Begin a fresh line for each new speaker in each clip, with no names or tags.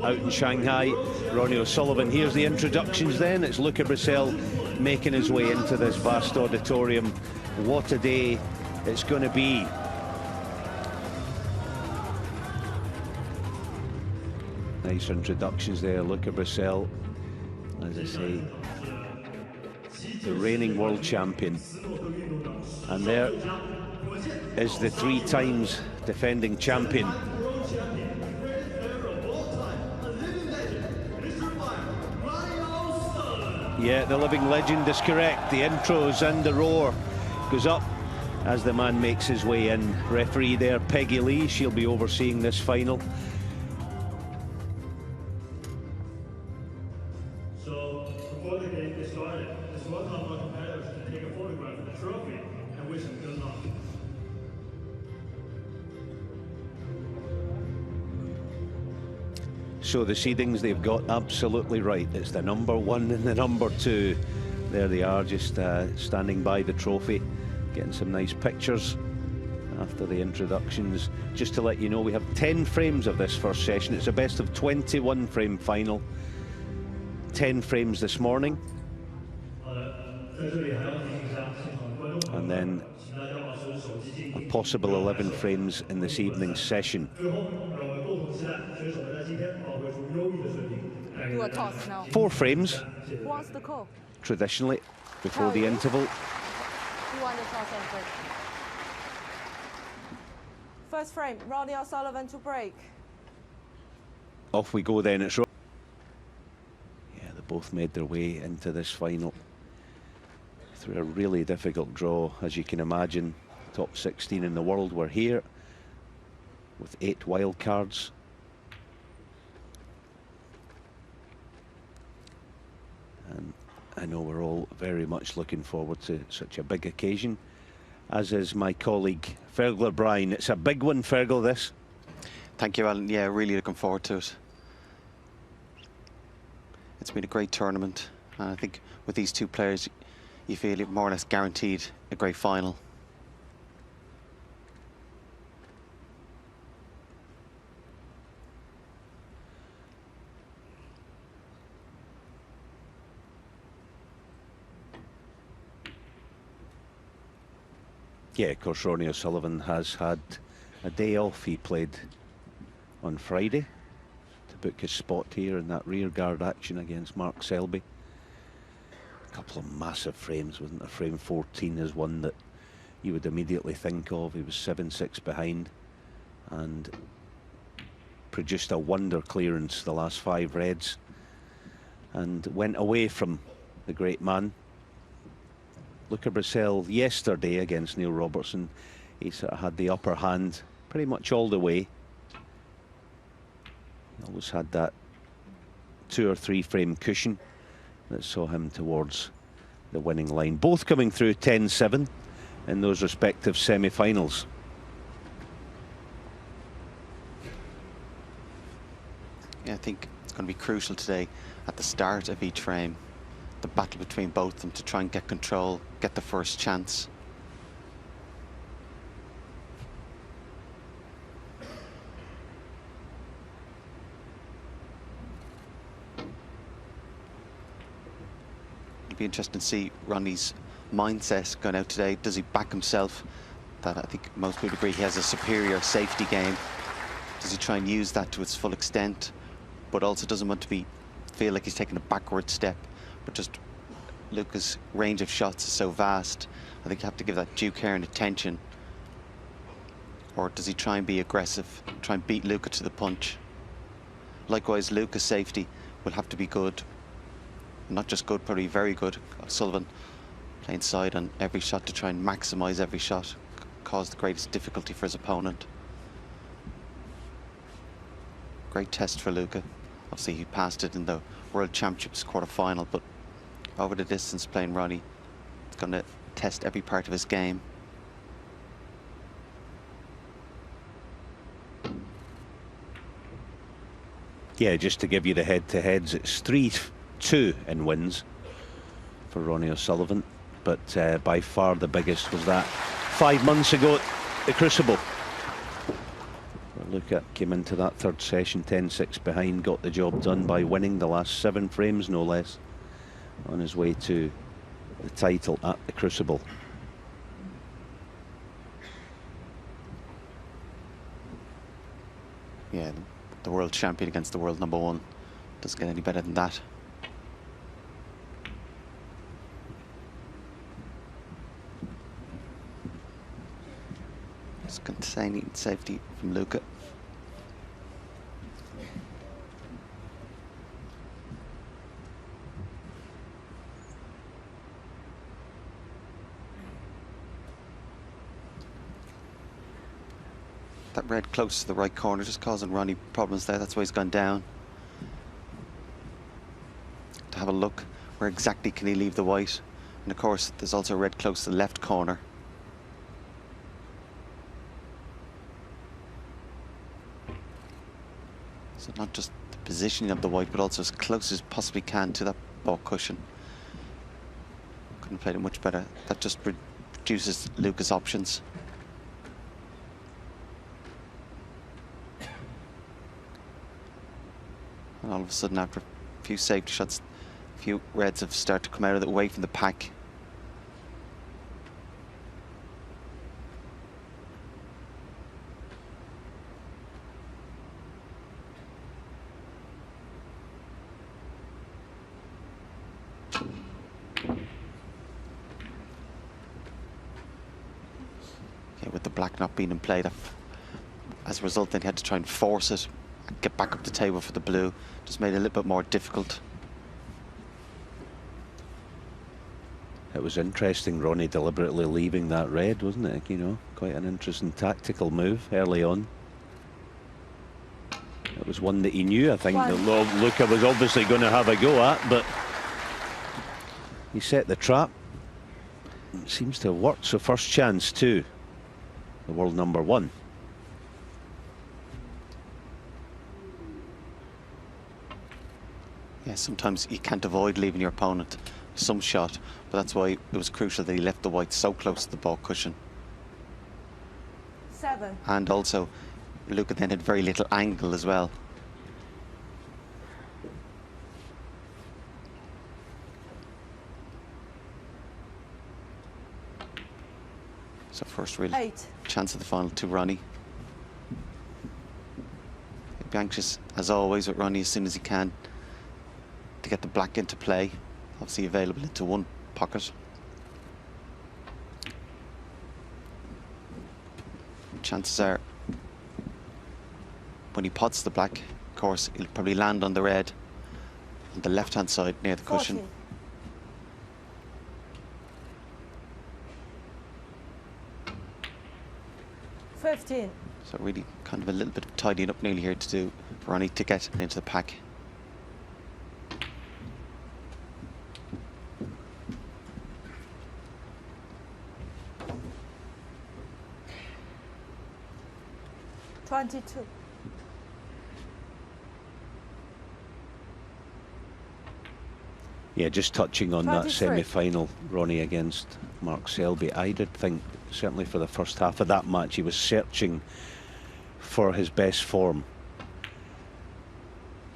out in Shanghai. Ronnie O'Sullivan. Here's the introductions then. It's Luca Brecel making his way into this vast auditorium. What a day it's going to be. Nice introductions there, Luca Brecel, as I say, the reigning world champion. And there is the 3 times defending champion. Yeah, the living legend is correct. The intros and the roar goes up as the man makes his way in. Referee there, Peggy Lee, she'll be overseeing this final.
So, before the game gets started, it's welcome our competitors to take a photograph of the trophy and wish them good luck.
So the seedings, they've got absolutely right. It's the number 1 and the number 2. There they are, just standing by the trophy, getting some nice pictures after the introductions. Just to let you know, we have 10 frames of this first session. It's a best of 21 frame final. 10 frames this morning. And then a possible 11 frames in this evening's session.
Do a toss now.
4 frames.
Who wants the call?
Traditionally, before the interval.
Who wants the toss and break? First frame, Ronnie O'Sullivan to break.
Off we go then. It's yeah, they both made their way into this final through a really difficult draw, as you can imagine. Top 16 in the world were here with 8 wild cards. And I know we're all very much looking forward to such a big occasion, as is my colleague Fergal Bryan. It's a big one, Fergal, this.
Thank you, Alan. Yeah, really looking forward to it. It's been a great tournament, and I think with these 2 players, you feel it more or less guaranteed a great final.
Yeah, of course, Ronnie O'Sullivan has had a day off. He played on Friday to book his spot here in that rear guard action against Mark Selby. A couple of massive frames, wasn't there? Frame 14 is one that you would immediately think of. He was 7-6 behind and produced a wonder clearance the last 5 reds and went away from the great man. Luca Brecel yesterday against Neil Robertson, he sort of had the upper hand pretty much all the way. He always had that 2 or 3 frame cushion that saw him towards the winning line. Both coming through 10-7 in those respective semi-finals.
Yeah, I think it's going to be crucial today at the start of each frame, the battle between both of them to try and get control, get the first chance. It'll be interesting to see Ronnie's mindset going out today. Does he back himself? That I think most people agree he has a superior safety game. Does he try and use that to its full extent, but also doesn't want to feel like he's taking a backward step? But just Luca's range of shots is so vast, I think you have to give that due care and attention. Or does he try and be aggressive, try and beat Luca to the punch? Likewise, Luca's safety will have to be good. Not just good, probably very good. O'Sullivan playing side on every shot to try and maximise every shot, cause the greatest difficulty for his opponent. Great test for Luca. Obviously, he passed it in the World Championships quarter-final, but over the distance playing Ronnie, it's going to test every part of his game.
Yeah, just to give you the head-to-heads, it's 3-2 in wins for Ronnie O'Sullivan, but by far the biggest was that 5 months ago at the Crucible, where Luca came into that third session 10-6 behind, got the job done by winning the last 7 frames, no less, on his way to the title at the Crucible.
Yeah, the world champion against the world #1. Doesn't get any better than that. Just containing safety from Luca. That red close to the right corner, just causing Ronnie problems there. That's why he's gone down. To have a look, where exactly can he leave the white? And of course, there's also red close to the left corner. So not just the positioning of the white, but also as close as possibly can to that ball cushion. Couldn't have played it much better. That just reduces Luca's options. And all of a sudden, after a few safety shots, a few reds have started to come out of the away from the pack. Okay, with the black not being in play, as a result, then he had to try and force it, get back up the table for the blue. Just made it a little bit more difficult.
It was interesting, Ronnie deliberately leaving that red, wasn't it? You know, quite an interesting tactical move early on. It was one that he knew, I think, that Luca was obviously going to have a go at, but he set the trap. It seems to have worked. So first chance to the world #1.
Yeah, sometimes you can't avoid leaving your opponent some shot, but that's why it was crucial that he left the white so close to the ball cushion.
7.
And also, Luca then had very little angle as well. So first real
8.
chance of the final to Ronnie. He'll be anxious, as always, with Ronnie as soon as he can to get the black into play. Obviously available into one pocket. Chances are, when he pots the black, of course, he'll probably land on the red on the left-hand side near the cushion.
14. 15.
So really kind of a little bit of tidying up nearly here to do for Ronnie to get into the pack.
Yeah, just touching on that
23.
semi-final, Ronnie, against Mark Selby, I did think, certainly for the first half of that match, he was searching for his best form.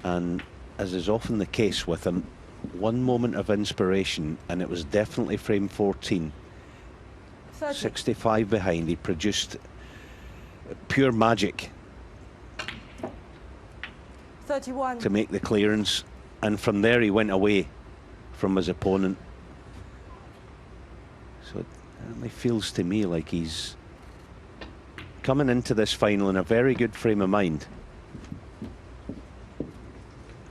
And as is often the case with him, one moment of inspiration, and it was definitely frame 14.
30.
65 behind, he produced pure magic
31.
to make the clearance, and from there he went away from his opponent. So it certainly feels to me like he's coming into this final in a very good frame of mind.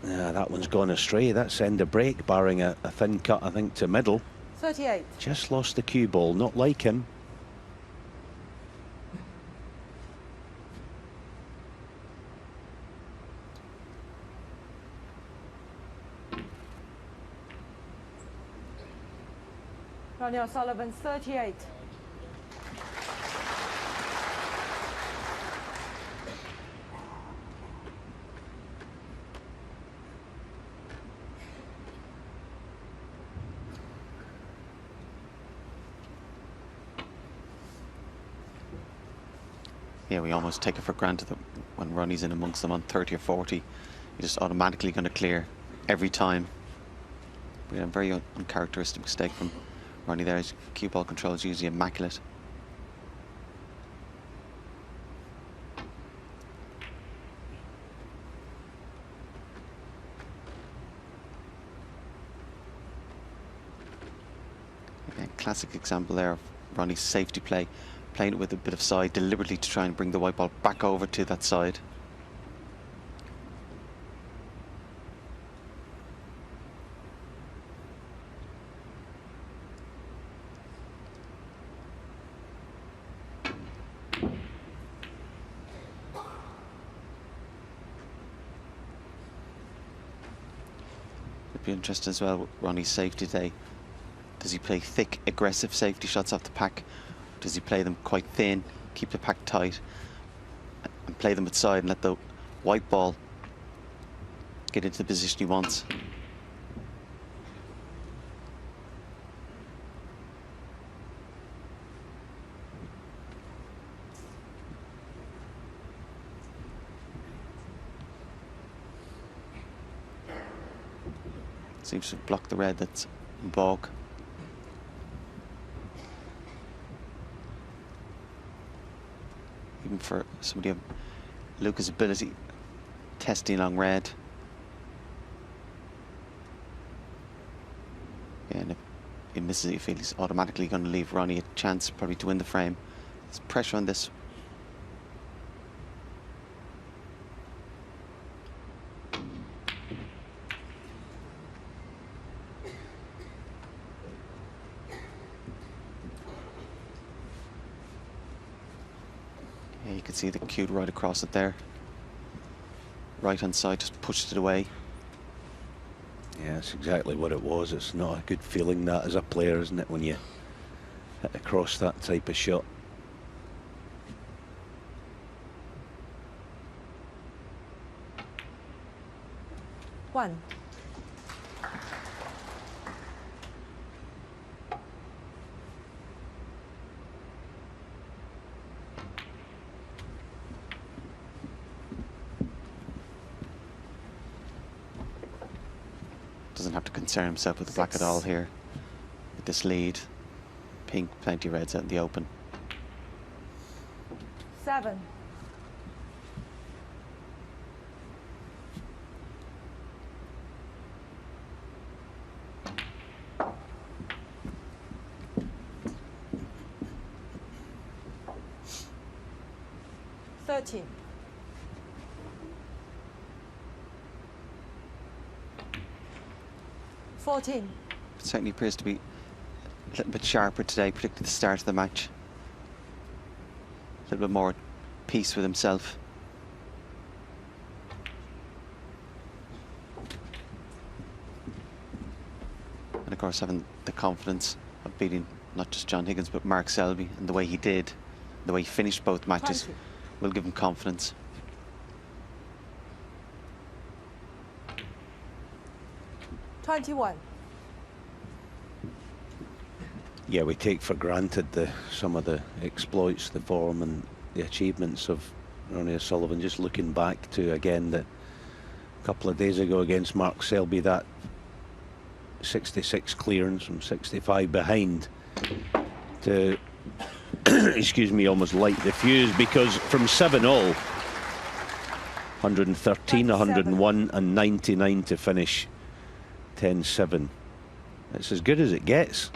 That one's gone astray. That's end of break, barring a thin cut, I think, to middle.
38.
Just lost the cue ball, not like him.
Ronnie O'Sullivan, 38.
Yeah, we almost take it for granted that when Ronnie's in amongst them on 30 or 40. You're just automatically going to clear every time. But, yeah, a very uncharacteristic mistake from Ronnie there. His cue ball control is usually immaculate. Again, classic example there of Ronnie's safety play, playing it with a bit of side deliberately to try and bring the white ball back over to that side. It'd be interesting as well with Ronnie's safety today. Does he play thick, aggressive safety shots off the pack? Does he play them quite thin, keep the pack tight, and play them at side and let the white ball get into the position he wants? Seems to block the red that's in bog. Even for somebody of Luca's ability, testing on red. Yeah, and if he misses it, you feel he's automatically going to leave Ronnie a chance probably to win the frame. There's pressure on this. Yeah, you can see the cue right across it there. Right hand side just pushed it away.
Yeah, that's exactly what it was. It's not a good feeling, that, as a player, isn't it, when you hit across that type of shot.
One.
Doesn't have to concern himself with the black at all here. With this lead, pink, plenty of reds out in the open.
7. $13. $14.
It certainly appears to be a little bit sharper today, particularly at the start of the match. A little bit more at peace with himself. And of course having the confidence of beating not just John Higgins but Mark Selby, and the way he did, the way he finished both matches,
20.
will give him confidence.
$21.
Yeah, we take for granted some of the exploits, the form and the achievements of Ronnie O'Sullivan. Just looking back to, again, that a couple of days ago against Mark Selby, that 66 clearance from 65 behind to excuse me, almost light the fuse, because from 7-all, 113, 101 and 99 to finish 10-7. It's as good as it gets.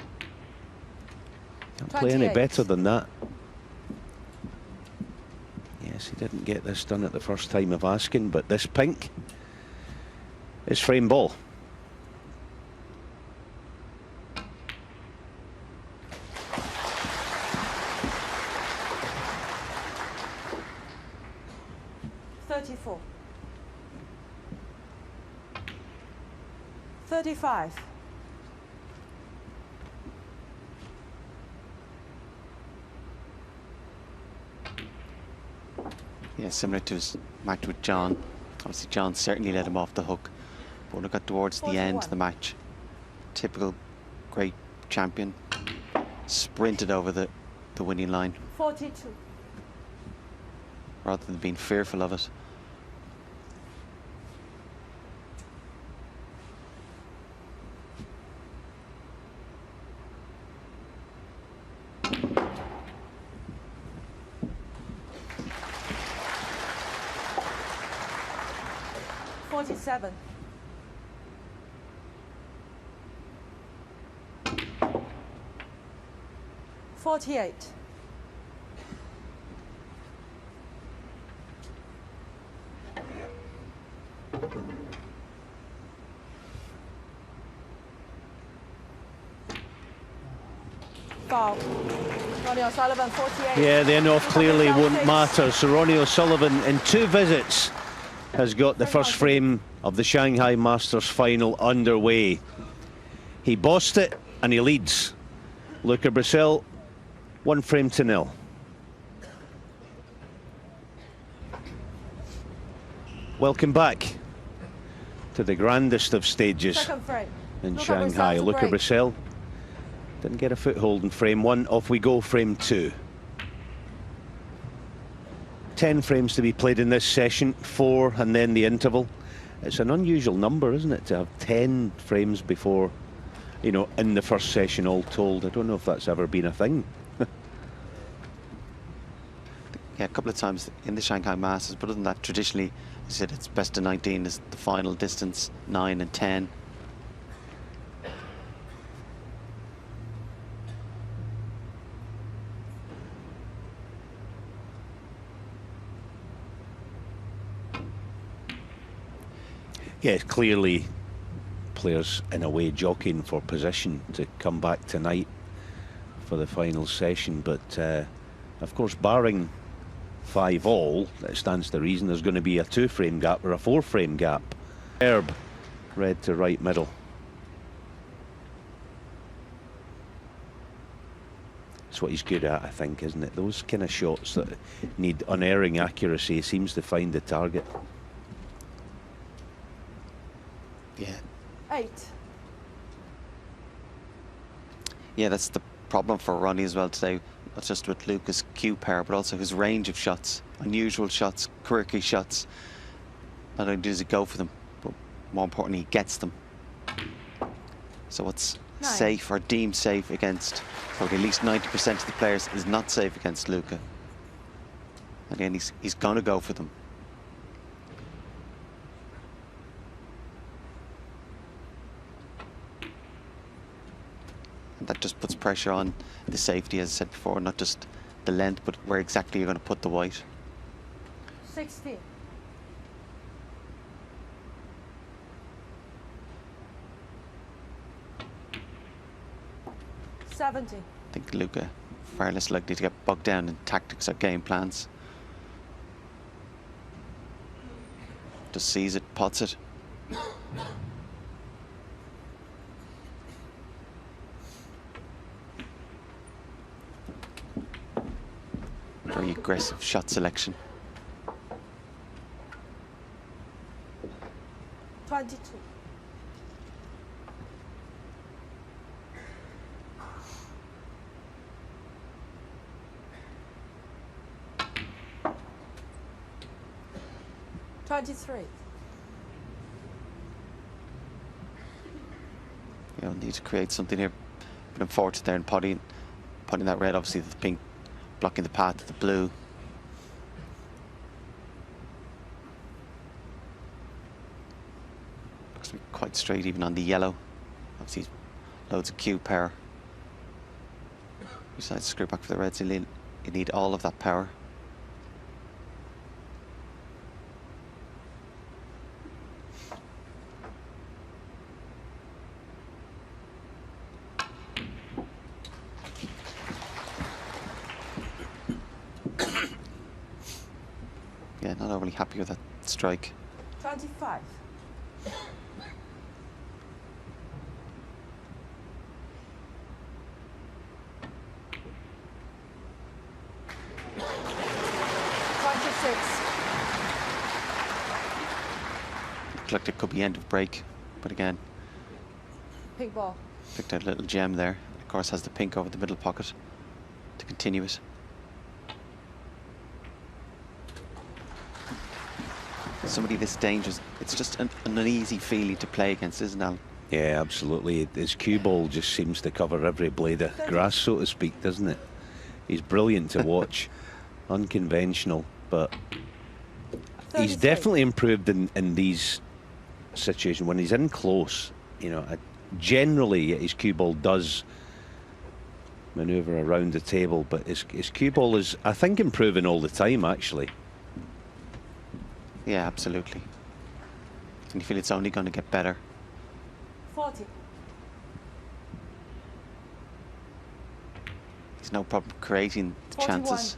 Can't play any
28.
better than that. Yes, he didn't get this done at the first time of asking, but this pink is frame ball.
$34. $35.
Yeah, similar to his match with John. Obviously John certainly let him off the hook, but when it got towards the end of the match, typical great champion, sprinted over the winning line.
42.
rather than being fearful of it.
Forty-seven. 48. Foul. Ronnie O'Sullivan, 48.
Yeah, the end-off clearly won't matter. So Ronnie O'Sullivan, in 2 visits, has got the first frame of the Shanghai Masters final underway. He bossed it and he leads. Luca Brecel, 1 frame to 0. Welcome back to the grandest of stages in
Luca
Shanghai. Luca Brecel didn't get a foothold in frame 1. Off we go, frame 2. 10 frames to be played in this session, 4 and then the interval. It's an unusual number, isn't it, to have 10 frames before, you know, in the first session all told. I don't know if that's ever been a thing.
Yeah, a couple of times in the Shanghai Masters, but other than that, traditionally, I said it's best of 19 is the final distance, 9 and 10.
Yeah, clearly players in a way jockeying for position to come back tonight for the final session, but of course barring 5 all, it stands to reason there's going to be a 2 frame gap or a 4 frame gap. Herb, red to right middle. That's what he's good at, I think, isn't it? Those kind of shots that need unerring accuracy, he seems to find the target.
Yeah.
8.
Yeah, that's the problem for Ronnie as well today. Not just with Luca's cue pair, but also his range of shots, unusual shots, quirky shots. Not only does he go for them, but more importantly, he gets them. So what's safe or deemed safe against probably at least 90% of the players is not safe against Luca. Again, he's going to go for them. And that just puts pressure on the safety, as I said before, not just the length, but where exactly you're going to put the white.
16. 70.
I think Luca far less likely to get bogged down in tactics or game plans. Just sees it, pots it. Very aggressive shot selection.
22.
You need to create something here. But unfortunate there and potting that red, obviously the pink blocking the path of the blue. Looks to be quite straight even on the yellow. Obviously loads of cue power. Besides to screw back for the reds, you need all of that power. Yeah, not overly happy with that strike.
25.
Looked like it could be end of break, but again,
Pink ball.
picked out a little gem there. Of course, has the pink over the middle pocket to continue it. somebody this dangerous, it's just an uneasy feeling to play against, isn't it, Alan?
Yeah, absolutely. His cue ball just seems to cover every blade of grass, so to speak, doesn't it? He's brilliant to watch. Unconventional, but he's definitely improved in these situations. When he's in close, you know, generally his cue ball does manoeuvre around the table, but his cue ball is, I think, improving all the time, actually.
Yeah, absolutely. And you feel it's only going to get better.
40.
He's no problem creating the chances.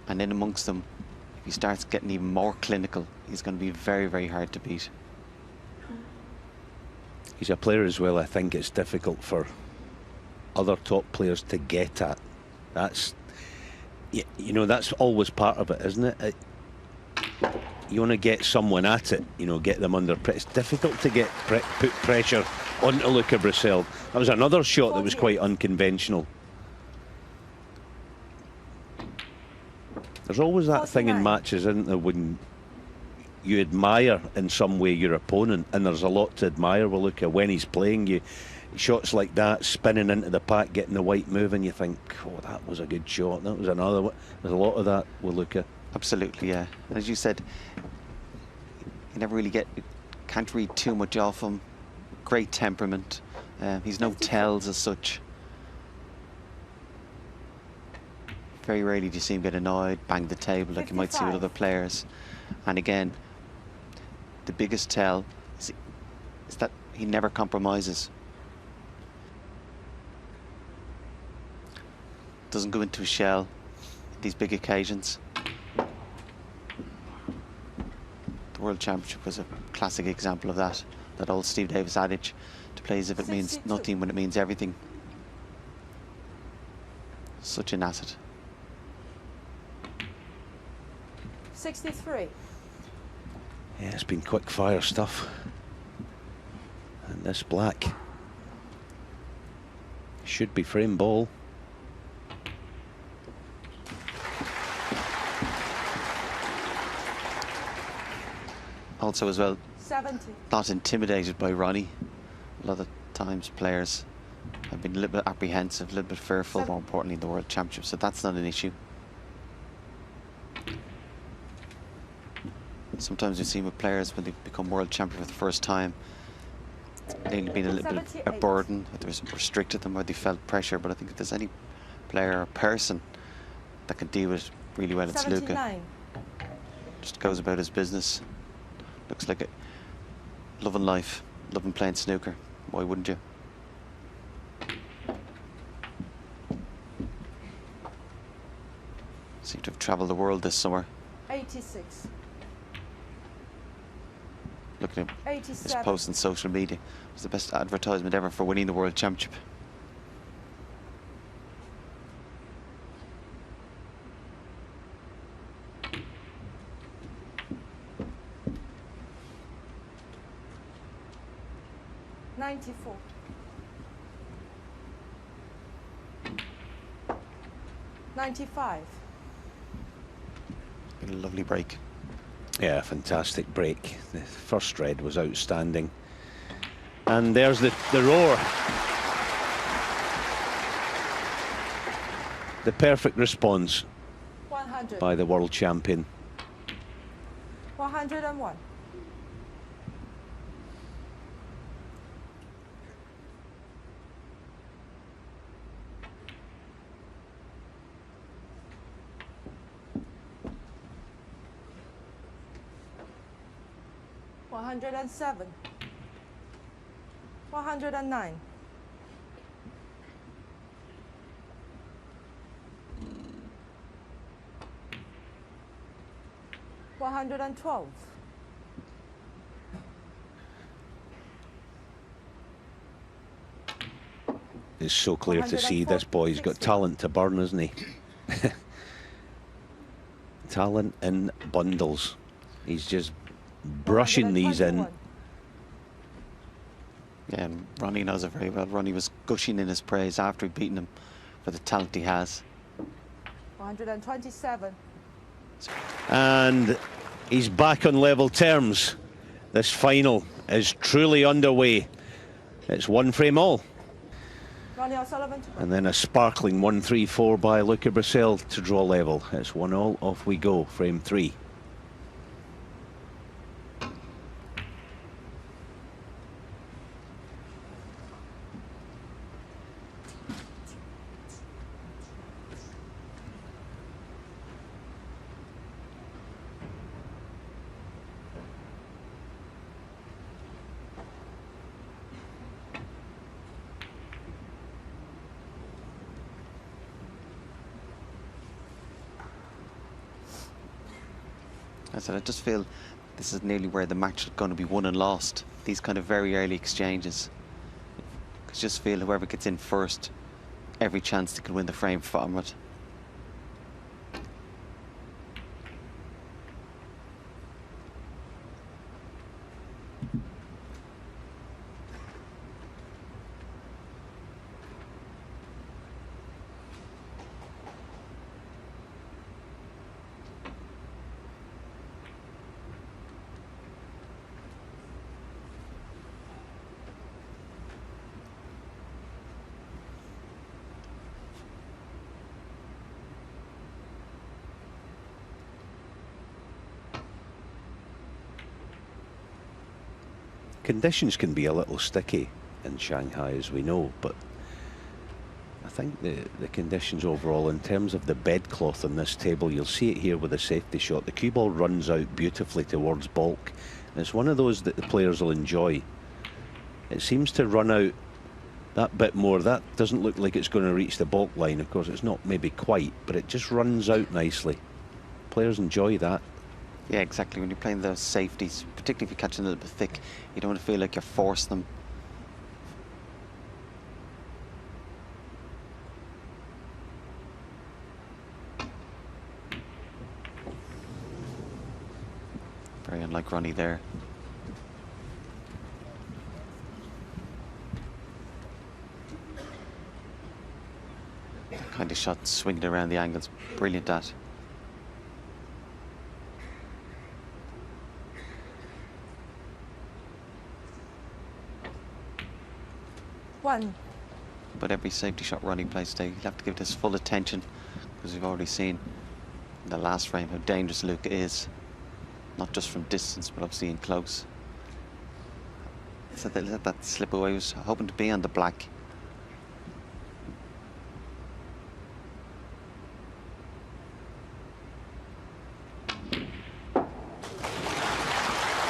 And in amongst them, if he starts getting even more clinical, he's going to be very, very hard to beat.
He's a player as well, I think it's difficult for other top players to get at. That's, you know, that's always part of it, isn't it? You want to get someone at it, you know, get them under pressure. It's difficult to get put pressure onto Luca Brecel. That was another shot that was quite unconventional. There's always that thing in matches, isn't there, when you admire in some way your opponent, and there's a lot to admire with Luca when he's playing. Shots like that, spinning into the pack, getting the white move, and you think, oh, that was a good shot. That was another one. There's a lot of that with Luca.
Absolutely, yeah. And as you said, you never really can't read too much off him. Great temperament. He's no tells as such. Very rarely do you see him get annoyed, bang the table like you might see with other players. And again, the biggest tell is that he never compromises. Doesn't go into a shell these big occasions. The World Championship was a classic example of that. That old Steve Davis adage, to play as if it means nothing when it means everything. Such an asset.
63.
Yeah, it's been quick fire stuff. And this black should be frame ball.
Also as well,
70.
Not intimidated by Ronnie. A lot of times players have been a little bit apprehensive, a little bit fearful, more importantly in the World Championship, so that's not an issue. Sometimes we see with players when they become world champion for the first time, they've been a little bit a burden, it was restricted them or they felt pressure, but I think if there's any player or person that can deal with it really well, it's Luca. Just goes about his business. Looks like it. Loving life, loving playing snooker. Why wouldn't you? Seem to have travelled the world this summer.
86.
Looking at his post on social media. It was the best advertisement ever for winning the World Championship.
$94. 95.
A lovely break.
Yeah, fantastic break. The first red was outstanding. And there's the roar. The perfect response
100.
by the world champion.
101. $107. 109. 112.
It's so clear to see this boy's got talent to burn, isn't he? Talent in bundles. He's just brushing these in.
Yeah, and Ronnie knows it very well. Ronnie was gushing in his praise after he'd beaten him for the talent he has.
127.
And He's back on level terms. This final is truly underway. It's one frame all.
Ronnie O'Sullivan.
And then a sparkling 1-3-4 by Luca Brecel to draw level. It's 1-all. Off we go. Frame 3.
I just feel this is nearly where the match is going to be won and lost. These kind of very early exchanges. I just feel whoever gets in first, every chance they can win the frame from it.
Conditions can be a little sticky in Shanghai, as we know, but I think the conditions overall, in terms of the bedcloth on this table, you'll see it here with a safety shot. The cue ball runs out beautifully towards baulk, and it's one of those that the players will enjoy. It seems to run out that bit more. That doesn't look like it's going to reach the baulk line. Of course, it's not maybe quite, but it just runs out nicely. Players enjoy that.
Yeah, exactly. When you're playing those safeties, particularly if you're catching a little bit thick, you don't want to feel like you're forcing them. Very unlike Ronnie there. That kind of shot swinging around the angles, brilliant at.
One.
But every safety shot Ronnie plays today, you'll have to give this full attention, because we've already seen in the last frame how dangerous Luca is, not just from distance, but obviously in close. So they let that slip away. He was hoping to be on the black.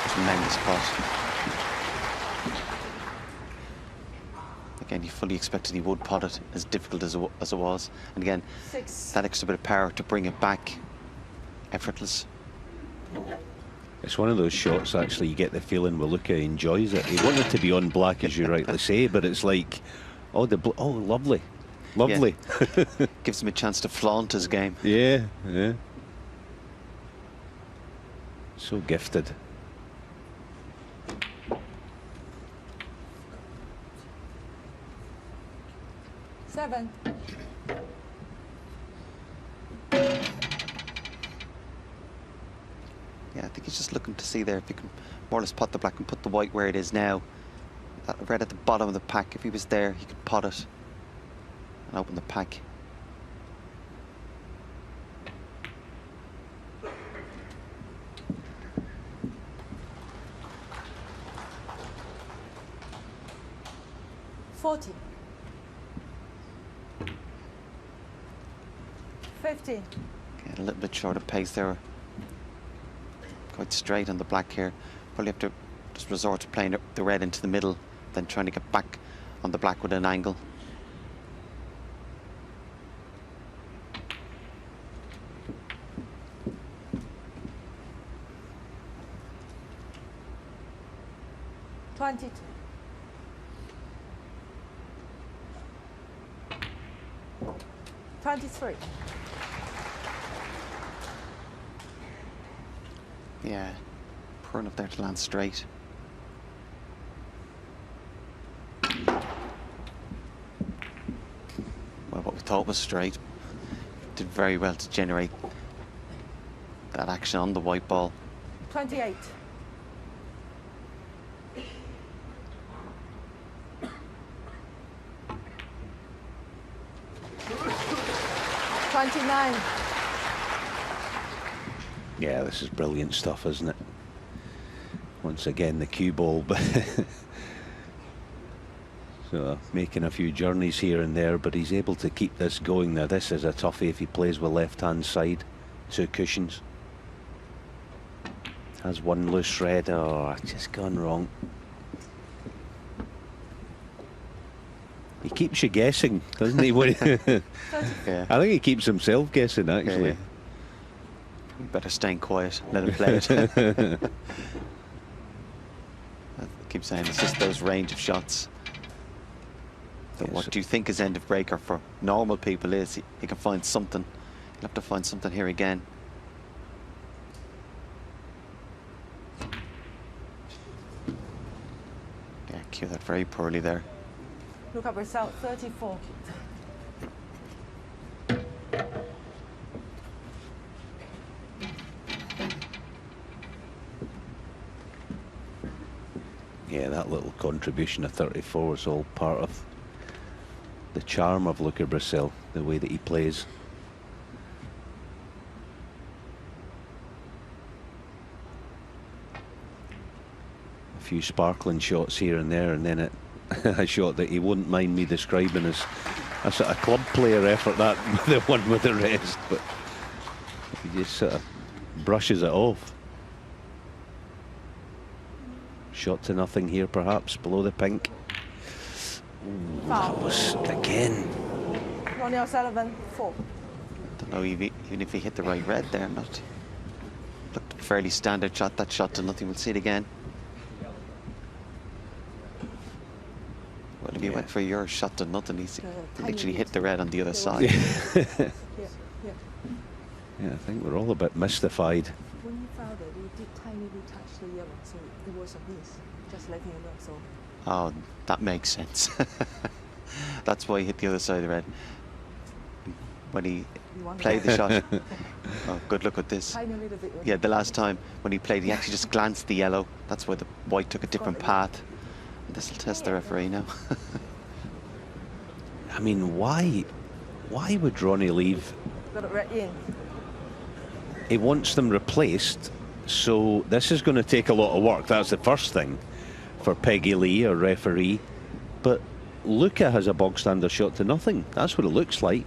Tremendous pot. Again, he fully expected he would pot it, as difficult as it was. And again, that extra bit of power to bring it back, effortless.
It's one of those shots, actually, you get the feeling well, Luca enjoys it. He wanted to be on black, as you rightly say, but it's like, oh, oh, lovely. Lovely.
Yeah. Gives him a chance to flaunt his game.
Yeah, yeah. So gifted.
Seven.
Yeah, I think he's just looking to see there if he can more or less pot the black and put the white where it is now. Right at the bottom of the pack. If he was there, he could pot it and open the pack.
$40. 50.
Okay, a little bit short of pace there. Quite straight on the black here. Probably have to just resort to playing the red into the middle, then trying to get back on the black with an angle.
$22. $23.
Yeah, poor enough there to land straight. Well, what we thought was straight. Did very well to generate that action on the white ball.
28. 29.
Yeah, this is brilliant stuff, isn't it? Once again, the cue ball, but so making a few journeys here and there, but he's able to keep this going. Now, this is a toughie if he plays with left-hand side, 2 cushions. Has 1 loose red. Oh, just gone wrong. He keeps you guessing, doesn't he?
Yeah.
I think he keeps himself guessing, actually.
Yeah. You better stay quiet, let him play it. I keep saying it's just those range of shots. But
Yes.
what do you think his end of breaker for normal people is? He can find something. He'll have to find something here again. Yeah, cue that very poorly there.
Luca Brecel, 34.
Yeah, that little contribution of 34 is all part of the charm of Luca Brecel, the way that he plays. A few sparkling shots here and there, and then a shot that he wouldn't mind me describing as a sort of club player effort, that the one with the rest, but he just sort of brushes it off. Shot to nothing here, perhaps, below the pink. Ooh, that was, again.
Ronnie O'Sullivan, 4.
Don't know even if he hit the right red there. Not looked a fairly standard shot. That shot to nothing. We'll see it again. Well, if he went for your shot to nothing, he literally hit the red on the other side.
Yeah.
Yeah, I think we're all a bit mystified.
When you found it, you did tiny touch the yellow, so it was a miss. Just letting you know, so.
Oh, that makes sense. That's why he hit the other side of the red. When he played the shot. Oh, good look at this.
Tiny little bit.
Yeah, the last time when he played, he actually just glanced the yellow. That's why the white took a different path. This will test the referee now.
I mean, why would Ronnie leave?
Got it right in.
He wants them replaced, so this is going to take a lot of work. That's the first thing for Peggy Lee, our referee. But Luca has a bog standard shot to nothing. That's what it looks like.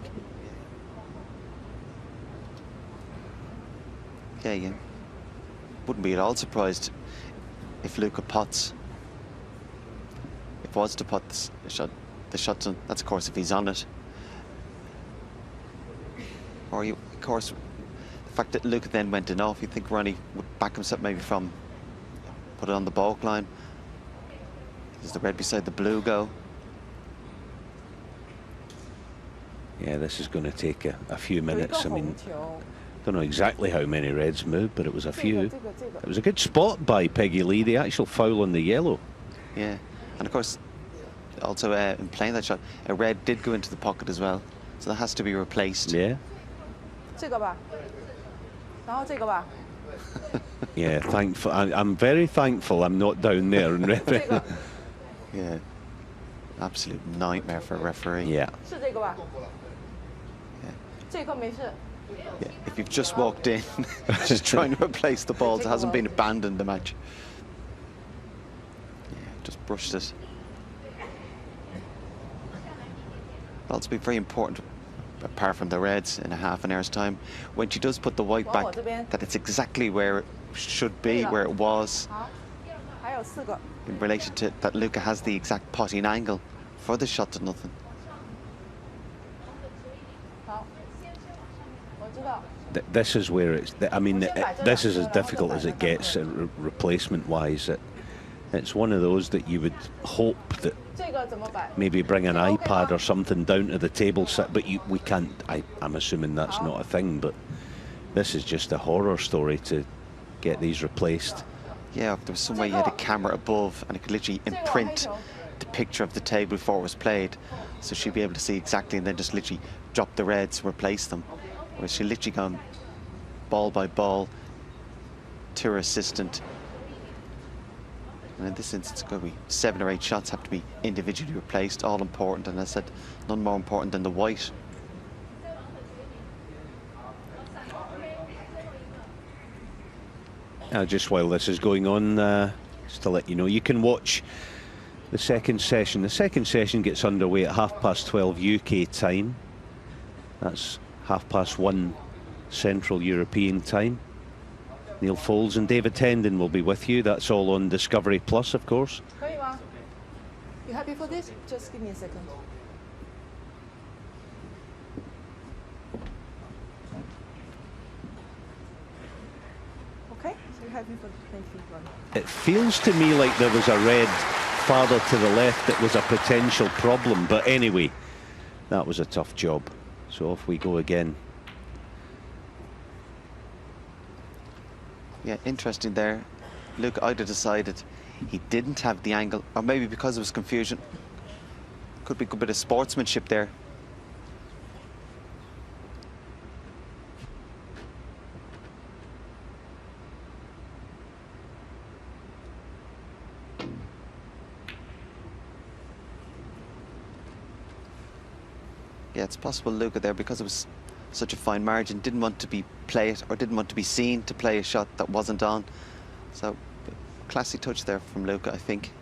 Yeah. Wouldn't be at all surprised if Luca pots. If it was to pot the shot, that's of course if he's on it. Or of course, the fact that Luca then went in off, you think Ronnie would back himself maybe from put it on the balk line. Does the red beside the blue go?
Yeah, this is going to take a few minutes. I mean, don't know exactly how many reds moved, but it was a few. It was a good spot by Peggy Lee, the actual foul on the yellow.
Yeah, and of course, also in playing that shot, a red did go into the pocket as well, so that has to be replaced.
Yeah. Yeah, thankful. I'm very thankful I'm not down there.
Yeah, absolute nightmare for a referee.
Yeah.
Yeah, if you've just walked in, just trying to replace the balls, it hasn't been abandoned the match. Yeah, just brushed it. Well, it's been very important, apart from the reds, in a half an hour's time, when she does put the white back, that it's exactly where it should be, where it was, in relation to that Luca has the exact potting angle for the shot to nothing.
This is where it's. I mean, this is as difficult as it gets replacement-wise. It's one of those that you would hope that maybe bring an iPad or something down to the table, but we can't. I'm assuming that's not a thing. But this is just a horror story to get these replaced.
Yeah, if there was some way you had a camera above and it could literally imprint the picture of the table before it was played, so she'd be able to see exactly, and then just literally drop the reds, replace them. Whereas she literally gone ball by ball. tour assistant. And in this instance, it's going to be 7 or 8 shots have to be individually replaced, all important. And as I said, none more important than the white.
Just while this is going on, just to let you know, you can watch the second session. The second session gets underway at 12:30 UK time. That's 1:30 Central European time. Neil Foulds and David Tendon will be with you. That's all on Discovery Plus, of course.
You happy for this? Just give me a second. Okay, so you're happy for the playfield run.
It feels to me like there was a red farther to the left that was a potential problem, but anyway, that was a tough job. So off we go again.
Yeah, interesting there. Luca I'd have decided he didn't have the angle, or maybe because it was confusion. Could be a good bit of sportsmanship there. Yeah, it's possible Luca there, because it was such a fine margin, didn't want to play it, or didn't want to be seen to play a shot that wasn't on. So, classy touch there from Luca, I think.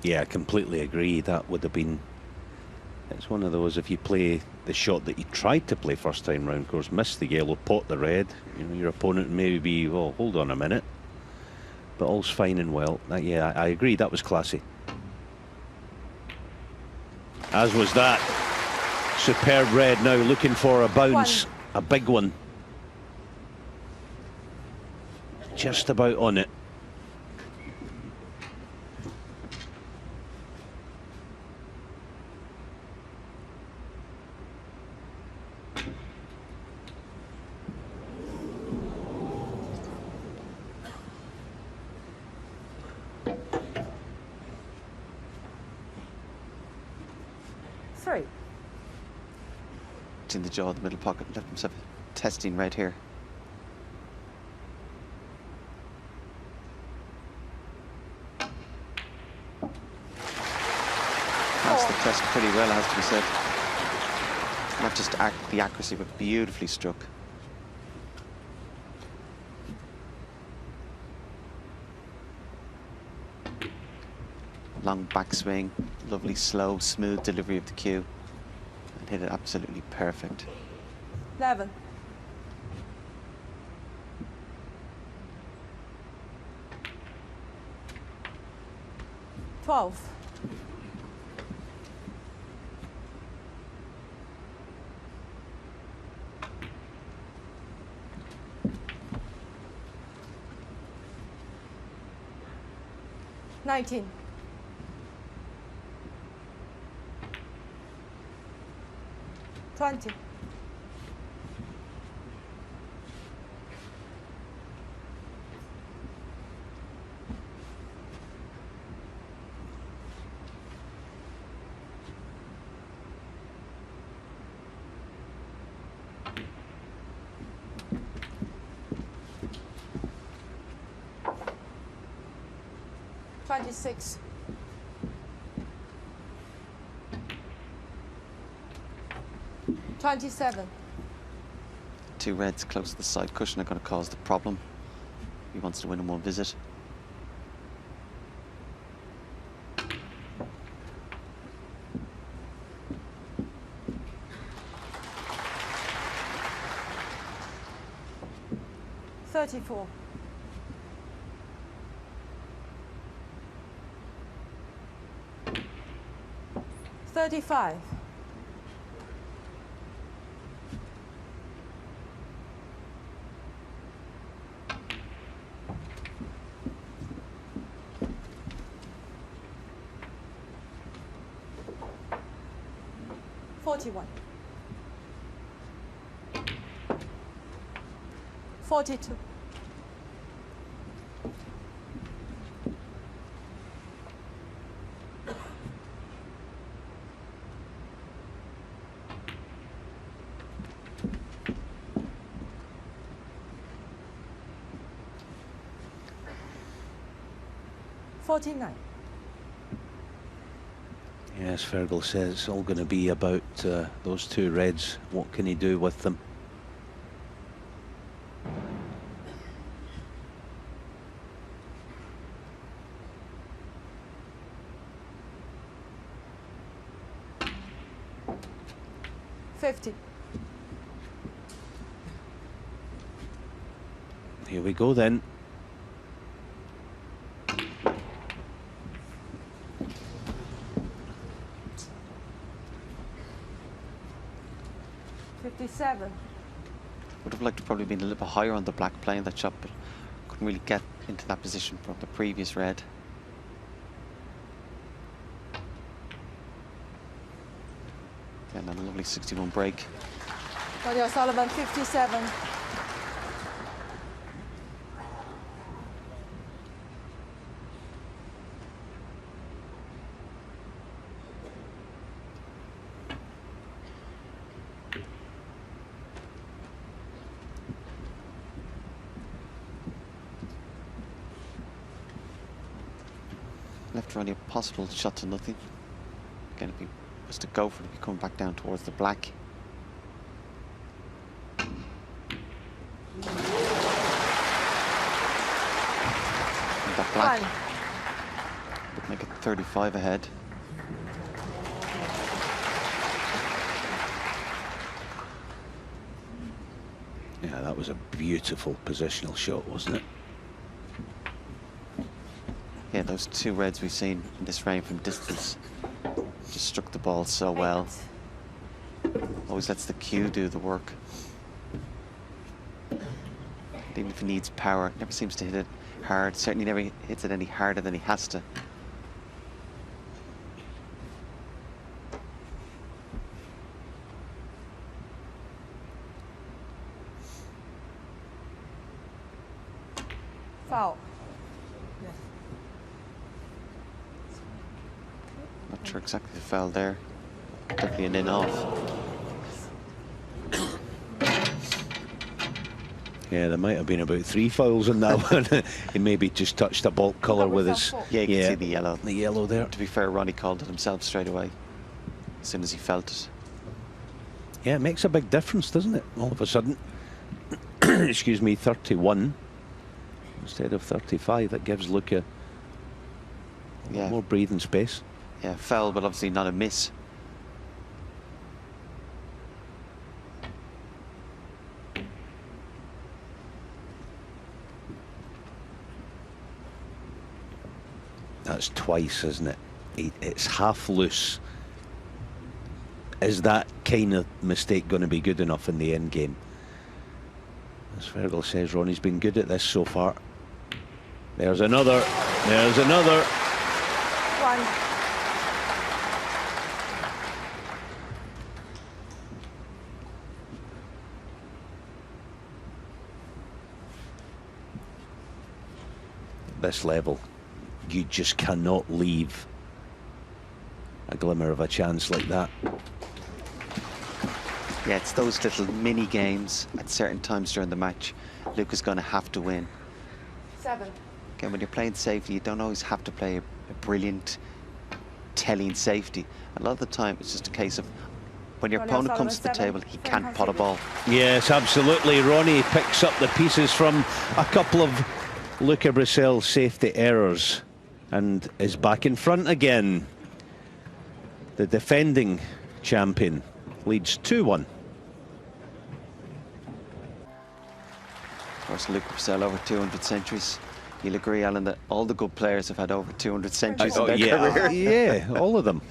Yeah, I completely agree. That would have been... It's one of those, if you play the shot that you tried to play first time round, of course, miss the yellow, pot the red, you know, your opponent may be, well, hold on a minute. But all's fine and well. Yeah, I agree, that was classy. As was that. Superb red now looking for a bounce. A big one. Just about on it.
In the jaw of the middle pocket, left himself testing red here. Passed the test pretty well, has to be said. Not just the accuracy, but beautifully struck. Long backswing, lovely slow, smooth delivery of the cue. And hit it absolutely perfect.
11. 12. 19. 20. 26. 27.
2 reds close to the side cushion are going to cause the problem. He wants to win in one visit.
$34. 35. 41. 42. 45. 49.
Yes, Fergal says it's all going to be about those two reds. What can he do with them? Here we go then.
Would have liked to probably been a little bit higher on the black playing that shot, but couldn't really get into that position from the previous red. And a lovely 61 break.
Ronnie O'Sullivan, 57.
Left Ronnie a possible shot to nothing. Again, if he was to go for it, he'd be coming back down towards the black. And that black would make it 35 ahead.
Yeah, that was a beautiful positional shot, wasn't it?
Yeah, those two reds we've seen in this frame from distance just struck the ball so well. Always lets the cue do the work. Even if he needs power, never seems to hit it hard. Certainly never hits it any harder than he has to.
Foul.
Not sure exactly the foul there. Definitely an in-off.
Yeah, there might have been about 3 fouls in that one. He maybe just touched a baulk colour with his...
Yeah, you can see the yellow.
The yellow there.
To be fair, Ronnie called it himself straight away, as soon as he felt it.
Yeah, it makes a big difference, doesn't it? All of a sudden, excuse me, 31 instead of 35. That gives Luca more breathing space.
Yeah, foul, but obviously not a miss.
That's twice, isn't it? It's half loose. Is that kind of mistake going to be good enough in the end game? As Fergal says, Ronnie's been good at this so far. There's another. There's another.
One.
This level, you just cannot leave a glimmer of a chance like that.
Yeah, it's those little mini games at certain times during the match Luca's going to have to win.
7.
Again, when you're playing safety, you don't always have to play a brilliant telling safety. A lot of the time it's just a case of when your opponent comes to the table, he can't pot a ball.
Yes, absolutely. Ronnie picks up the pieces from a couple of Luca Brecel safety errors and is back in front again. The defending champion leads 2-1.
Of course, Luca Brecel over 200 centuries. You'll agree, Alan, that all the good players have had over 200 centuries in their career.
Yeah, all of them.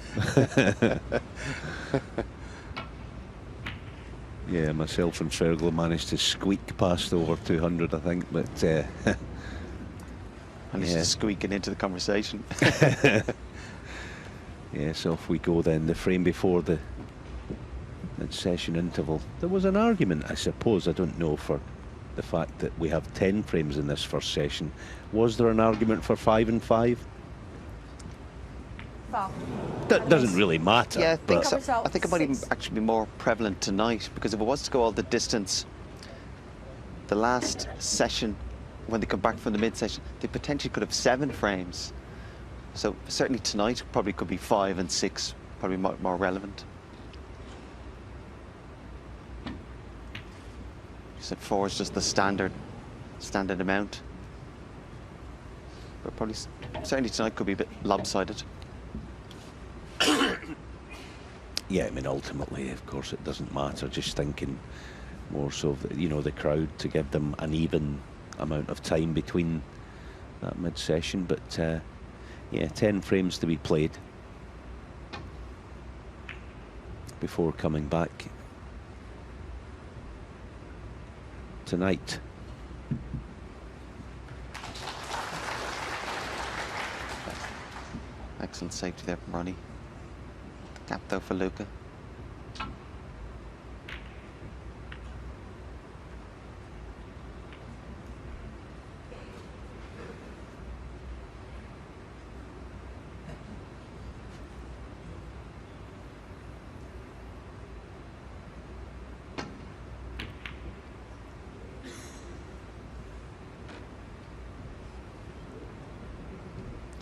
Yeah, myself and Fergal managed to squeak past over 200, I think, but
managed to squeak it into the conversation.
Yeah, so off we go then. The frame before the mid-session interval. There was an argument, I suppose, I don't know, for the fact that we have 10 frames in this first session. Was there an argument for 5 and 5? That doesn't really matter.
Yeah, I think
but
so. I think it might even actually be more prevalent tonight, because if it was to go all the distance, the last session, when they come back from the mid-session, they potentially could have 7 frames. So certainly tonight probably could be 5 and 6, probably more relevant. You said 4 is just the standard amount. But probably certainly tonight could be a bit lopsided.
Yeah, I mean, ultimately, of course, it doesn't matter. Just thinking more so of the, you know, the crowd, to give them an even amount of time between that mid-session. But yeah, 10 frames to be played before coming back tonight.
Excellent safety there from Ronnie. Gap though for Luca.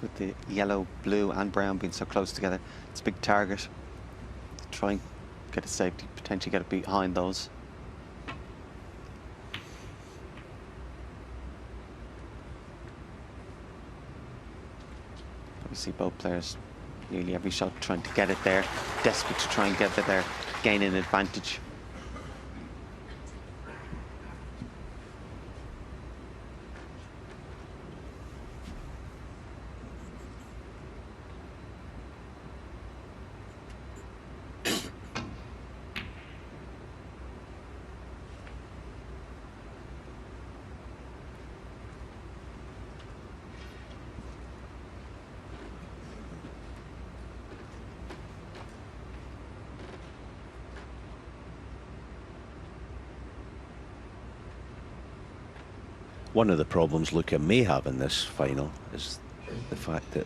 With the yellow, blue and brown being so close together, it's a big target. Try and get a safety, potentially get it behind those. We see both players nearly every shot trying to get it there, desperate to try and get it there, gain an advantage.
One of the problems Luca may have in this final is the fact that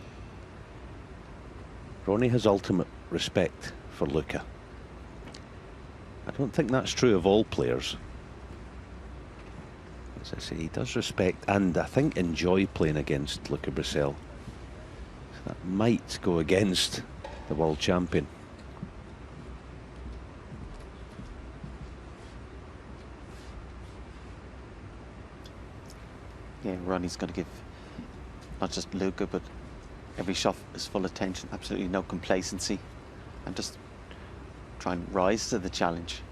Ronnie has ultimate respect for Luca. I don't think that's true of all players. As I say, he does respect and I think enjoy playing against Luca Brecel. So that might go against the world champion.
Yeah, Ronnie's going to give not just Luca, but every shot his full attention, absolutely no complacency, and just try and rise to the challenge.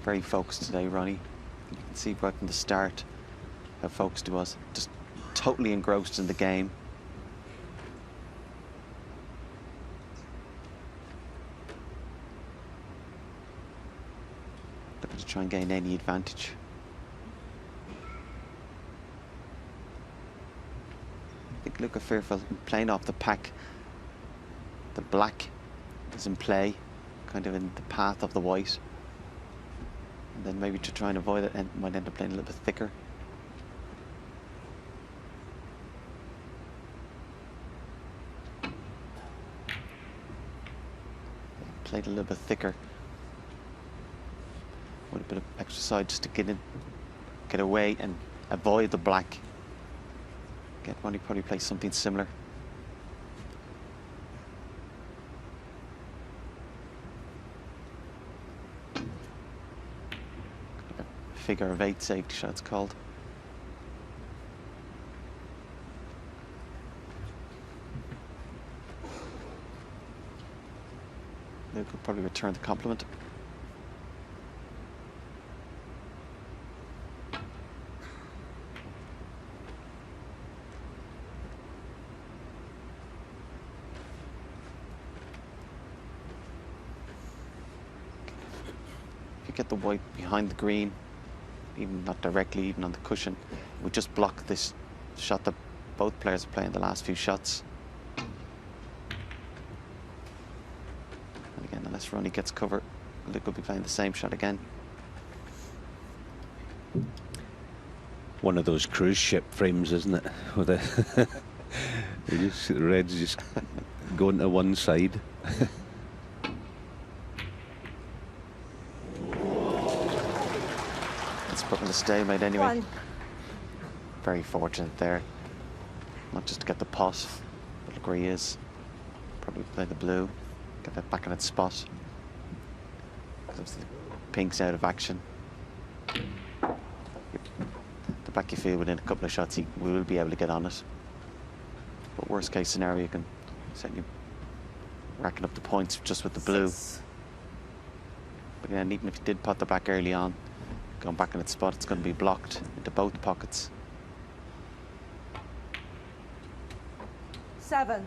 Very focused today, Ronnie. You can see right from the start how focused he was, just totally engrossed in the game. Looking to try and gain any advantage. I think Luca fearful playing off the pack. The black is in play, kind of in the path of the white. And then maybe to try and avoid it, and might end up playing a little bit thicker. Played a little bit thicker. With a bit of exercise just to get in, get away and avoid the black. Get Ronnie probably play something similar. Figure of 8 safety shot, it's called. Luke will probably return the compliment. If you get the white behind the green, even not directly, even on the cushion, it would just block this shot that both players are playing the last few shots. And again, unless Ronnie gets cover, Luke will be playing the same shot again.
One of those cruise ship frames, isn't it? With the reds just going to one side.
Putting the stalemate anyway.
One.
Very fortunate there. Not just to get the pot, but look where he is. Probably play the blue, get that back in its spot. Because the pink's out of action. The back you feel within a couple of shots, we will be able to get on it. But worst case scenario, you can certainly racking up the points just with the blue.
6.
But again, even if you did pot the black early on, going back in its spot, it's going to be blocked into both pockets.
7.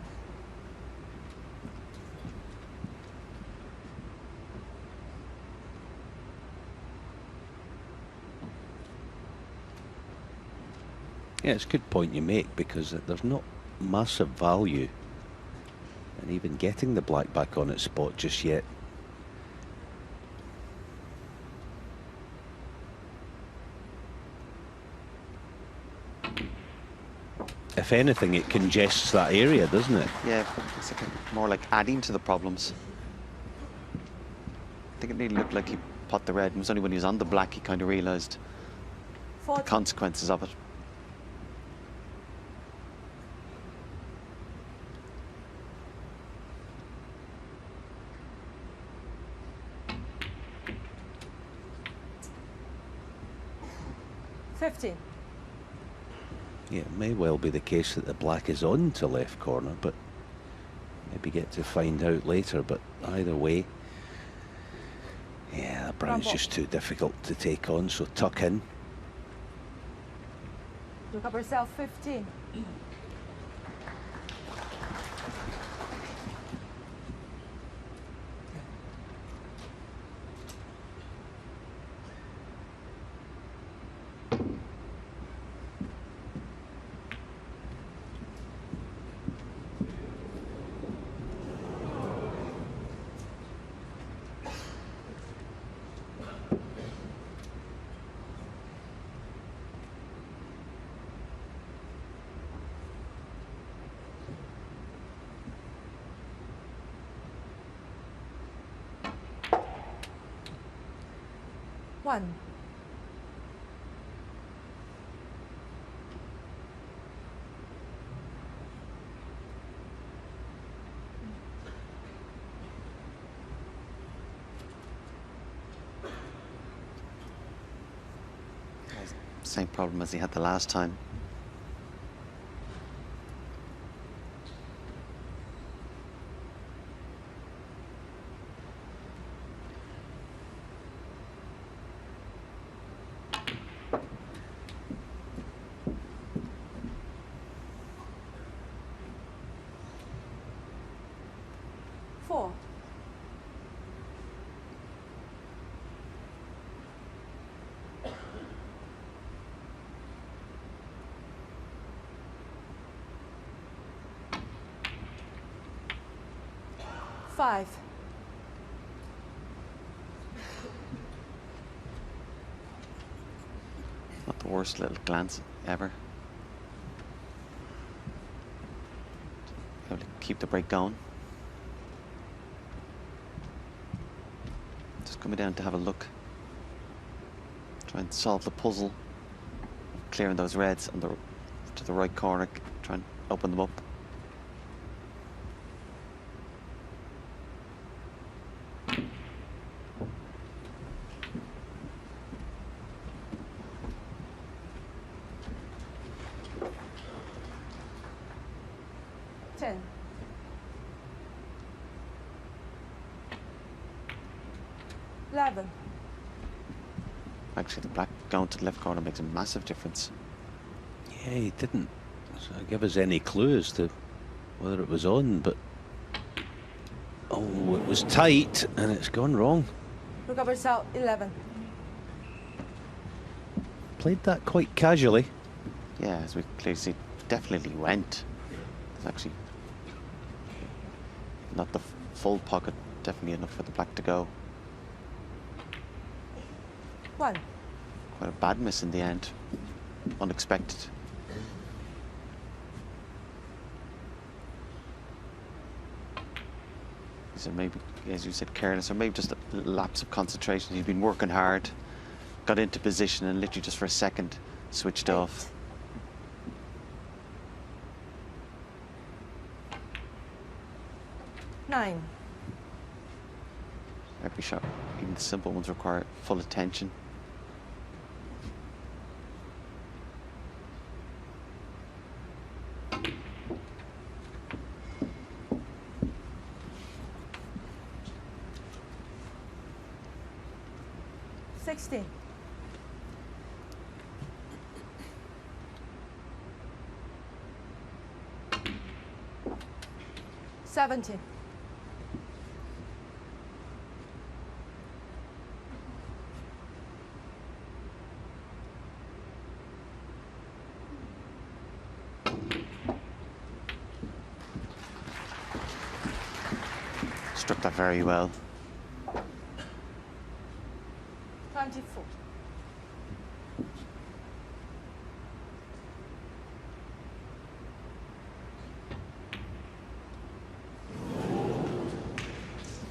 Yeah, it's a good point you make, because there's not massive value in even getting the black back on its spot just yet. If anything, it congests that area, doesn't it?
Yeah, it's like more like adding to the problems. I think it nearly looked like he pot the red. It was only when he was on the black he kind of realised the consequences of it.
Yeah, it may well be the case that the black is on to left corner, but maybe get to find out later. But either way, yeah, brown's just too difficult to take on, so tuck in.
Luca Brecel 15. One.
Same problem as he had the last time.
Five.
Not the worst little glance ever. Able to keep the break going. Just coming down to have a look. Try and solve the puzzle. Clearing those reds on to the right corner. Try and open them up. Actually, the black going to the left corner makes a massive difference.
Yeah, he didn't give us any clue as to whether it was on, but oh, it was tight and it's gone wrong.
Luca Brecel 11.
Played that quite casually.
Yeah, as we clearly see, definitely went. It's actually not the full pocket, definitely enough for the black to go.
One.
Quite a bad miss in the end. Unexpected. So maybe, as you said, careless, or maybe just a lapse of concentration. He's been working hard, got into position and literally just for a second switched off.
9.
Every shot, even the simple ones, require full attention.
$16. 17.
Struck that very well.
24.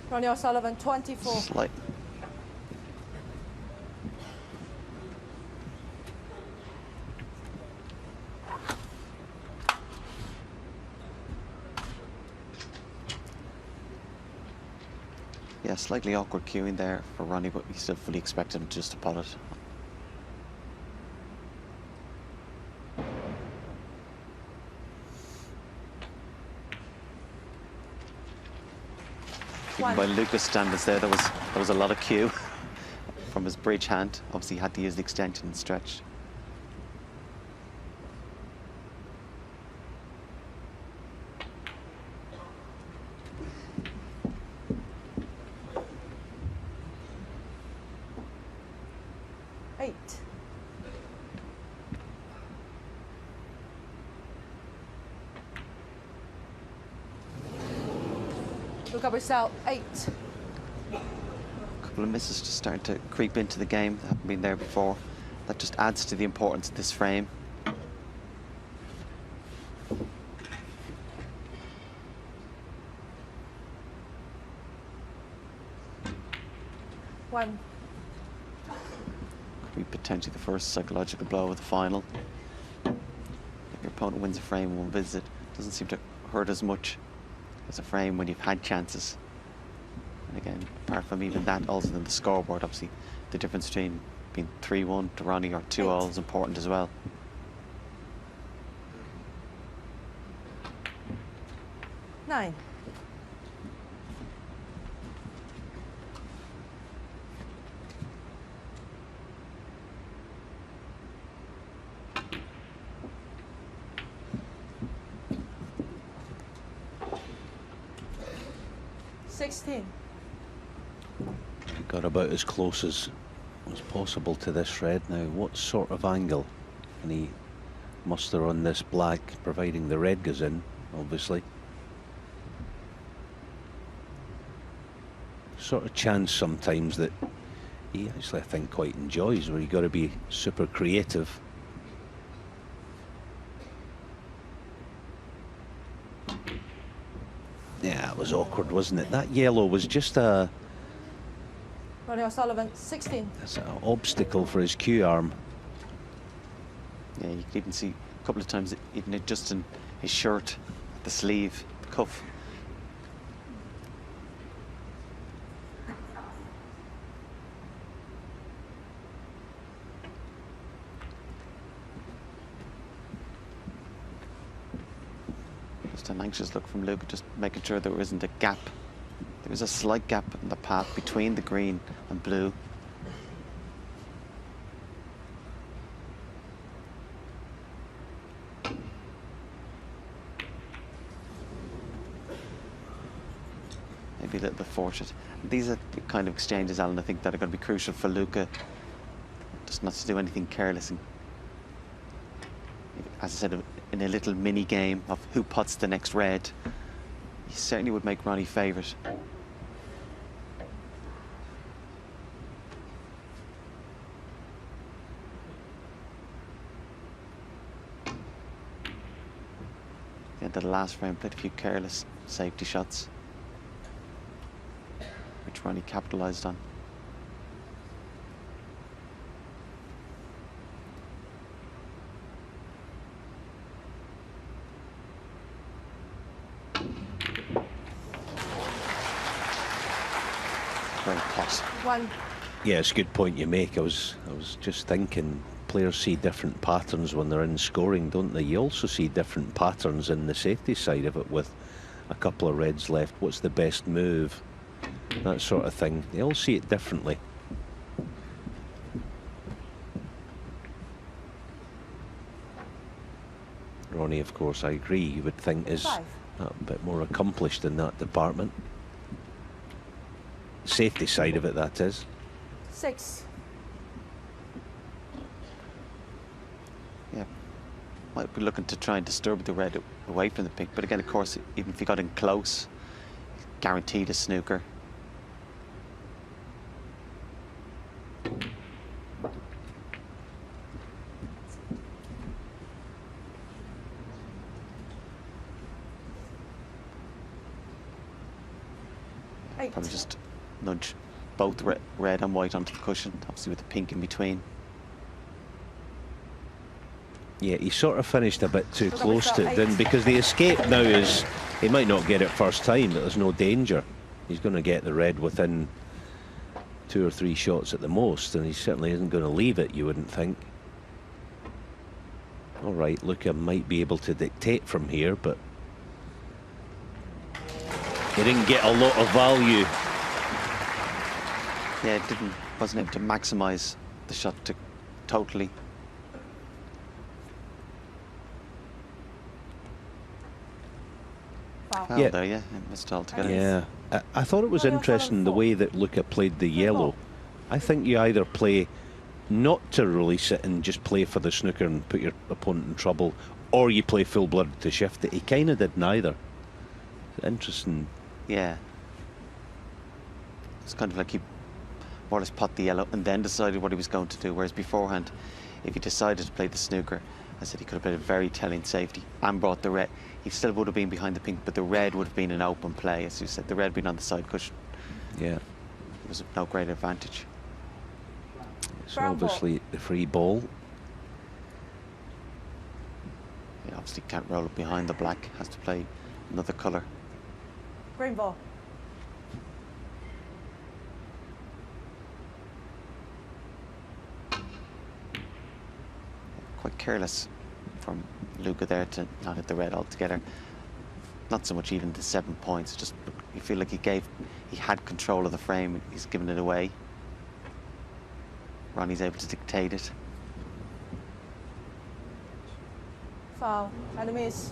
Ronnie O'Sullivan, 24.
Slight. Yeah, slightly awkward queuing there for Ronnie, but we still fully expected him just to pot it. Even by Luca's standards there, there was a lot of cue from his bridge hand. Obviously, he had to use the extension and stretch.
Luca Brecel, 8.
A couple of misses just starting to creep into the game that haven't been there before. That just adds to the importance of this frame.
One.
Could be potentially the first psychological blow of the final. If your opponent wins a frame in one visit, it doesn't seem to hurt as much as a frame when you've had chances. And again, apart from even that, also than the scoreboard, obviously the difference between being 3-1 to Ronnie or 2-all is important as well.
Nine.
Got about as close as was possible to this red. Now, what sort of angle can he muster on this black, providing the red goes in, obviously? Sort of chance sometimes that he actually, I think, quite enjoys, where you got to be super creative. Yeah, it was awkward, wasn't it? That yellow was just a...
Ronnie O'Sullivan, 16.
That's an obstacle for his cue arm.
Yeah, you can even see a couple of times, even adjusting his shirt, the sleeve, the cuff. Just an anxious look from Luca, just making sure there isn't a gap. There is a slight gap in the path between the green and blue. Maybe a little bit fortunate. These are the kind of exchanges, Alan, I think that are going to be crucial for Luca. Just not to do anything careless. And, as I said, in a little mini game of who pots the next red, he certainly would make Ronnie favourite. The last frame played a few careless safety shots, which Ronnie capitalised on.
One.
Yeah, it's a good point you make. I was just thinking, players see different patterns when they're in scoring, don't they? You also see different patterns in the safety side of it with a couple of reds left. What's the best move? That sort of thing. They all see it differently. Ronnie, of course, I agree, you would think is a bit more accomplished in that department. Safety side of it, that is.
6.
Yeah, might be looking to try and disturb the red away from the pink, but again, of course, even if he got in close, guaranteed a snooker. Probably just nudge both red and white onto the cushion, obviously with the pink in between.
Yeah, he sort of finished a bit too close to it, then, because the escape now is, he might not get it first time, but there's no danger. He's going to get the red within 2 or 3 shots at the most, and he certainly isn't going to leave it, you wouldn't think. All right, Luca might be able to dictate from here, but he didn't get a lot of value.
Yeah, wasn't able to maximise the shot totally. Foul
Yeah.
there, yeah, missed altogether.
Yeah, I thought it was interesting the way that Luca played the yellow. I think you either play not to release it and just play for the snooker and put your opponent in trouble, or you play full-blooded to shift it. He kind of did neither. Interesting.
Yeah. It's kind of like he more or less pot the yellow and then decided what he was going to do, whereas beforehand, if he decided to play the snooker, I said he could have played a very telling safety and brought the red. He still would have been behind the pink, but the red would have been an open play. As you said, the red being on the side cushion.
Yeah.
It was no great advantage.
So obviously the free ball.
Yeah, obviously can't roll it behind the black, has to play another colour.
Green ball.
Quite careless from Luca there to not hit the red altogether. Not so much even the 7 points, just you feel like he had control of the frame, he's given it away. Ronnie's able to dictate it.
Foul and a miss.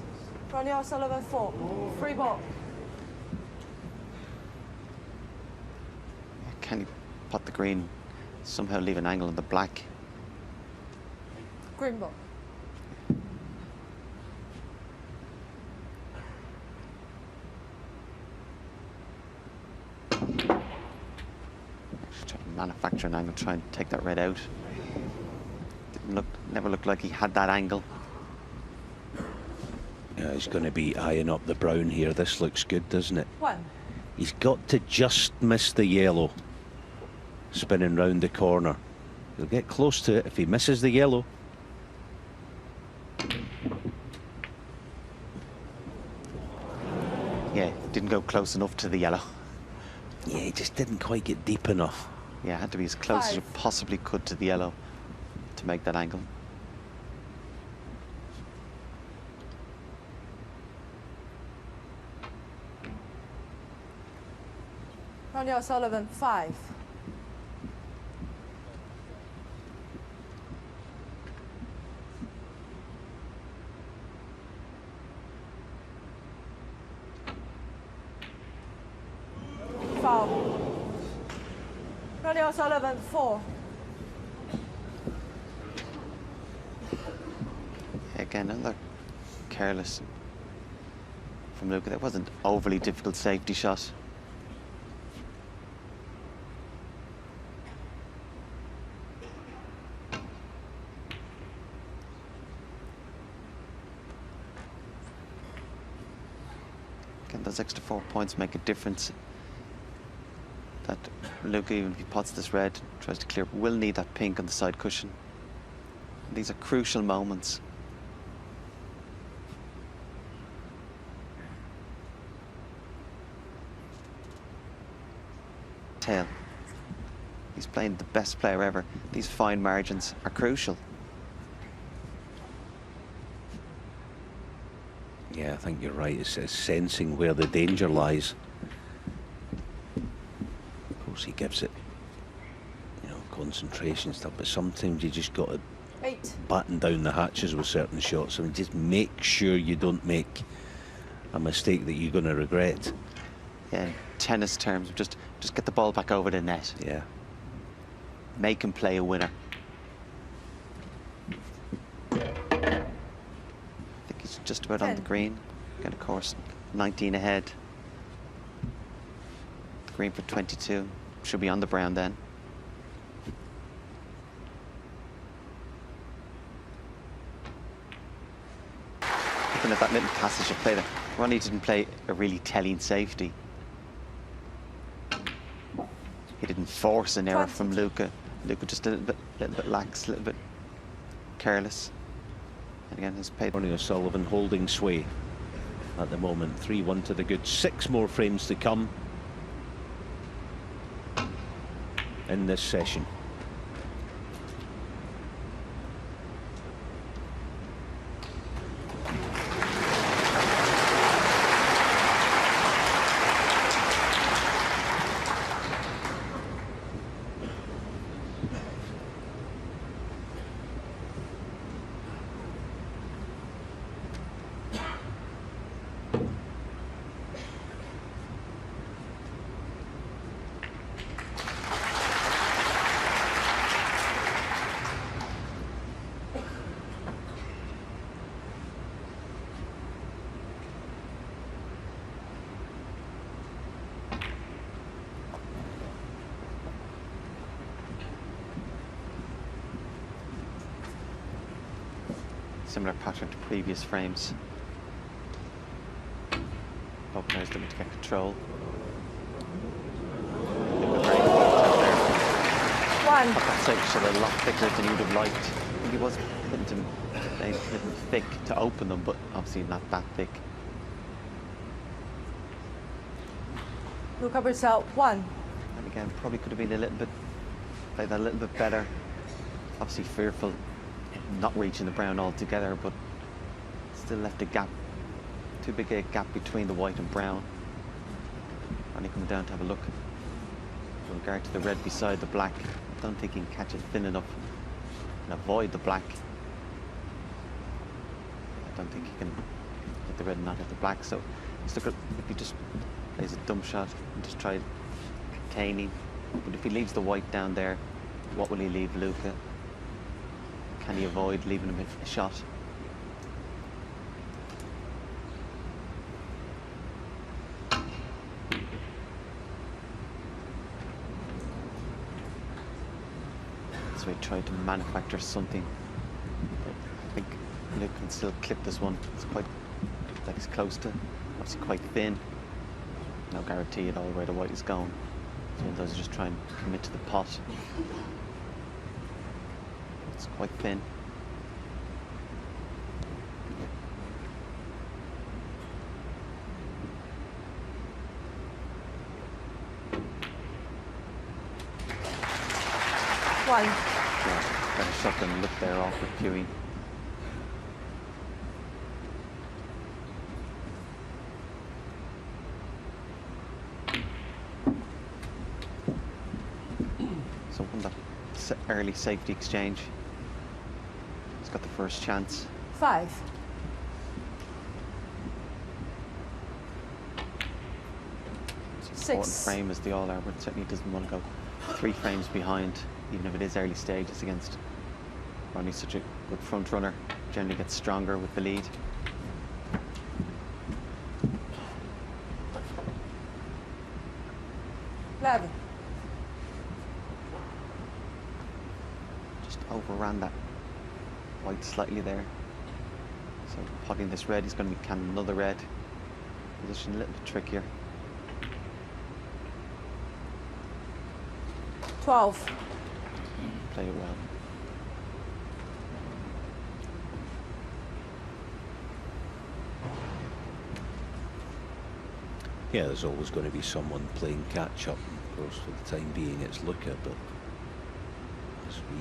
Ronnie O'Sullivan 4. Free ball.
Can he pot the green, somehow leave an angle on the black?
Green ball.
Manufacture an angle, try and take that red out. Never looked like he had that angle.
Yeah, he's going to be eyeing up the brown here. This looks good, doesn't it?
1.
He's got to just miss the yellow. Spinning round the corner. He'll get close to it if he misses the yellow.
Yeah, didn't go close enough to the yellow.
Yeah, he just didn't quite get deep enough.
Yeah, had to be as close as you possibly could to the yellow to make that angle.
Ronnie O'Sullivan 5. Foul. Ronnie O'Sullivan 4.
Again, another careless from Luca. That wasn't overly difficult safety shot. Again, those extra 4 points make a difference. That Luca, even if he pots this red, tries to clear, will need that pink on the side cushion. And these are crucial moments. Tail. He's playing the best player ever. These fine margins are crucial.
Yeah, I think you're right. It's sensing where the danger lies. Of course, he gives it, you know, concentration stuff, but sometimes you just got to
8.
batten down the hatches with certain shots. I mean, just make sure you don't make a mistake that you're going to regret.
Yeah, in tennis terms, just get the ball back over the net.
Yeah.
Make him play a winner. I think he's just about on the green. Again, of course, 19 ahead. The green for 22. Should be on the brown then. Looking at that little passage of play there, Ronnie didn't play a really telling safety. He didn't force an error from Luca. Luca just a little bit lax, a little bit careless. And again, has paid.
Ronnie O'Sullivan holding sway at the moment. 3-1 to the good. 6 more frames to come in this session.
Similar pattern to previous frames. Both players looking to get control.
1.
That save shot a lot thicker than he would have liked. I think he was hitting them a little thick to open them, but obviously not that thick.
Luca Brecel, 1.
And again, probably could have been a little bit, played that a little bit better. Obviously fearful not reaching the brown altogether, but still left a gap, too big a gap between the white and brown. Ronnie coming down to have a look with regard to the red beside the black. I don't think he can catch it thin enough and avoid the black. I don't think he can hit the red and not hit the black, so let's look at if he just plays a dump shot and just try containing. But if he leaves the white down there, what will he leave Luca? Can he avoid leaving him a shot? So he tried to manufacture something. But I think Luke can still clip this one. It's quite, like it's close to, obviously quite thin. No guarantee at all where the white is going. So those are just trying to commit to the pot. It's quite thin.
One.
Yeah, better shot than look there off with Pewee. So on that early safety exchange, he's got the first chance.
5.
It's an important frame as they all are, but certainly doesn't want to go 3 frames behind, even if it is early stages against Ronnie's such a good front runner. Generally gets stronger with the lead. Just overran that white slightly there. So potting this red, he's going to be canning another red. Position a little bit trickier.
12.
Play it well.
Yeah, there's always going to be someone playing catch up. Of course, for the time being, it's Luca, but as we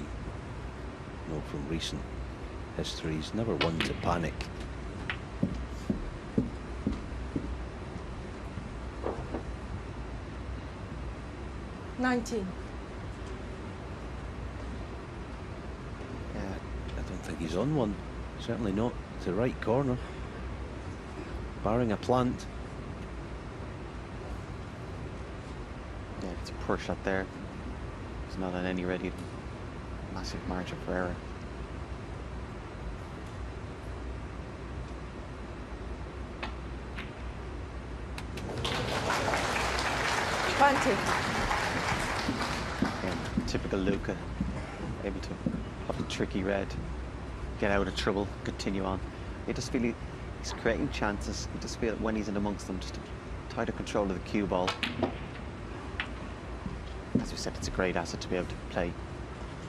know from recent history, he's never one to panic.
$19.
Yeah, I don't think he's on one. Certainly not to right corner, barring a plant.
Yeah, it's a poor shot there. He's not on any ready. Massive margin for error. Yeah, typical Luca, able to have a tricky red, get out of trouble, continue on. You just feel he's creating chances. You just feel when he's in amongst them, just a tighter control of the cue ball. As we said, it's a great asset to be able to play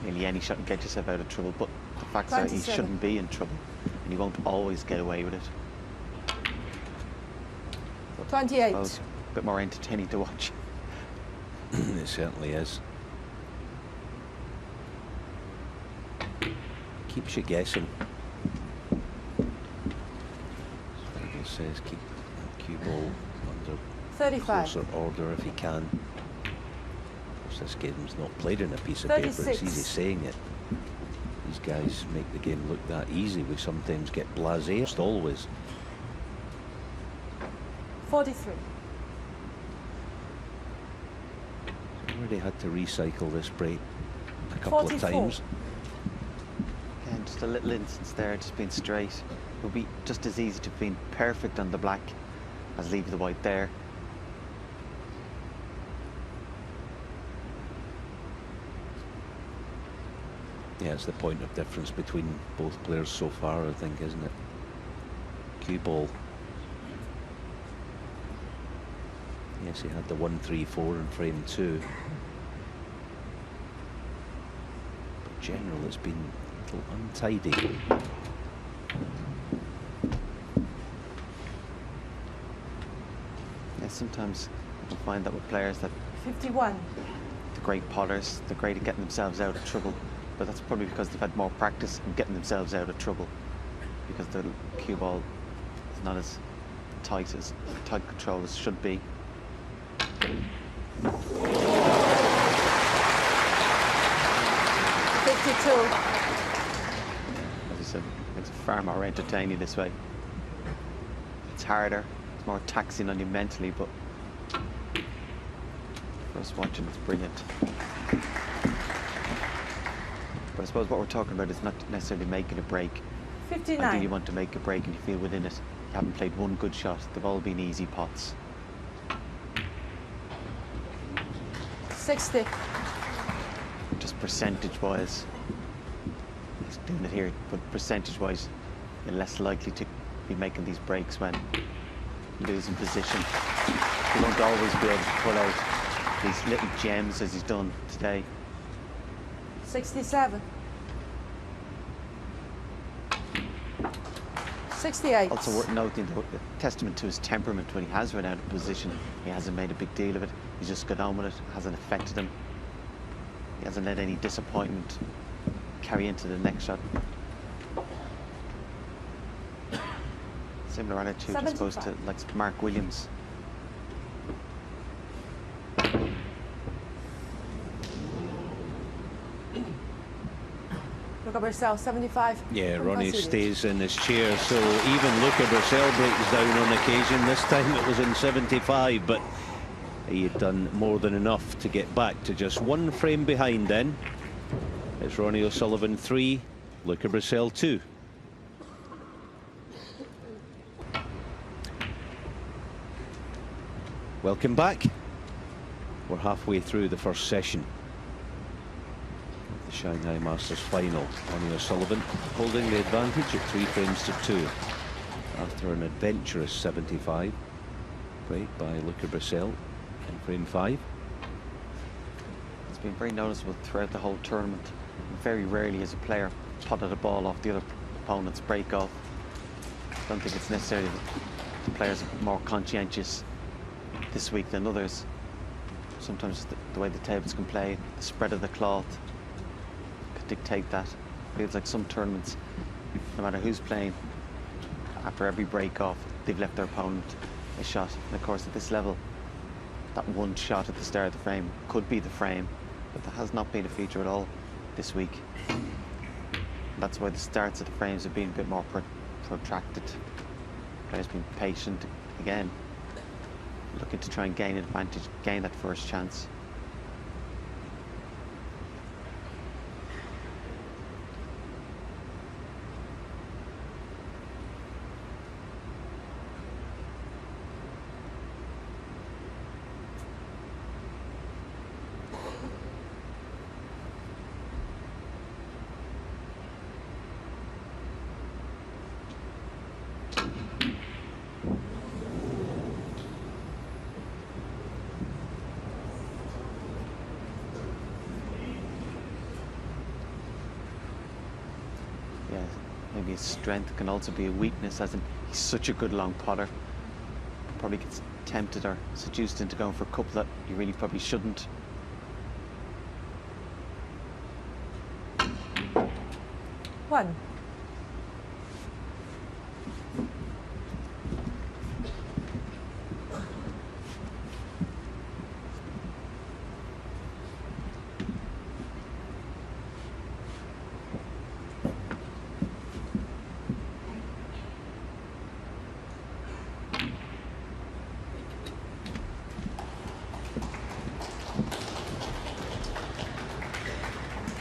nearly any shot and get yourself out of trouble. But the fact that he shouldn't be in trouble, and he won't always get away with it.
28.
A bit more entertaining to watch.
It certainly is. Keeps you guessing. It says keep the cue ball under
35.
closer order if he can. Of course, this game's not played in a piece of paper. It's
36.
easy saying it. These guys make the game look that easy. We sometimes get blasé, almost always.
43.
Already had to recycle this break a couple
44.
of times.
Again, just a little instance there, just being straight. It would be just as easy to have been perfect on the black as leave the white there.
Yeah, it's the point of difference between both players so far, I think, isn't it? Cue ball. Yes, he had the 1-3-4 in frame 2. But general, it's been a little untidy.
Yeah, sometimes you find that with players that
51.
the great potters, they're great at getting themselves out of trouble. But that's probably because they've had more practice in getting themselves out of trouble. Because the cue ball is not as tight control as should be.
52.
As I said, it's far more entertaining this way. It's harder, it's more taxing on you mentally, but for us watching, it's brilliant. But I suppose what we're talking about is not necessarily making a break.
59.
Ideally, you want to make a break and you feel within it. You haven't played one good shot. They've all been easy pots.
60.
Just percentage-wise, he's doing it here, but percentage-wise, you're less likely to be making these breaks when losing position. You won't always be able to pull out these little gems as he's done today.
67. 68.
Also worth noting, the testament to his temperament when he has run out of position. He hasn't made a big deal of it. He's just got on with it. Hasn't affected him. He hasn't let any disappointment carry into the next shot. Similar attitude, I suppose, to like Mark Williams.
Luca Brecel, 75.
Yeah, Ronnie stays in his chair, so even Luca Brecel breaks down on occasion. This time it was in 75, but he had done more than enough to get back to just one frame behind then. It's Ronnie O'Sullivan 3, Luca Brecel 2. Welcome back. We're halfway through the first session. The Shanghai Masters final. Ronnie O'Sullivan holding the advantage at 3 frames to 2 after an adventurous 75 break by Luca Brecel in frame 5.
It's been very noticeable throughout the whole tournament. Very rarely has a player potted a ball off the other opponent's break off. I don't think it's necessarily that the players are more conscientious this week than others. Sometimes the way the tables can play, the spread of the cloth, dictate that. Feels like some tournaments, no matter who's playing, after every break off, they've left their opponent a shot. And of course, at this level, that one shot at the start of the frame could be the frame, but that has not been a feature at all this week. And that's why the starts of the frames have been a bit more protracted. Players being patient again, looking to try and gain an advantage, gain that first chance. Maybe his strength can also be a weakness, as in he's such a good long putter. Probably gets tempted or seduced into going for a couple that you really probably shouldn't.
One.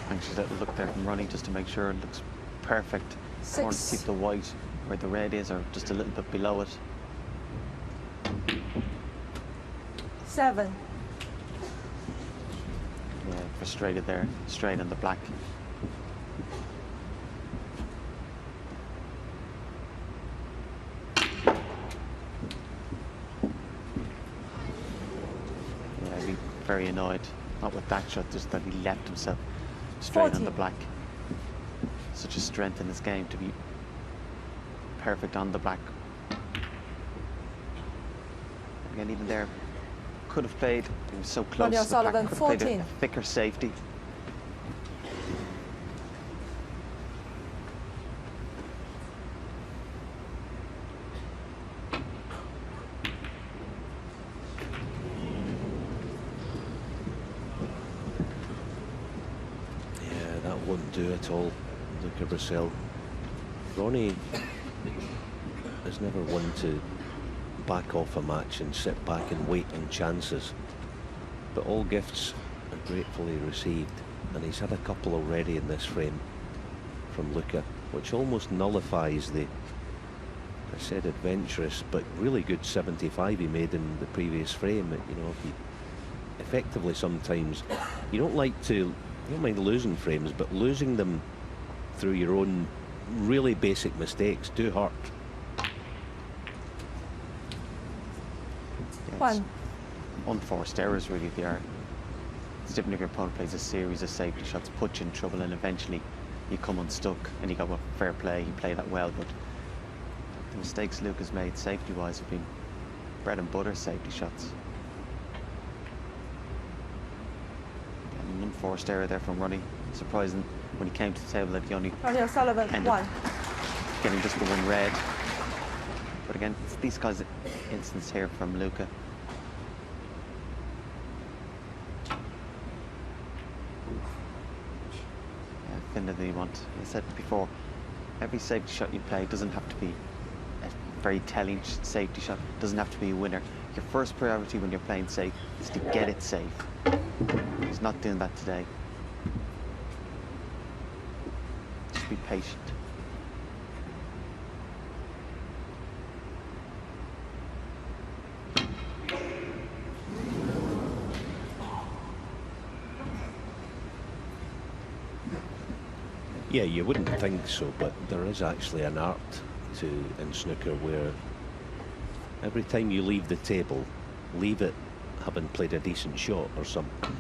Anxious little look there from Ronnie just to make sure it looks perfect. I want to keep the white where the red is, or just a little bit below it.
7.
Yeah, frustrated there, straight on the black. Yeah, I'd be very annoyed. Not with that shot, just that he left himself straight
40.
on the black. Such a strength in his game to be perfect on the black. Again, even there, could have played. He was so close
Ronnie
to the black.
O'Sullivan,
Could have played
14.
a thicker safety.
Won't do at all, Luca Brecel. Ronnie is never one to back off a match and sit back and wait on chances, but all gifts are gratefully received, and he's had a couple already in this frame from Luca, which almost nullifies the, I said adventurous but really good 75 he made in the previous frame. You know, effectively sometimes you don't like to, you don't mind losing frames, but losing them through your own really basic mistakes do hurt.
Yeah,
1.
Unforced errors really they are. It's different if your opponent plays a series of safety shots, put you in trouble, and eventually you come unstuck and you go, well, fair play, you play that well, but the mistakes Luca's made safety-wise have been bread and butter safety shots. An unforced error there from Ronnie. Surprising when he came to the table that he only
Ronnie O'Sullivan,
ended
1.
getting just the one red. But again, it's these guys' instance here from Luca. Yeah, Finda that you want. I said before, every safety shot you play doesn't have to be a very telling safety shot. It doesn't have to be a winner. Your first priority when you're playing safe is to get it safe. He's not doing that today. Just be patient.
Yeah, you wouldn't think so, but there is actually an art to in snooker where every time you leave the table, leave it having played a decent shot or something,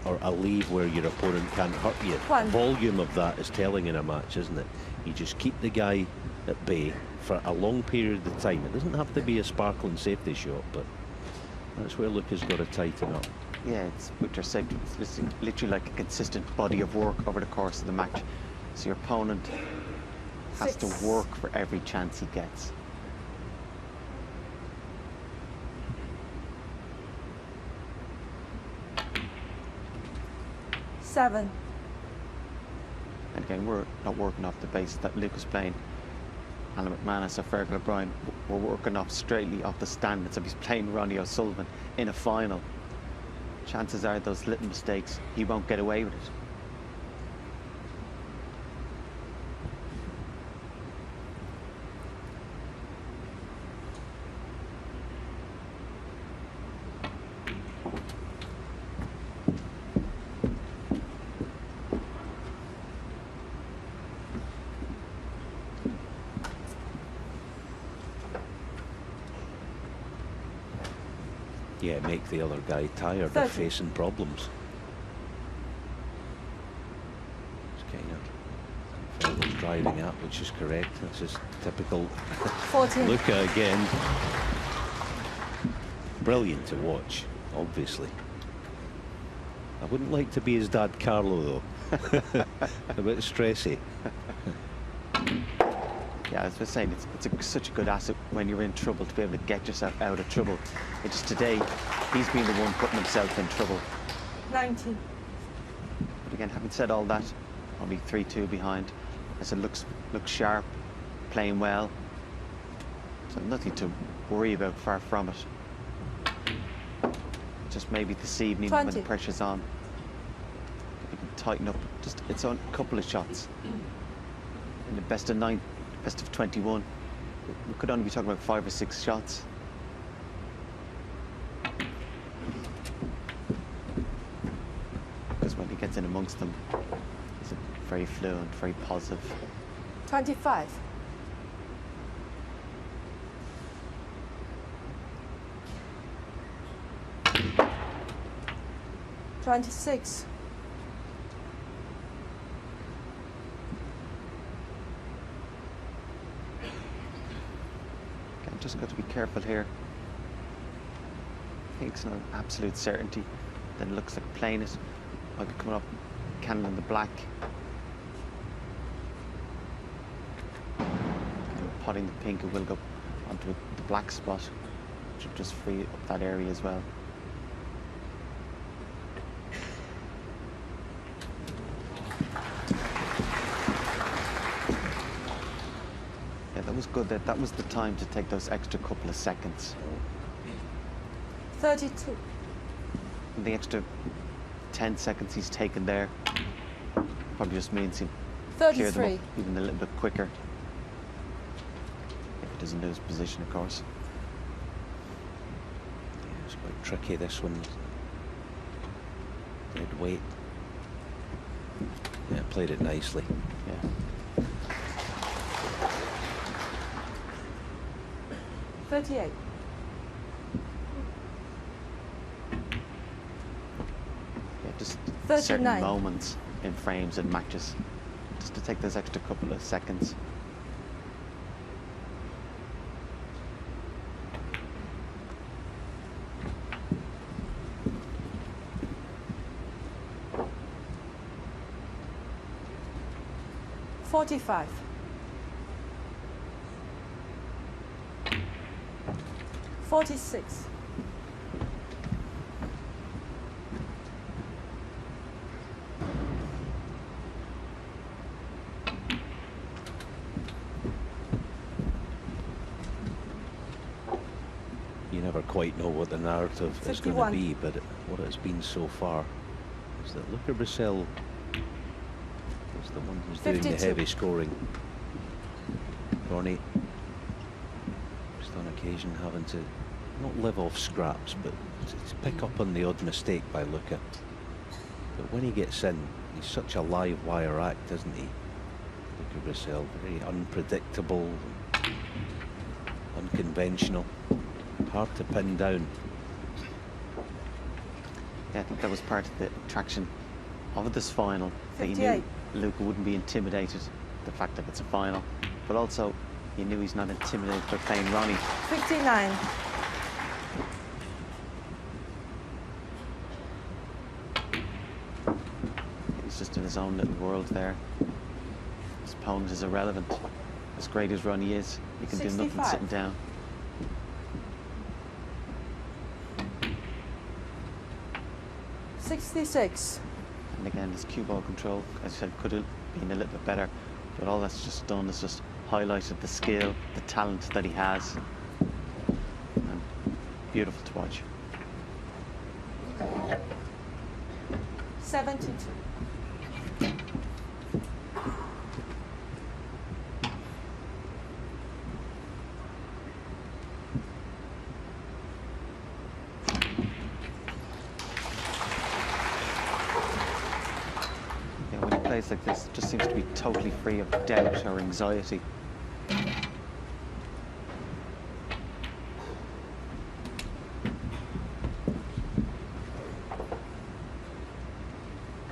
or a leave where your opponent can't hurt you.
One.
Volume of that is telling in a match, isn't it? You just keep the guy at bay for a long period of time. It doesn't have to be a sparkling safety shot, but that's where Luca's got to tighten up.
Yeah, it's what you're saying. It's literally like a consistent body of work over the course of the match. So your opponent has to work for every chance he gets.
Seven.
And again, we're not working off the basis that Luca's playing Alan McManus or Fergal O'Brien. We're working off straightly off the standards of he's playing Ronnie O'Sullivan in a final. Chances are those little mistakes, he won't get away with it.
Yeah, make the other guy tired
30.
of facing problems. It's kind of driving up, which is correct. That's just typical
14.
Luca again. Brilliant to watch, obviously. I wouldn't like to be his dad, Carlo, though. A bit stressy.
Yeah, as I was saying, it's such a good asset when you're in trouble to be able to get yourself out of trouble. It's just today, he's been the one putting himself in trouble.
19.
But again, having said all that, only 3-2 behind. As it looks sharp, playing well. So nothing to worry about, far from it. Just maybe this evening
20.
when the pressure's on, you can tighten up. Just it's on a couple of shots. In the best of 9, best of 21, we could only be talking about 5 or 6 shots. Because when he gets in amongst them, he's very fluent, very positive.
25. $26.
Just got to be careful here. I think it's not an absolute certainty. Then it looks like playing it. Might be coming up, cannon in the black. And potting the pink, it will go onto the black spot, which will just free up that area as well. That was good. That was the time to take those extra couple of seconds.
32.
And the extra 10 seconds he's taken there probably just means he'll clear them
33.
up even a little bit quicker. If he doesn't lose position, of course.
Yeah, it's quite tricky, this one. Dead weight. Yeah, played it nicely.
Yeah.
38.
Yeah, just
39.
certain moments in frames and matches, just to take those extra couple of seconds.
$45. 46.
You never quite know what the narrative is going
51.
to be, but what it's been so far is that Luca Brecel is the one who's doing the
52.
heavy scoring. Ronnie, just on occasion having to not live off scraps, but to pick up on the odd mistake by Luca. But when he gets in, he's such a live wire act, isn't he? Luca Brecel, very unpredictable, unconventional, hard to pin down.
Yeah, I think that was part of the attraction of this final. That you
58.
knew Luca wouldn't be intimidated, the fact that it's a final, but also you knew he's not intimidated by playing Ronnie.
59.
He's just in his own little world there. His opponent is irrelevant. As great as Ronnie is, he can do nothing
65.
sitting down.
$66.
And again, his cue ball control, as I said, could have been a little bit better. But all that's just done is just highlighted the skill, the talent that he has. And beautiful to watch.
72.
Yeah, when he plays like this, just seems to be totally free of doubt or anxiety.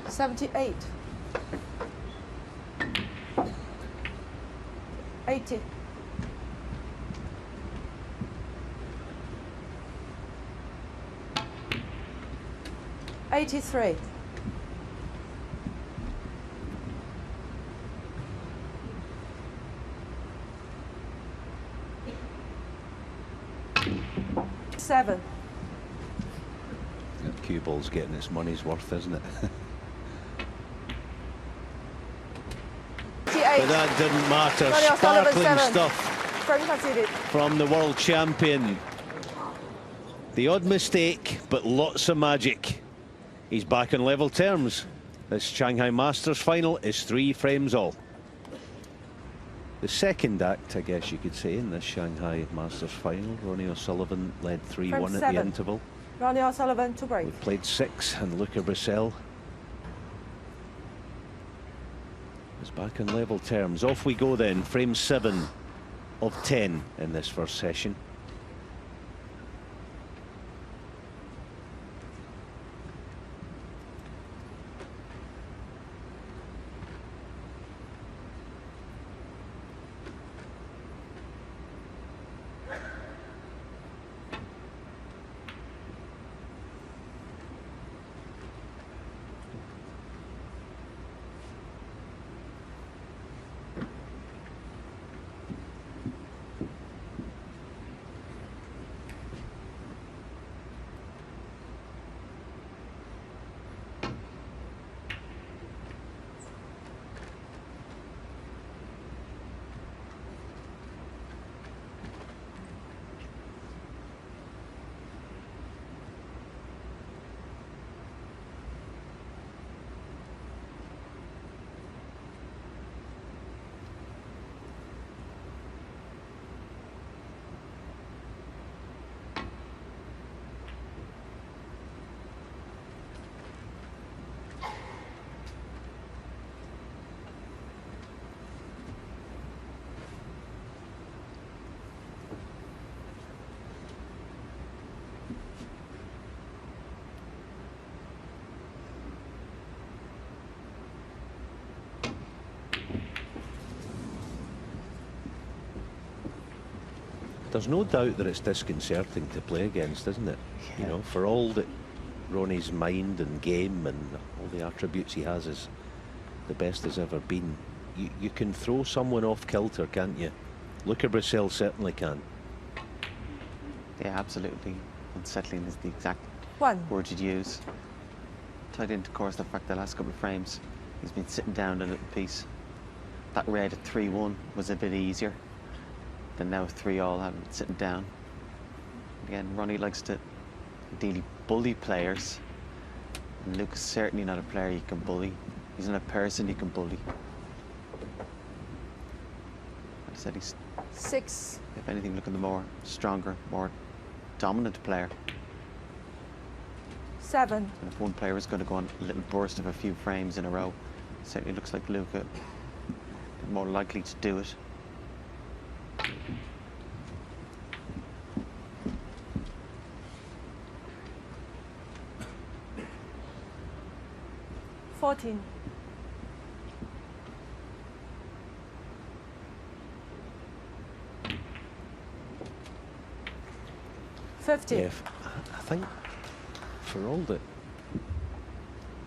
$78. 80. $83. 7.
Yeah, cue ball's getting its money's worth, isn't it? But that didn't matter.
Ronnie O'Sullivan,
Sparkling
7.
stuff
Frame conceded.
from the world champion. The odd mistake, but lots of magic. He's back on level terms. This Shanghai Masters final is 3 frames all. The second act, I guess you could say, in this Shanghai Masters final. Ronnie O'Sullivan led 3-1 at the interval.
Ronnie O'Sullivan to break.
We've played 6, and Luca Brecel is back on level terms. Off we go then. Frame 7 of 10 in this first session. There's no doubt that it's disconcerting to play against, isn't it? Yeah. You know, for all that Ronnie's mind and game and all the attributes he has is the best has ever been, you can throw someone off kilter, can't you? Luca Brecel certainly can.
Yeah, absolutely. Unsettling is the exact word you'd use. Tied into, of course, the fact the last couple of frames he's been sitting down a little piece. That red at 3-1 was a bit easier than now 3-all, having been sitting down. Again, Ronnie likes to ideally bully players, and Luca's certainly not a player you can bully. He's not a person you can bully. I said he's
6.
If anything, looking the more stronger, more dominant player.
7.
And if one player is going to go on a little burst of a few frames in a row, it certainly looks like Luca more likely to do it.
$14. $50.
Yeah, I think for all that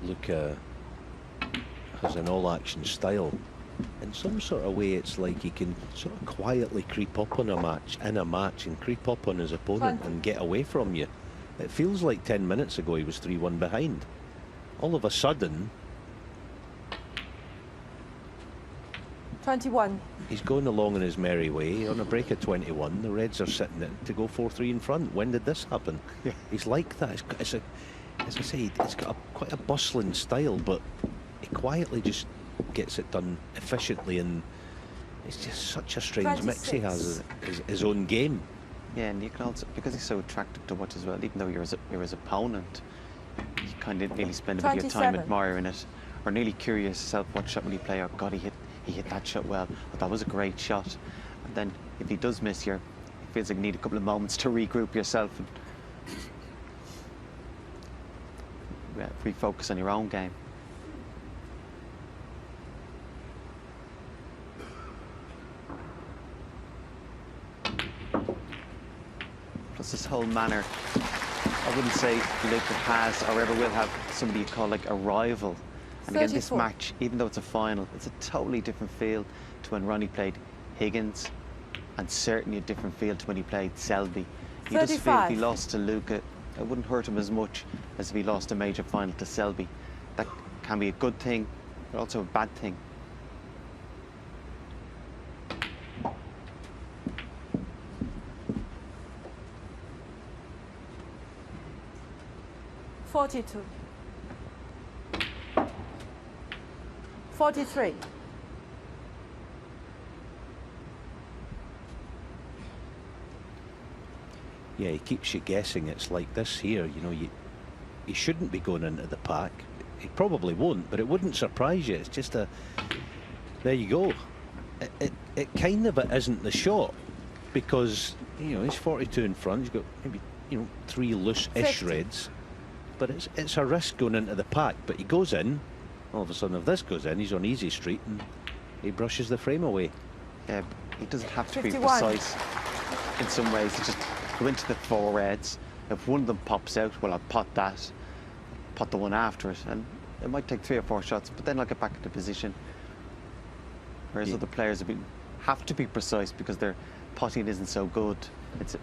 Luca has an all-action style. In some sort of way, it's like he can sort of quietly creep up on a match, and creep up on his opponent and get away from you. It feels like 10 minutes ago he was 3-1 behind. All of a sudden,
21.
He's going along in his merry way. On a break of 21, the Reds are sitting in to go 4-3 in front. When did this happen? Yeah. He's like that. It's a, as I say, it's got quite a bustling style, but he quietly just gets it done efficiently, and it's just such a strange
26.
mix he has, his own game.
Yeah, and you can also, because he's so attractive to watch as well, even though you're his opponent, you kind of nearly spend a bit of your time
27.
admiring it, or nearly curious yourself, what shot will he play? Oh God, he hit that shot well. Oh, that was a great shot. And then if he does miss, it feels like you need a couple of moments to regroup yourself and refocus on your own game. Plus this whole manner, I wouldn't say Luca has or ever will have somebody you call like a rival. And again, this
34.
match, even though it's a final, it's a totally different feel to when Ronnie played Higgins, and certainly a different feel to when he played Salby. You just feel if he lost to Luca, it wouldn't hurt him as much as if he lost a major final to Salby. That can be a good thing, but also a bad thing.
$42. 43.
Yeah, he keeps you guessing. It's like this here, you know, he shouldn't be going into the pack. He probably won't, but it wouldn't surprise you. It's just a, there you go. It kind of isn't the shot, because, you know, he's 42 in front. He's got maybe, you know, 3 loose-ish reds, but it's a risk going into the pack. But he goes in. All of a sudden, if this goes in, he's on easy street and he brushes the frame away.
Yeah, he doesn't have to
51.
be precise in some ways. He just go into the 4 reds. If one of them pops out, well, I'll pot that, pot the one after it, and it might take 3 or 4 shots, but then I'll get back into position. Whereas other players have to be precise because their potting isn't so good. It's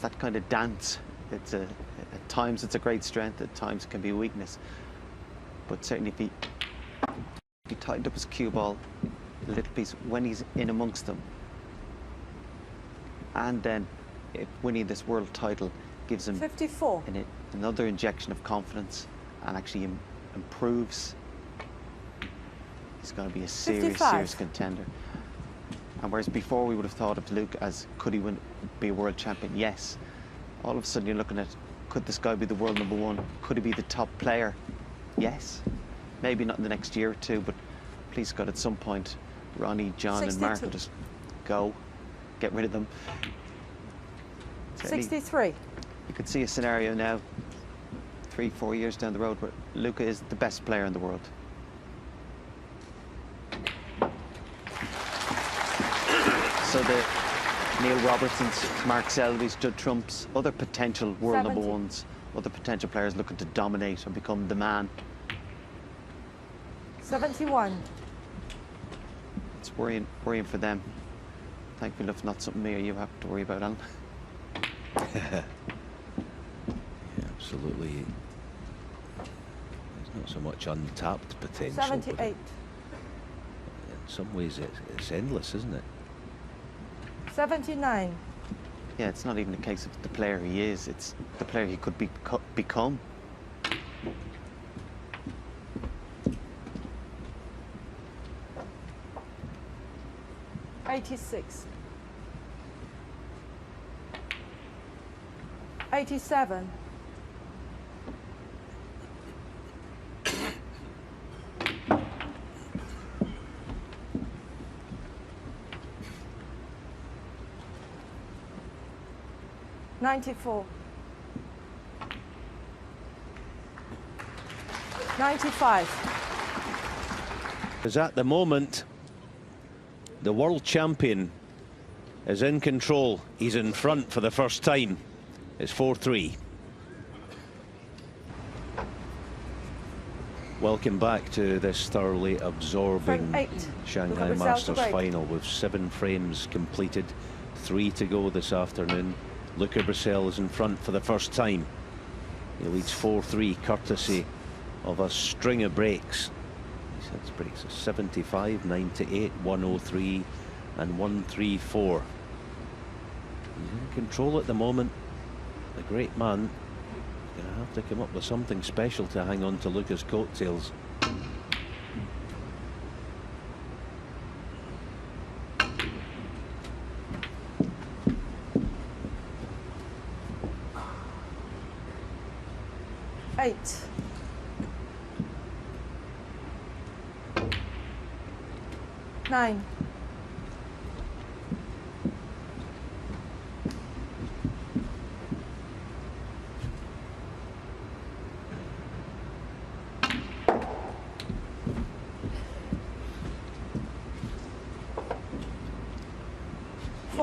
that kind of dance. At times it's a great strength, at times it can be a weakness. But certainly if he tightened up his cue ball a little piece when he's in amongst them, and then if winning this world title gives him
54.
another injection of confidence and actually improves, he's going to be a serious contender. And whereas before we would have thought of Luke as, could he be a world champion? Yes. All of a sudden you're looking at, could this guy be the world #1? Could he be the top player? Yes. Maybe not in the next year or two, but please God, at some point, Ronnie, John
62.
and Mark will just go, get rid of them. Certainly,
63.
you could see a scenario now, 3-4 years down the road, where Luca is the best player in the world. So the Neil Robertsons, Mark Selby's, Judd Trumps, other potential world
70.
#1s, other potential players looking to dominate and become the man.
71.
It's worrying for them. Thankfully, if not something me or you have to worry about, Alan.
Yeah, absolutely. There's not so much untapped potential.
78.
In some ways, it's endless, isn't it?
79.
Yeah, it's not even a case of the player he is, it's the player he could become.
$86. 87. $94. 95.
Because at the moment, the world champion is in control. He's in front for the first time. It's 4-3. Welcome back to this thoroughly absorbing
Frame 8.
Shanghai
Luca, Brecel to
Masters
break.
final with 7 frames completed, 3 to go this afternoon. Luca Brecel is in front for the first time. He leads 4-3 courtesy of a string of breaks. He sets breaks of 75, 98, 103 and 134. He's in control at the moment. The great man going to have to come up with something special to hang on to Luca's coattails.
Eight. Nine.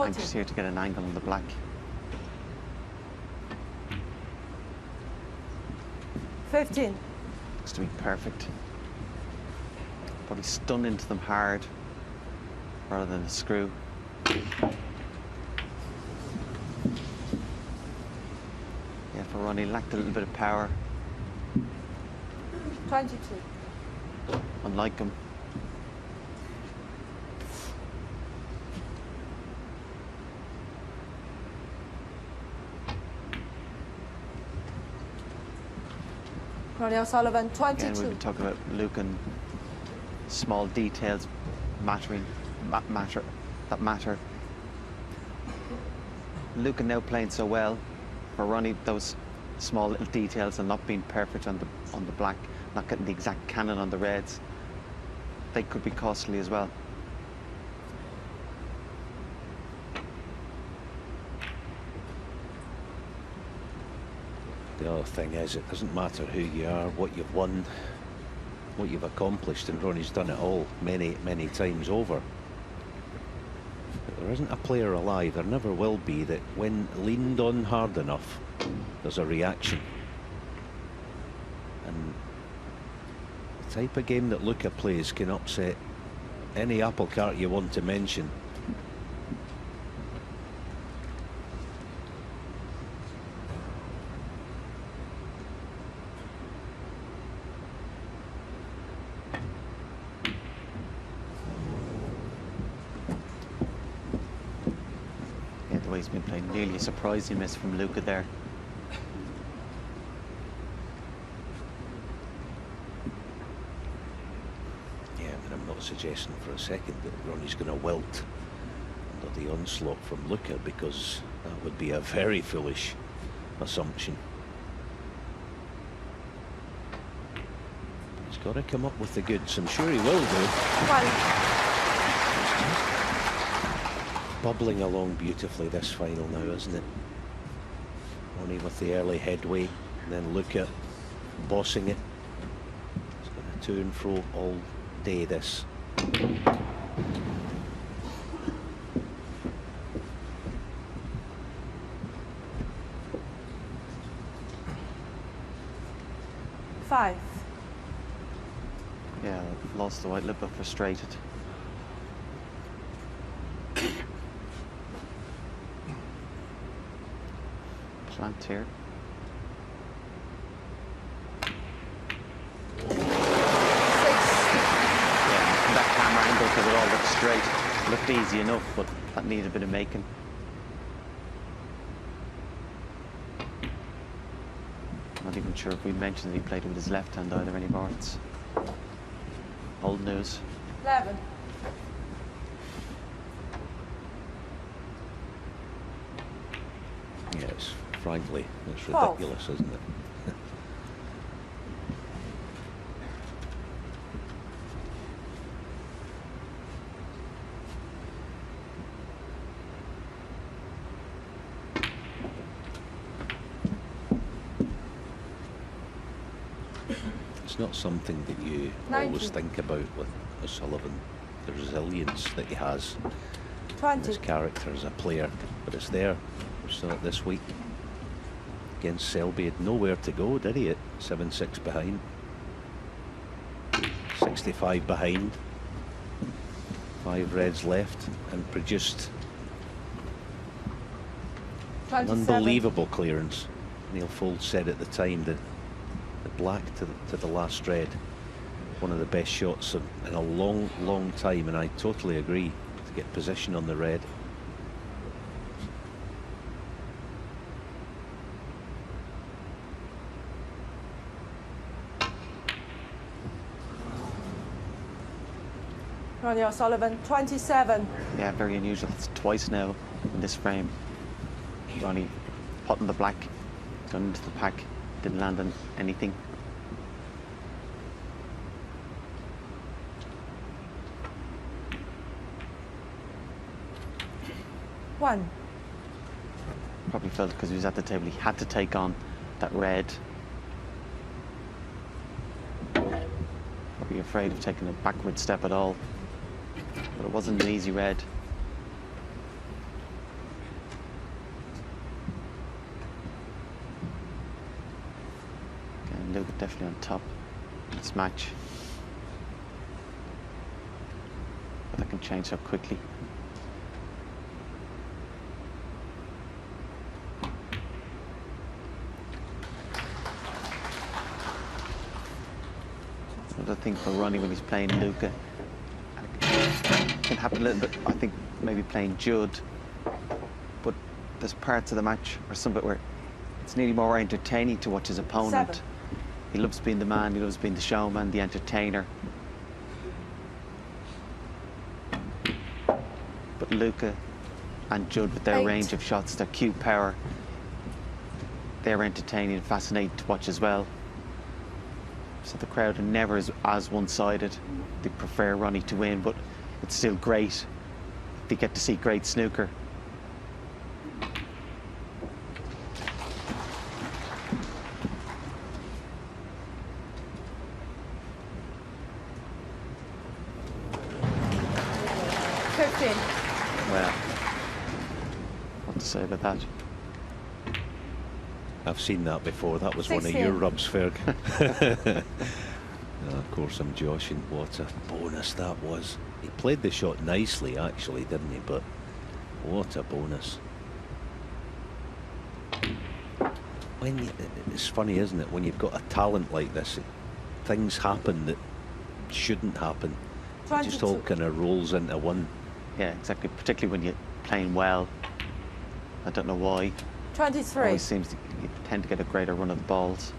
Anxious here to get an angle on the black.
15.
Looks to be perfect. Probably stun into them hard rather than a screw. Yeah, for Ronnie, lacked a little bit of power.
22.
Unlike him.
Ronnie O'Sullivan,
Again,
22.
we've been talking about Luca and small details that matter. Luca now playing so well. For Ronnie, those small little details and not being perfect on the black, not getting the exact cannon on the reds, they could be costly as well.
The other thing is, it doesn't matter who you are, what you've won, what you've accomplished, and Ronnie's done it all many, many times over. But there isn't a player alive, there never will be, that when leaned on hard enough, there's a reaction. And the type of game that Luca plays can upset any apple cart you want to mention.
He's been playing, nearly a surprising miss from Luca there.
Yeah, but I'm not suggesting for a second that Ronnie's going to wilt under the onslaught from Luca, because that would be a very foolish assumption. He's got to come up with the goods. I'm sure he will do.
One.
Bubbling along beautifully this final now, isn't it? Ronnie with the early headway, and then Luca bossing it. It's going to to and fro all day, this.
Five.
Yeah, lost the white, a little bit frustrated. Plant here.
Six.
Yeah, that camera angle, because it all looked straight. Looked easy enough, but that needed a bit of making. Not even sure if we mentioned that he played with his left hand either anymore. It's old news.
11.
Yes, frankly, it's
12.
ridiculous, isn't it? It's not something that you
19.
always think about with O'Sullivan, the resilience that he has,
20.
his character as a player, but it's there. We saw it this week against Salby. Had nowhere to go, did he, at 7-6 behind? 65 behind. 5 reds left and produced an
27.
unbelievable clearance. Neil Fold said at the time that the black to the last red, one of the best shots in a long time, and I totally agree, to get position on the red.
Ronnie O'Sullivan, 27.
Yeah, very unusual. It's twice now in this frame. Ronnie potting the black, gone into the pack, didn't land on anything.
One.
Probably felt because he was at the table, he had to take on that red. Probably afraid of taking a backward step at all. But it wasn't an easy red. Again, Luca definitely on top in this match. But that can change so quickly. Another thing for Ronnie when he's playing Luca, can happen a little bit, I think, maybe playing Judd, but there's parts of the match or some bit where it's nearly more entertaining to watch his opponent.
7.
He loves being the man, he loves being the showman, the entertainer. But Luca and Judd, with their
8.
range of shots, their cute power, they're entertaining and fascinating to watch as well. So the crowd are never as one-sided. They prefer Ronnie to win, but it's still great. They get to see great snooker. Well, what to say about that?
I've seen that before. That was
16.
one of your rubs, Ferg. Of course, I'm joshing. What a bonus that was. He played the shot nicely, actually, didn't he? But what a bonus. It's funny, isn't it? When you've got a talent like this, things happen that shouldn't happen. It just all kind of rolls into one.
Yeah, exactly. Particularly when you're playing well. I don't know why.
23.
Always seems to, you tend to get a greater run of the balls.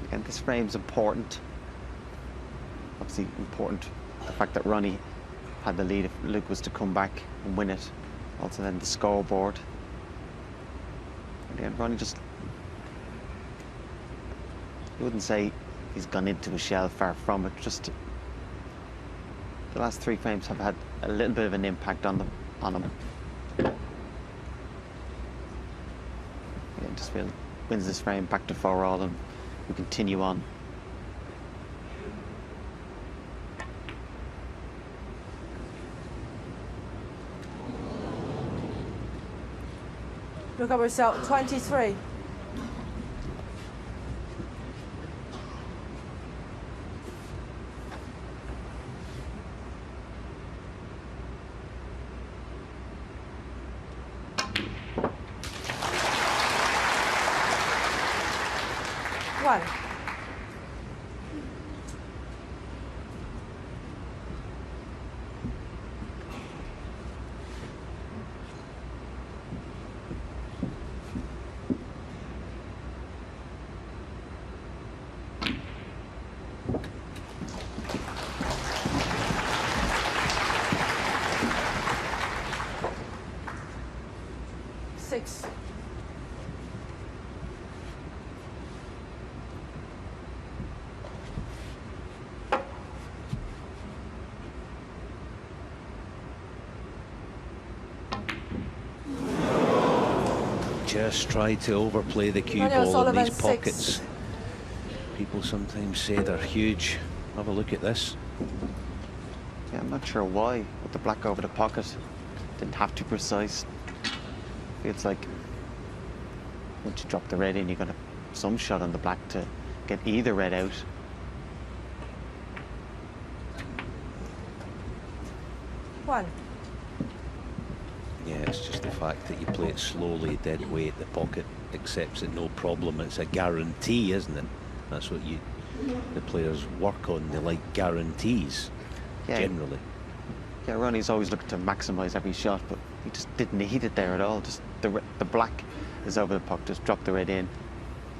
Again, this frame's important. Obviously important, the fact that Ronnie had the lead if Luke was to come back and win it. Also then the scoreboard. Again, Ronnie just, I wouldn't say he's gone into a shell, far from it. Just the last 3 frames have had a little bit of an impact on him. Yeah, just wins this frame back to 4-all, and we continue on.
Look at result, 23. One. Six.
Just try to overplay the cue
Ronnie
ball in
O'Sullivan,
these
6.
pockets. People sometimes say they're huge. Have a look at this.
Yeah, I'm not sure why, with the black over the pocket. Didn't have to be precise. Feels like once you drop the red in, you're going to have some shot on the black to get either red out.
1.
Yeah, it's just the fact that you play it slowly, dead weight, the pocket accepts it, no problem. It's a guarantee, isn't it? That's what the players work on. They like guarantees, generally.
Yeah, Ronnie's always looking to maximise every shot, but he just didn't need it there at all. Just the black is over the puck, just drop the red in,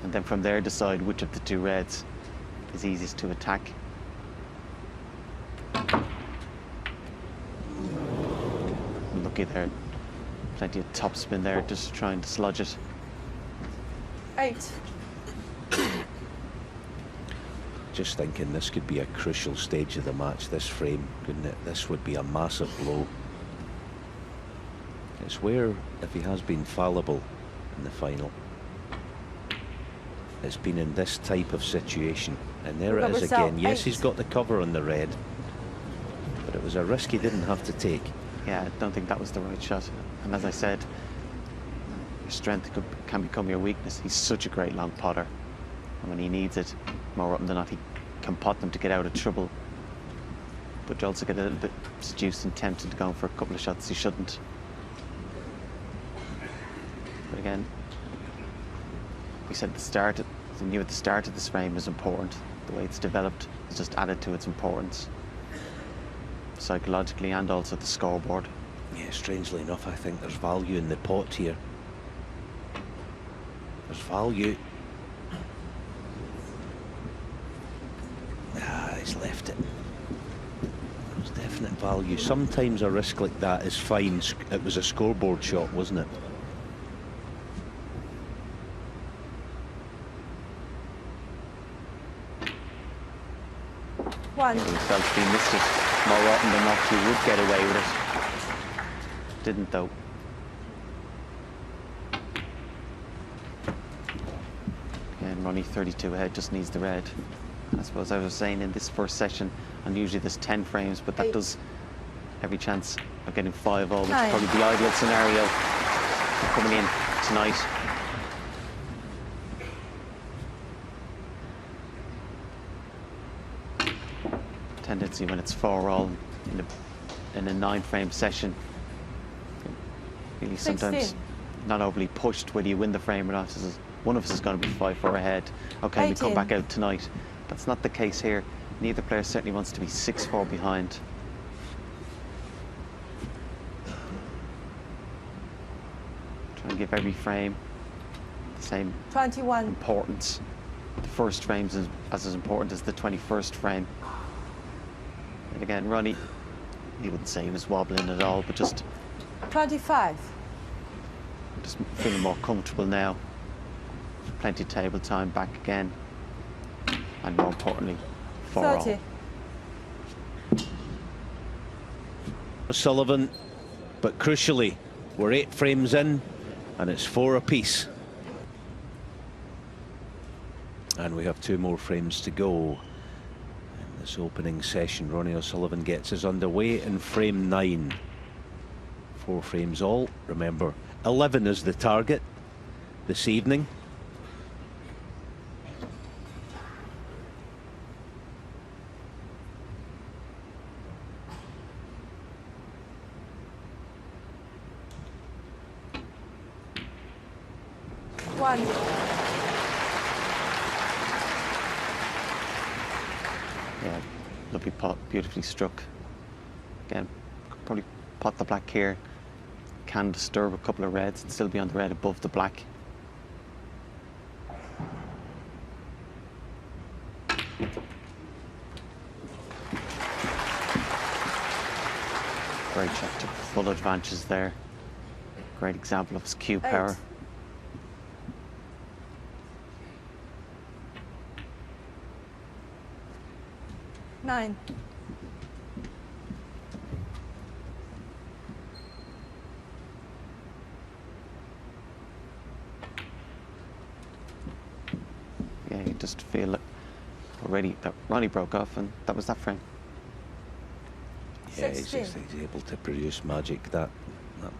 and then from there decide which of the two reds is easiest to attack. Lucky there, plenty of topspin there, just trying to sludge it.
8.
Just thinking this could be a crucial stage of the match, this frame, couldn't it? This would be a massive blow. It's where, if he has been fallible in the final, it's been in this type of situation. And there it is again. Yes, he's got the cover on the red, but it was a risk he didn't have to take.
Yeah, I don't think that was the right shot. And as I said, your strength can become your weakness. He's such a great long potter. And when he needs it, more often than not, he can pot them to get out of trouble. But you also get a little bit seduced and tempted to go for a couple of shots he shouldn't. But again, we said at the start, we knew at the start of this frame was important. The way it's developed has just added to its importance, psychologically and also the scoreboard.
Yeah, strangely enough, I think there's value in the pot here. There's value. He's left it. There's definite value. Sometimes a risk like that is fine. It was a scoreboard shot, wasn't it?
One.
He felt he missed it. More often than not, he would get away with it. Didn't though. Again, Ronnie 32 ahead, just needs the red. I suppose I was saying in this first session, and usually there's 10 frames, but that
8.
does every chance of getting 5 all, which is probably the ideal scenario coming in tonight. Tendency when it's 4 all in a 9-frame session, really sometimes
16.
not overly pushed whether you win the frame or not. One of us is going to be 5-4 ahead. Okay,
18.
we come back out tonight. That's not the case here. Neither player certainly wants to be 6-4 behind. Try and give every frame the same
21.
importance. The first frame's as important as the 21st frame. And again, Ronnie, he wouldn't say he was wobbling at all, but just
25.
feeling more comfortable now. Plenty of table time back again. And more importantly, 4 all.
30.
O'Sullivan, but crucially, we're 8 frames in and it's 4 apiece. And we have 2 more frames to go in this opening session. Ronnie O'Sullivan gets us underway in frame 9. 4 frames all. Remember, 11 is the target this evening.
One.
Yeah, lovely pot, beautifully struck. Again, could probably pot the black here. Can disturb a couple of reds and still be on the red above the black. Great shot, took full advantages there. Great example of his cue power.
8. Nine.
Yeah, you just feel it already that Ronnie broke off, and that was that frame.
Yeah, he's
16.
able to produce magic. That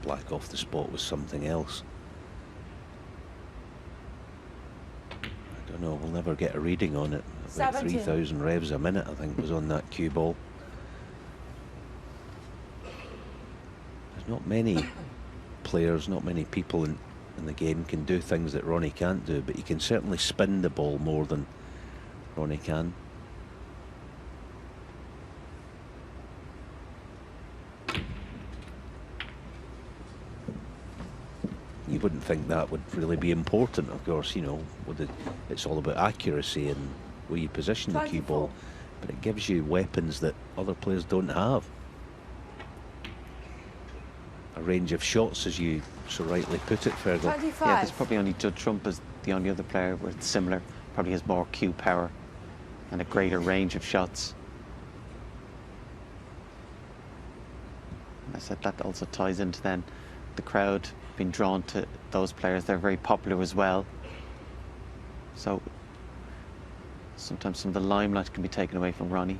black off the spot was something else. I don't know, we'll never get a reading on it. About
17.
3,000 revs a minute, I think, was on that cue ball. Not many players, not many people in the game can do things that Ronnie can't do, but he can certainly spin the ball more than Ronnie can. You wouldn't think that would really be important, of course, you know, it's all about accuracy and where you position the cue ball, but it gives you weapons that other players don't have. A range of shots, as you so rightly put it, Fergal.
25.
Yeah, there's probably only Judd Trump as the only other player where it's similar. Probably has more cue power and a greater range of shots. And I said that also ties into then the crowd being drawn to those players. They're very popular as well. So sometimes some of the limelight can be taken away from Ronnie.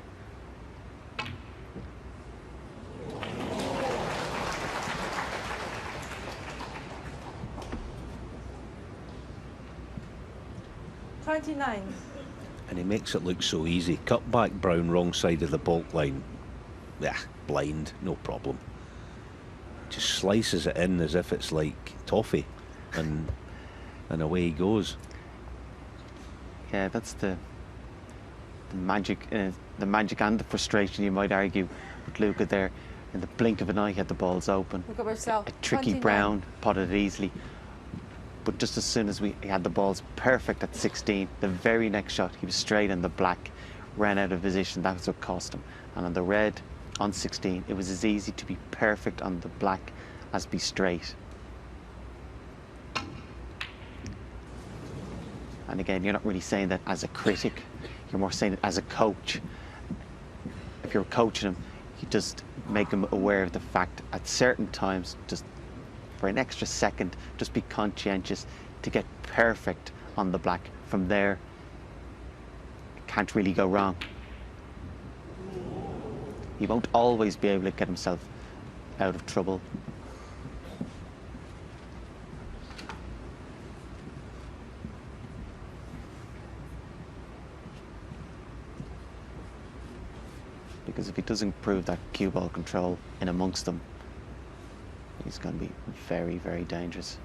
And he makes it look so easy. Cut back Brown, wrong side of the baulk line. Yeah, blind, no problem. Just slices it in as if it's like toffee, and away he goes.
Yeah, that's the magic and the frustration, you might argue, with Luca there. In the blink of an eye, he had the balls open.
Luca Brecel,
A tricky
29.
Brown, potted it easily. But just as soon as he had the balls perfect at 16, the very next shot, he was straight on the black, ran out of position. That's what cost him. And on the red, on 16, it was as easy to be perfect on the black as be straight. And again, you're not really saying that as a critic, you're more saying it as a coach. If you're coaching him, you just make him aware of the fact at certain times, just for an extra second, just be conscientious to get perfect on the black. From there, it can't really go wrong. He won't always be able to get himself out of trouble. Because if he doesn't improve that cue ball control in amongst them, he's going to be very, very dangerous.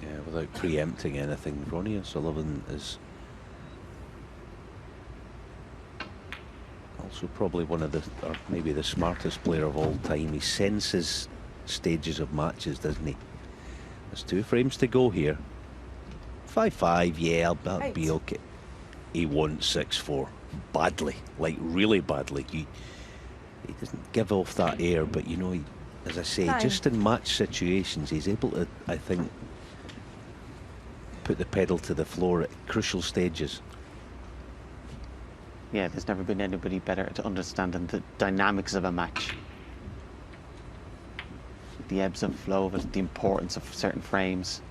Yeah, without preempting anything, Ronnie O'Sullivan is also probably one of the, or maybe the smartest player of all time. He senses stages of matches, doesn't he? There's 2 frames to go here. 5-5, yeah, that'll be okay. He wants 6-4 badly, like really badly. He doesn't give off that air, but you know, as I say, just in match situations, he's able to, I think, put the pedal to the floor at crucial stages.
Yeah, there's never been anybody better to understanding the dynamics of a match. The ebbs and flow of it, the importance of certain frames.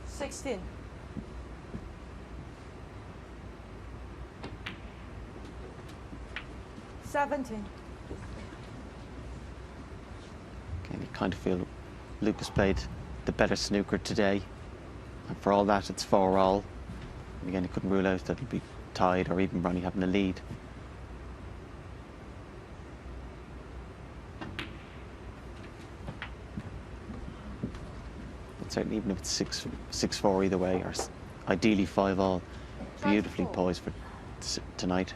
16. And
you kind of feel Luca's played the better snooker today, and for all that, it's 4-all. And again, he couldn't rule out that it'll be tied or even Ronnie having the lead. But certainly, even if it's 6-4 either way, or ideally 5-all, beautifully poised for tonight.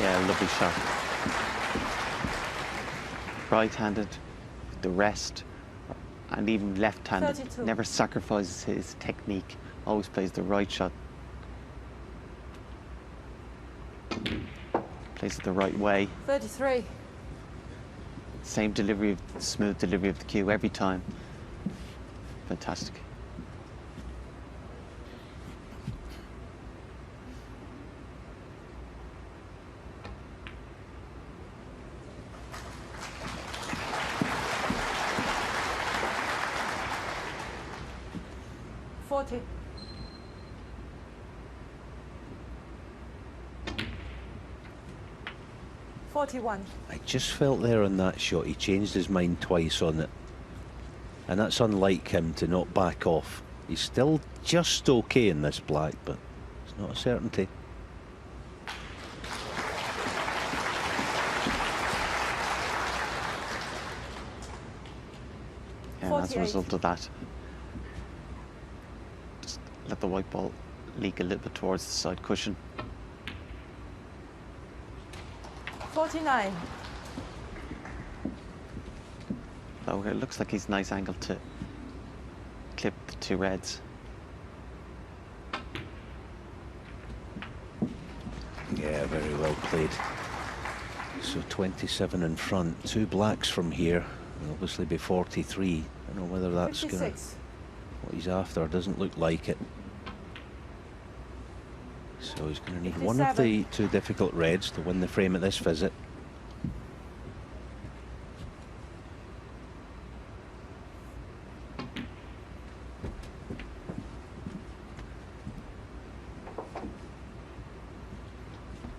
Yeah, lovely shot. Right-handed, the rest, and even left-handed.
32.
Never sacrifices his technique. Always plays the right shot. Plays it the right way.
33.
Same delivery, smooth delivery of the cue every time. Fantastic.
40. $41.
I just felt there on that shot, he changed his mind twice on it. And that's unlike him to not back off. He's still just okay in this black, but it's not a certainty.
And as a result of that, just let the white ball leak a little bit towards the side cushion.
49.
So it looks like he's a nice angle to clip the two reds.
Yeah, very well played. So 27 in front, two blacks from here. Will obviously be 43. I don't know whether that's gonna, what he's after. Doesn't look like it. So he's going to need
57.
one of the two difficult reds to win the frame at this visit.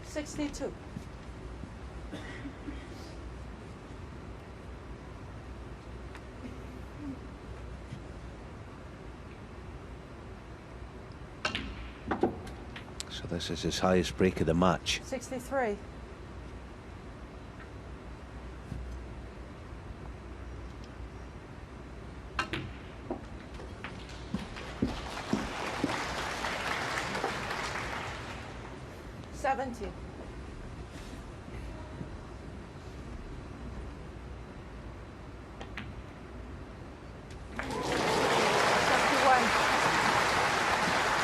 $62.
So this is his highest break of the match.
63. $70.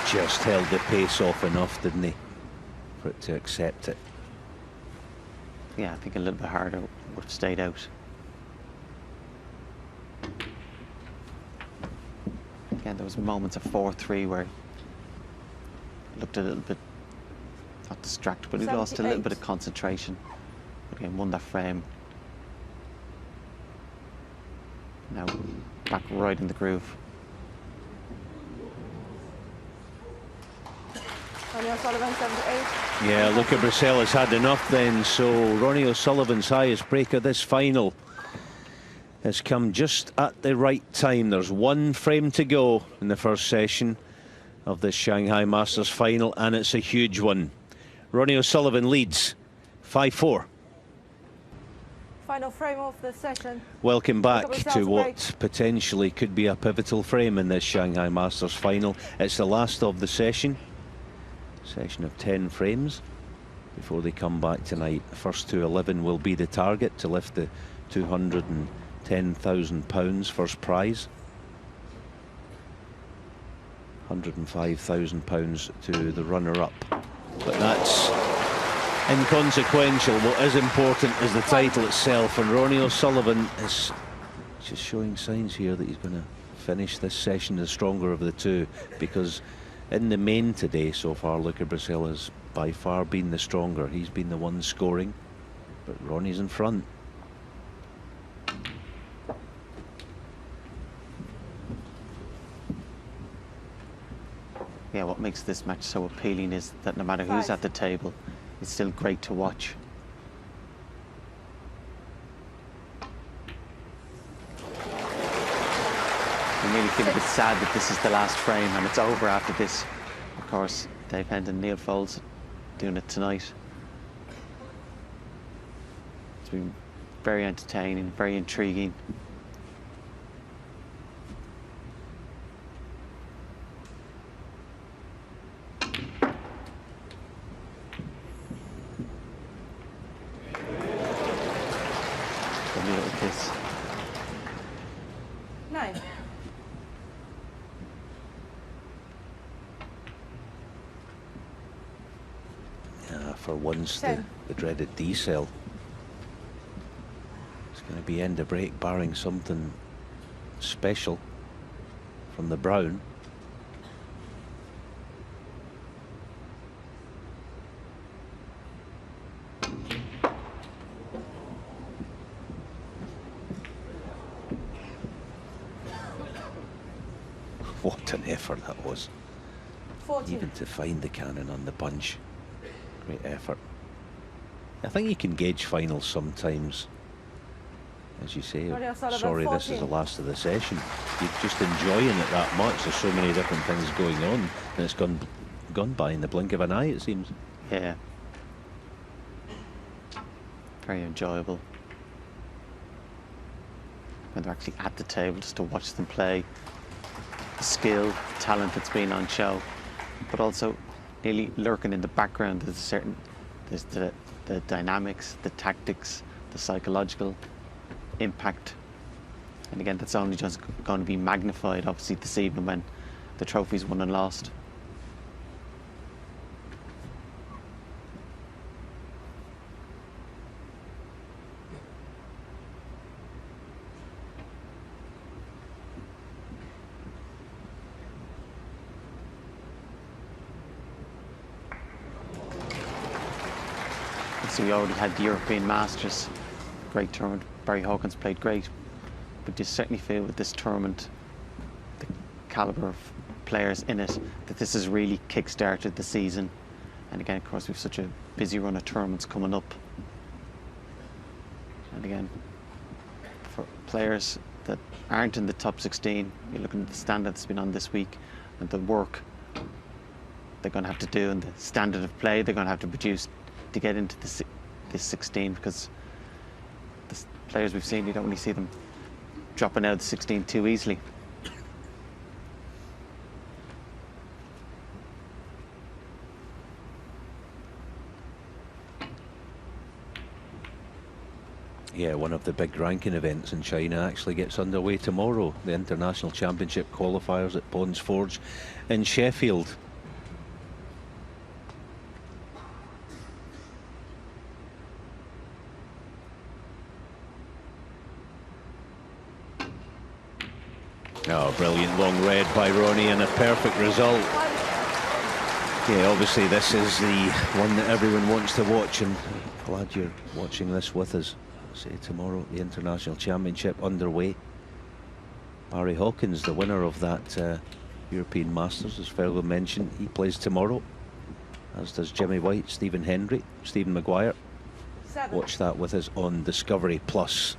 Just held the pace off enough, didn't he, for it to accept it.
Yeah, I think a little bit harder would have stayed out. Again, there was moments of 4-3 where he looked a little bit, not distracted, but he lost a little bit of concentration. But again, won that frame. Now back right in the groove.
Ronnie O'Sullivan, 78.
Yeah, Luca Brecel has had enough then, so Ronnie O'Sullivan's highest break of this final has come just at the right time. There's one frame to go in the first session of this Shanghai Masters final, and it's a huge one. Ronnie O'Sullivan leads 5-4.
Final frame of the session.
Welcome back to what potentially could be a pivotal frame in this Shanghai Masters final. It's the last of the session of 10 frames before they come back tonight. The first to 11 will be the target to lift the £210,000 first prize. £105,000 to the runner-up. But that's inconsequential. What is important is the title itself, and Ronnie O'Sullivan is just showing signs here that he's going to finish this session the stronger of the two, because in the main today so far, Luca Brecel has by far been the stronger. He's been the one scoring, but Ronnie's in front.
Yeah, what makes this match so appealing is that no matter who's at the table, it's still great to watch. I really feel a bit sad that this is the last frame and it's over after this. Of course, Dave Hendon and Neil Foulds doing it tonight. It's been very entertaining, very intriguing. Kiss.
9.
For once, the dreaded D cell. It's going to be end of break, barring something special from the brown. What What an effort that was.
14.
Even to find the cannon on the bunch. Great effort. I think you can gauge finals sometimes. As you say,
Ronnie O'Sullivan,
sorry, this is the
14.
last of the session. You're just enjoying it that much. There's so many different things going on, and it's gone by in the blink of an eye, it seems.
Yeah. Very enjoyable. When they're actually at the table, just to watch them play. The skill, the talent that's been on show, but also nearly lurking in the background. There's the dynamics, the tactics, the psychological impact, and again, that's only just going to be magnified, obviously, this evening when the trophy's won and lost. So we already had the European Masters, great tournament. Barry Hawkins played great, but you certainly feel with this tournament, the calibre of players in it, that this has really kick-started the season. And again, of course, we've such a busy run of tournaments coming up. And again, for players that aren't in the top 16, you're looking at the standard that's been on this week and the work they're going to have to do and the standard of play they're going to have to produce to get into this 16, because the players we've seen, you don't really see them dropping out of the 16 too easily.
Yeah, one of the big ranking events in China actually gets underway tomorrow. The International Championship qualifiers at Bonds Forge in Sheffield. Oh, brilliant long red by Ronnie and a perfect result. Yeah, obviously this is the one that everyone wants to watch, and I'm glad you're watching this with us. Say tomorrow, the International Championship underway. Barry Hawkins, the winner of that European Masters, as Fergal mentioned, he plays tomorrow, as does Jimmy White, Stephen Hendry, Stephen Maguire.
7.
Watch that with us on Discovery Plus.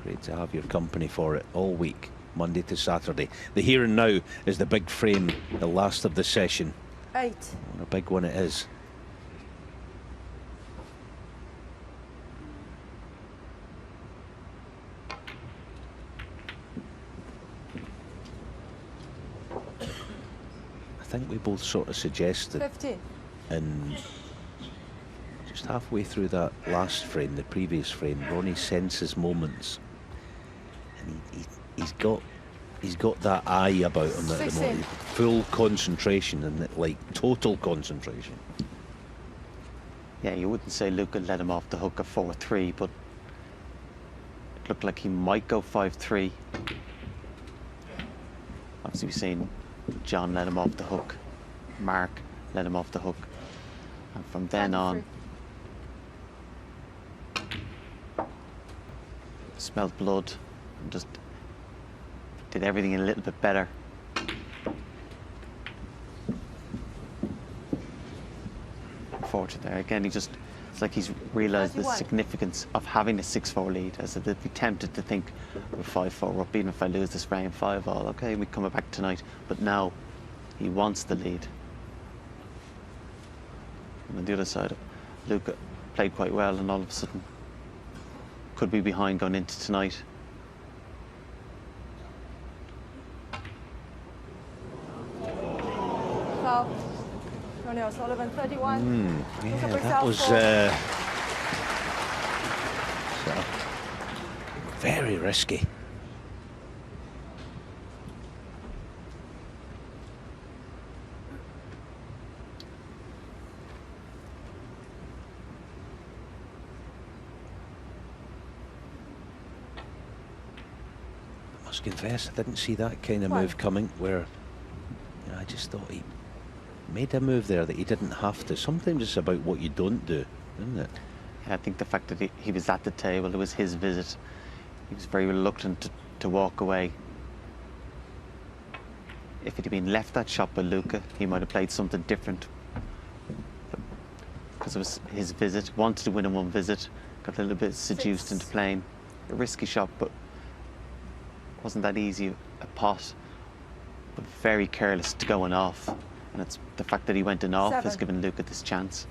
Great to have your company for it all week, Monday to Saturday. The here and now is the big frame, the last of the session.
8.
What a big one it is. I think we both sort of suggested
15.
in just halfway through that last frame, the previous frame, Ronnie senses moments, and he's got that eye about him at the
16.
moment, full concentration and like total concentration.
Yeah, you wouldn't say Luca let him off the hook at 4-3, but it looked like he might go 5-3. Obviously, we've seen John let him off the hook, Mark let him off the hook, and from then on, smelled blood and just did everything a little bit better. Unfortunate there. Again, it's like he's realised the
31.
significance of having a 6-4 lead, as if they'd be tempted to think we're 5-4 up, even if I lose this frame 5-all, okay, we come back tonight. But now he wants the lead. And on the other side, Luca played quite well, and all of a sudden could be behind going into tonight.
Foul. Ronnie O'Sullivan, 31.
Yeah,
Luca
that
Brecel,
was
4.
sort of very risky. I must confess, I didn't see that kind of move coming, where I just thought he made a move there that he didn't have to. Sometimes it's about what you don't do, isn't it?
Yeah, I think the fact that he was at the table, it was his visit, he was very reluctant to walk away. if it had been left that shot by Luca, he might have played something different. Because it was his visit, wanted to win in one visit, got a little bit seduced into playing a risky shot, but wasn't that easy a pot, but very careless to going off. And it's the fact that he went in off has given Luca this chance.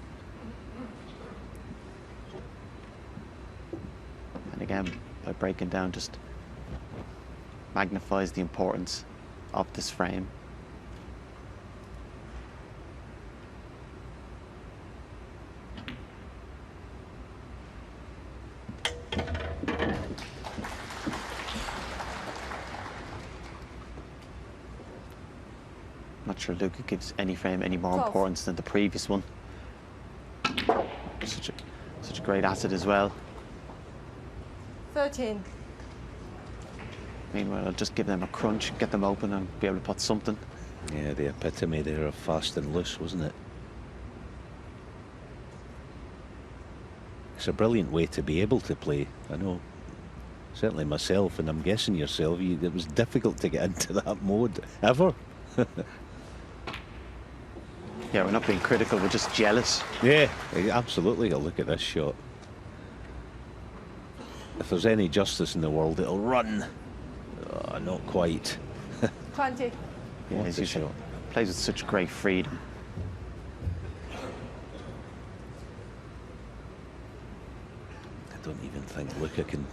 And again, by breaking down, just magnifies the importance of this frame. Not sure Luca gives any frame any more importance than the previous one. Such a great asset as well.
13.
Meanwhile, I'll just give them a crunch, get them open and be able to put something.
Yeah, the epitome there of fast and loose, wasn't it? It's a brilliant way to be able to play. I know, certainly myself, and I'm guessing yourself, it was difficult to get into that mode, ever.
Yeah, we're not being critical, we're just jealous.
Yeah, absolutely. I'll look at this shot. If there's any justice in the world, it'll run. Oh, not quite.
20.
Yeah,
What
as
a
you said,
shot.
plays with such great freedom.
I don't even think Luca can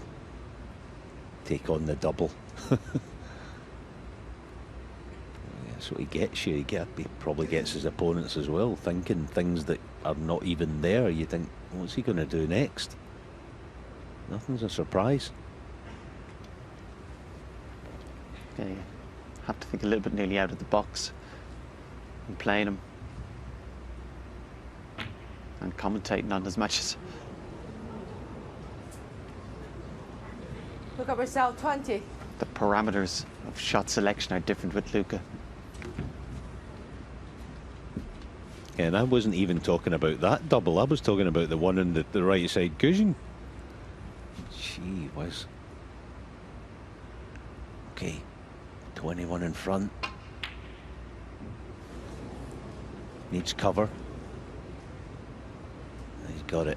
take on the double. That's what he gets you. He probably gets his opponents as well, thinking things that are not even there. You think, what's he going to do next? Nothing's a surprise.
Yeah, you have to think a little bit nearly out of the box and playing him and commentating on his matches.
Look at Brecel, 20.
The parameters of shot selection are different with Luca.
Yeah, and I wasn't even talking about that double. I was talking about the one in the right side cushion. Gee whiz. Okay, 21 in front. Needs cover. He's got it.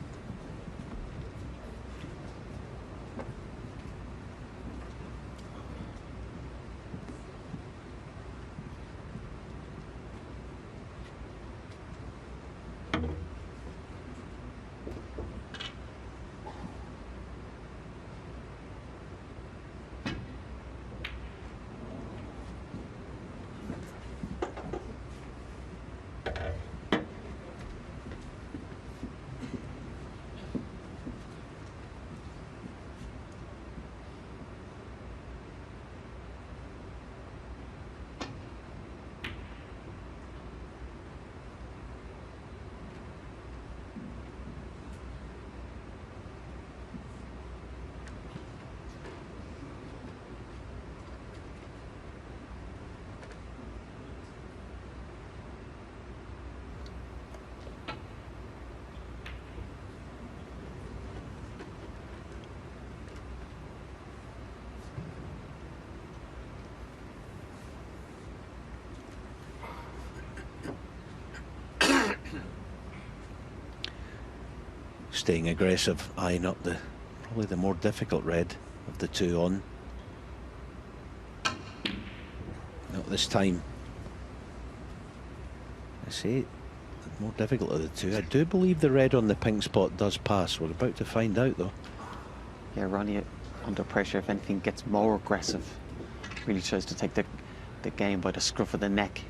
Staying aggressive, eyeing up probably the more difficult red of the two on. Not this time. I say, the more difficult of the two. I do believe the red on the pink spot does pass. We're about to find out though.
Yeah, Ronnie under pressure, if anything, gets more aggressive. Really tries to take the game by the scruff of the neck.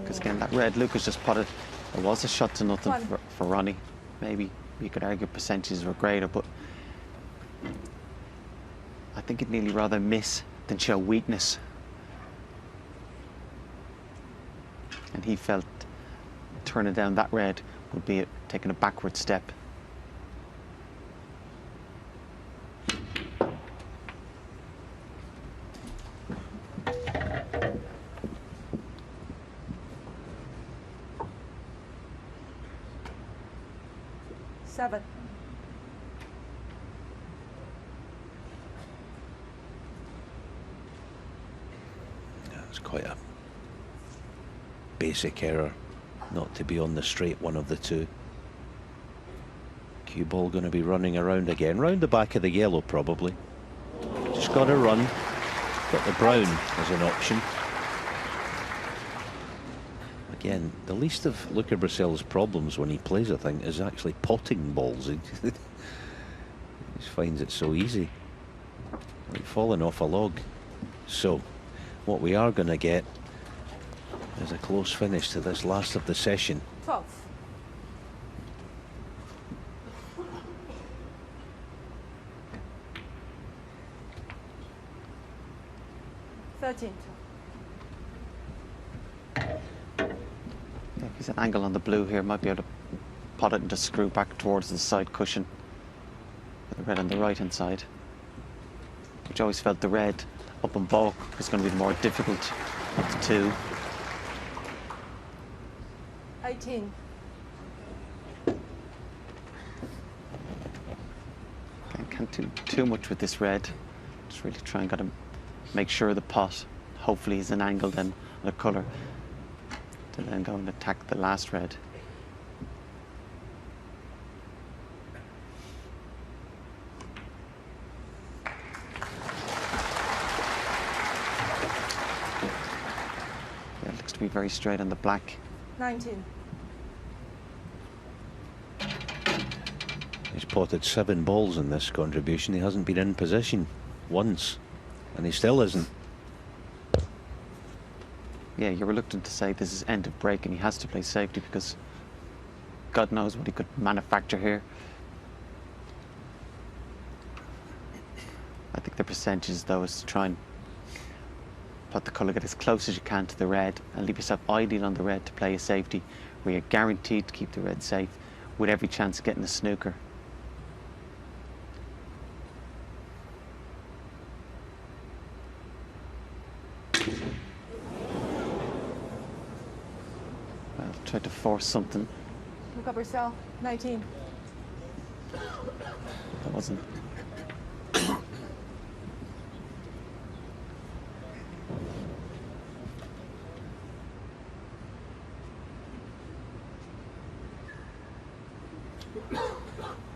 Because again, that red Luca's just potted. There was a shot to nothing for Ronnie. Maybe you could argue percentages were greater, but I think he'd nearly rather miss than show weakness. And he felt turning down that red would be taking a backward step.
It's quite a basic error not to be on the straight one of the two. Cue ball going to be running around again, round the back of the yellow probably. Just got to run. Got the brown as an option. Again, the least of Luca Brecel's problems when he plays, I think, is actually potting balls. He just finds it so easy, like falling off a log. So what we are going to get is a close finish to this last of the session.
12. Yeah,
if he's an angle on the blue here, might be able to pot it and just screw back towards the side cushion. The red on the right hand side, which always felt the red up and baulk was going to be the more difficult of the two.
18.
Can't do too much with this red. Just really try and got to make sure the pot hopefully is an angle then on a colour to then go and attack the last red. Yeah, it looks to be very straight on the black.
19.
He's potted 7 balls in this contribution. He hasn't been in position once, and he still isn't.
Yeah, you're reluctant to say this is end of break and he has to play safety because God knows what he could manufacture here. I think the percentage though is to try and put the colour, get as close as you can to the red and leave yourself ideal on the red to play a safety where you're guaranteed to keep the red safe with every chance of getting a snooker. Tried to force something.
Luca Brecel, 19.
That wasn't.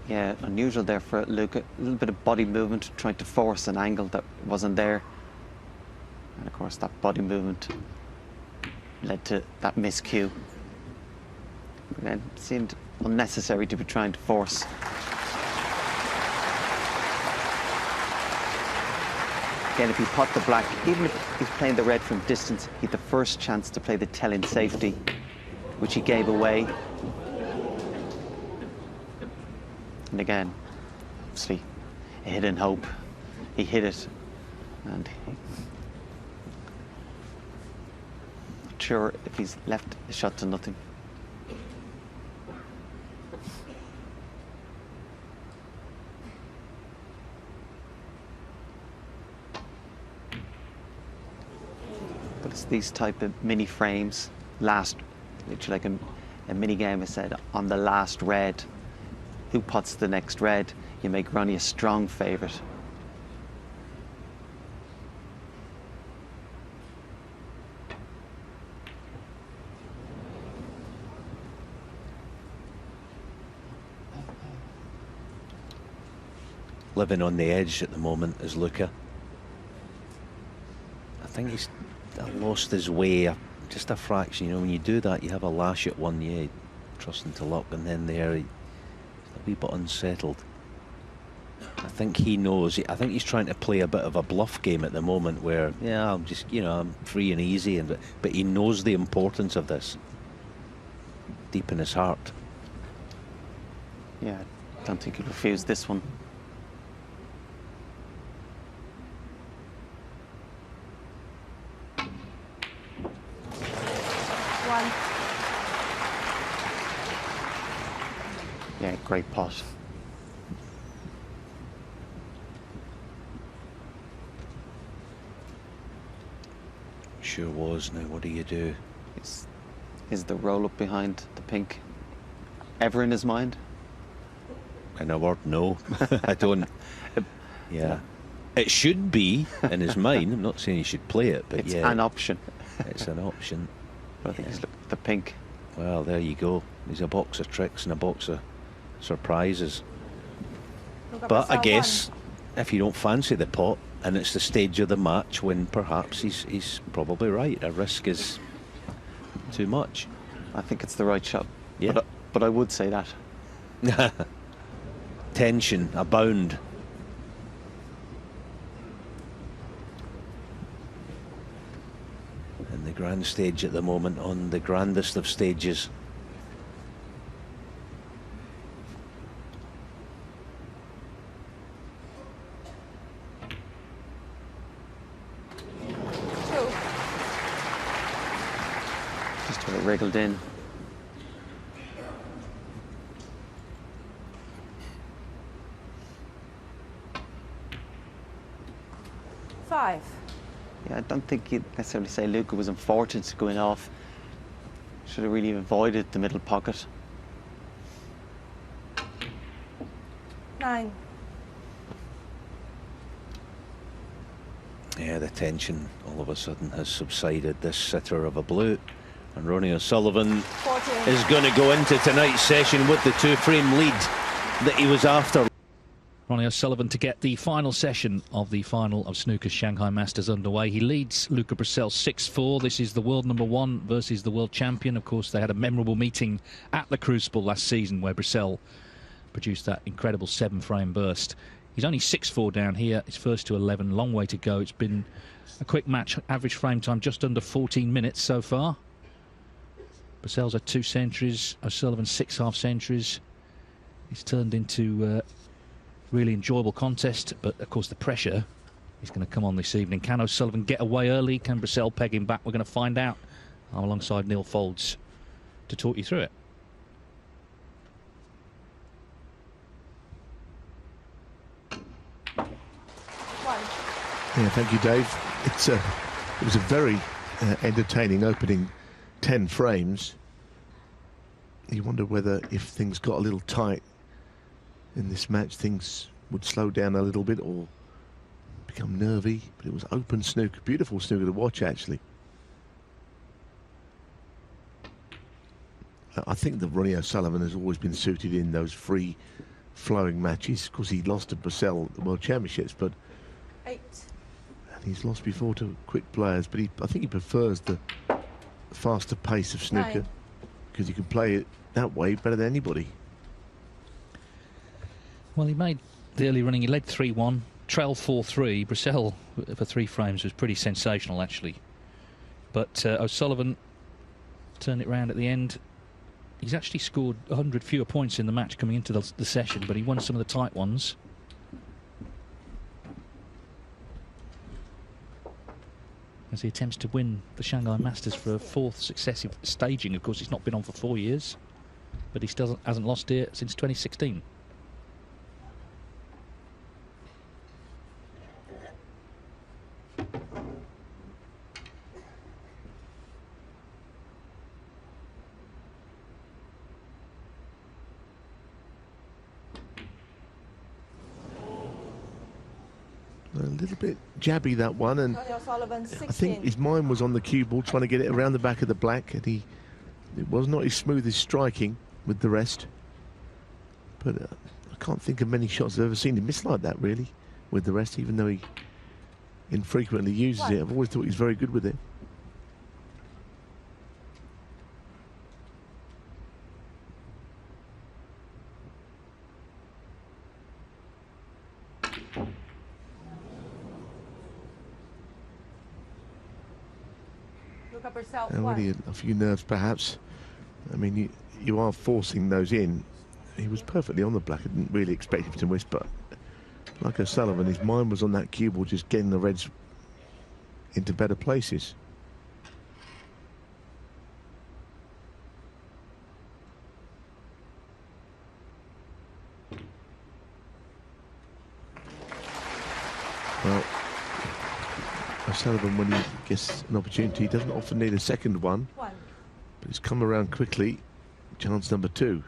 Yeah, unusual there for Luca. A little bit of body movement, trying to force an angle that wasn't there. And of course that body movement led to that miscue. It seemed unnecessary to be trying to force. Again, if he pot the black, even if he's playing the red from distance, he had the first chance to play the tell-in safety, which he gave away. And again, obviously, a hidden hope. He hit it, and not sure if he's left a shot to nothing. But it's these type of mini frames, literally like a mini game, I said, on the last red. Who pots the next red? You make Ronnie a strong favourite.
Living on the edge at the moment is Luca. I think he's lost his way just a fraction. You know, when you do that, you have a lash at one, yeah, trusting to luck, and then there he's a wee bit unsettled. I think he knows. I think he's trying to play a bit of a bluff game at the moment, where yeah, I'm just, you know, I'm free and easy, but he knows the importance of this deep in his heart.
Yeah, I don't think he'll refuse this one. Yeah, great pot.
Sure was. Now what do you do?
Is the roll up behind the pink ever in his mind?
In a word, no. I don't. Yeah. It should be in his mind. I'm not saying he should play it, but
it's
yeah,
an option.
it's an option.
But I think he's looking at the pink.
Well, there you go. There's a box of tricks and a box of surprises. But I guess if you don't fancy the pot and it's the stage of the match when perhaps he's probably right. A risk is too much.
I think it's the right shot.
Yeah.
But I would say that.
Tension abound. In the grand stage at the moment, on the grandest of stages.
Just got it wriggled in.
Five.
Yeah, I don't think you'd necessarily say Luca was unfortunate going off. Should have really avoided the middle pocket.
9.
Yeah, the tension all of a sudden has subsided. This sitter of a blue. And Ronnie O'Sullivan
14.
is going to go into tonight's session with the 2-frame lead that he was after.
Ronnie O'Sullivan to get the final session of the final of Snooker's Shanghai Masters underway. He leads Luca Brecel 6-4. This is the world #1 versus the world champion. Of course, they had a memorable meeting at the Crucible last season where Brecel produced that incredible 7-frame burst. He's only 6-4 down here. It's first to 11. Long way to go. It's been a quick match. Average frame time just under 14 minutes so far. Brecel's had 2 centuries. O'Sullivan 6 half-centuries. It's turned into really enjoyable contest, but of course the pressure is going to come on this evening. Can O'Sullivan get away early? Can Brecel peg him back? We're going to find out. I'm alongside Neil Folds to talk you through it.
Yeah, thank you, Dave. It was a very entertaining opening 10 frames. You wonder whether if things got a little tight in this match, things would slow down a little bit or become nervy. But it was open snooker, beautiful snooker to watch, actually. I think that Ronnie O'Sullivan has always been suited in those free-flowing matches. Of course, he lost to Brecel at the World Championships, but
8.
and he's lost before to quick players. But I think he prefers the faster pace of snooker because you can play it that way better than anybody.
Well, he made the early running. He led 3-1, trailed 4-3. Brecel for 3 frames was pretty sensational, actually. But O'Sullivan turned it round at the end. He's actually scored 100 fewer points in the match coming into the session, but he won some of the tight ones. As he attempts to win the Shanghai Masters for a 4th successive staging. Of course, it's not been on for 4 years, but he still hasn't lost here since 2016.
A little bit jabby, that one, and
O'Sullivan, 16.
I think his mind was on the cue ball, trying to get it around the back of the black, and it was not his smoothest striking with the rest. But I can't think of many shots I've ever seen him miss like that, really, with the rest, even though he infrequently uses it. I've always thought he's very good with it. Already a few nerves, perhaps. I mean, you are forcing those in. He was perfectly on the black. I didn't really expect him to miss, but like O'Sullivan, his mind was on that cue ball, just getting the reds into better places. Well, O'Sullivan, when he gets an opportunity, he doesn't often need a second one, but it's come around quickly. Chance number 2.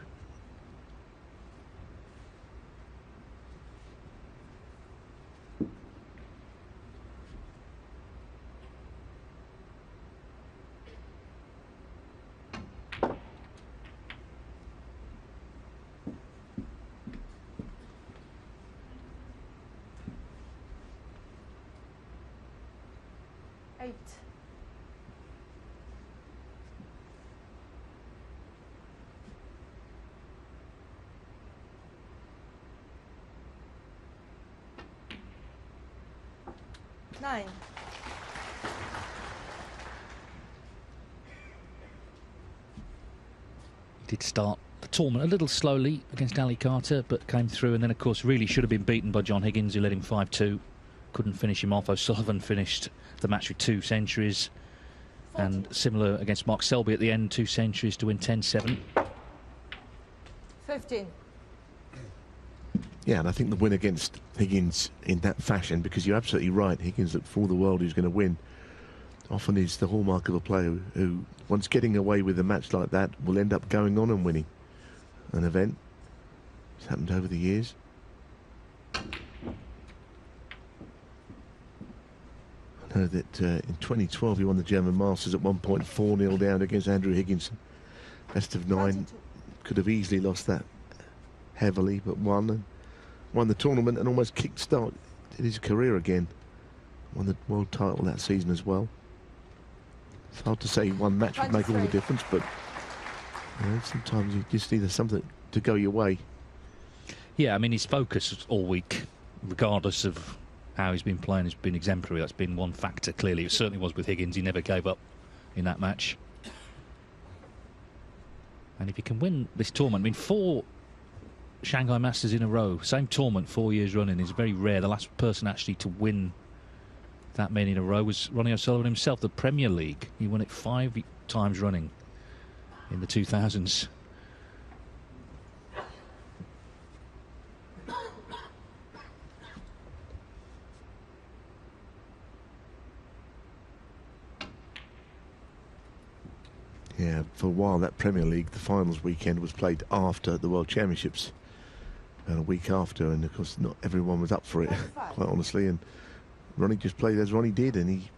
8. Nine.
Did start the tournament a little slowly against Ali Carter, but came through, and then of course really should have been beaten by John Higgins, who led him 5-2. Couldn't finish him off. O'Sullivan finished the match with 2 centuries, and similar against Mark Selby at the end, 2 centuries to win 10-7.
15.
Yeah, and I think the win against Higgins in that fashion, because you're absolutely right, Higgins looked for all the world who's going to win, often is the hallmark of a player who, once getting away with a match like that, will end up going on and winning an event. It's happened over the years. I know that in 2012 he won the German Masters at one point 4-0 down against Andrew Higgins. Best of 9.
22.
Could have easily lost that heavily, but won the tournament and almost kick-started his career again. Won the world title that season as well. It's hard to say one match would make all the difference, but you know, sometimes you just need something to go your way.
Yeah, I mean, his focus all week, regardless of how he's been playing, has been exemplary. That's been one factor, clearly. It certainly was with Higgins. He never gave up in that match. And if he can win this tournament, I mean, 4 Shanghai Masters in a row, same tournament 4 years running, is very rare. The last person actually to win that many in a row was Ronnie O'Sullivan himself, the Premier League. He won it 5 times running in the 2000s.
Yeah, for a while that Premier League, the finals weekend was played after the World Championships, a week after, and of course not everyone was up for it, quite honestly, and Ronnie just played as Ronnie did, and he,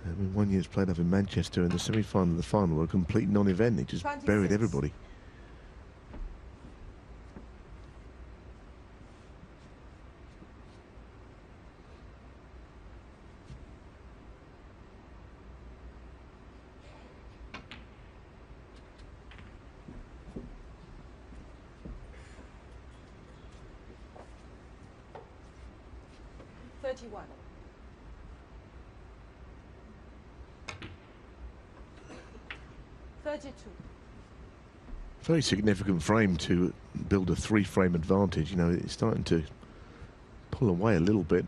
I mean, one year it's played up in Manchester, and the semi-final and the final were a complete non-event. He just
26.
buried everybody. Very significant frame to build a 3-frame advantage. You know, it's starting to pull away a little bit.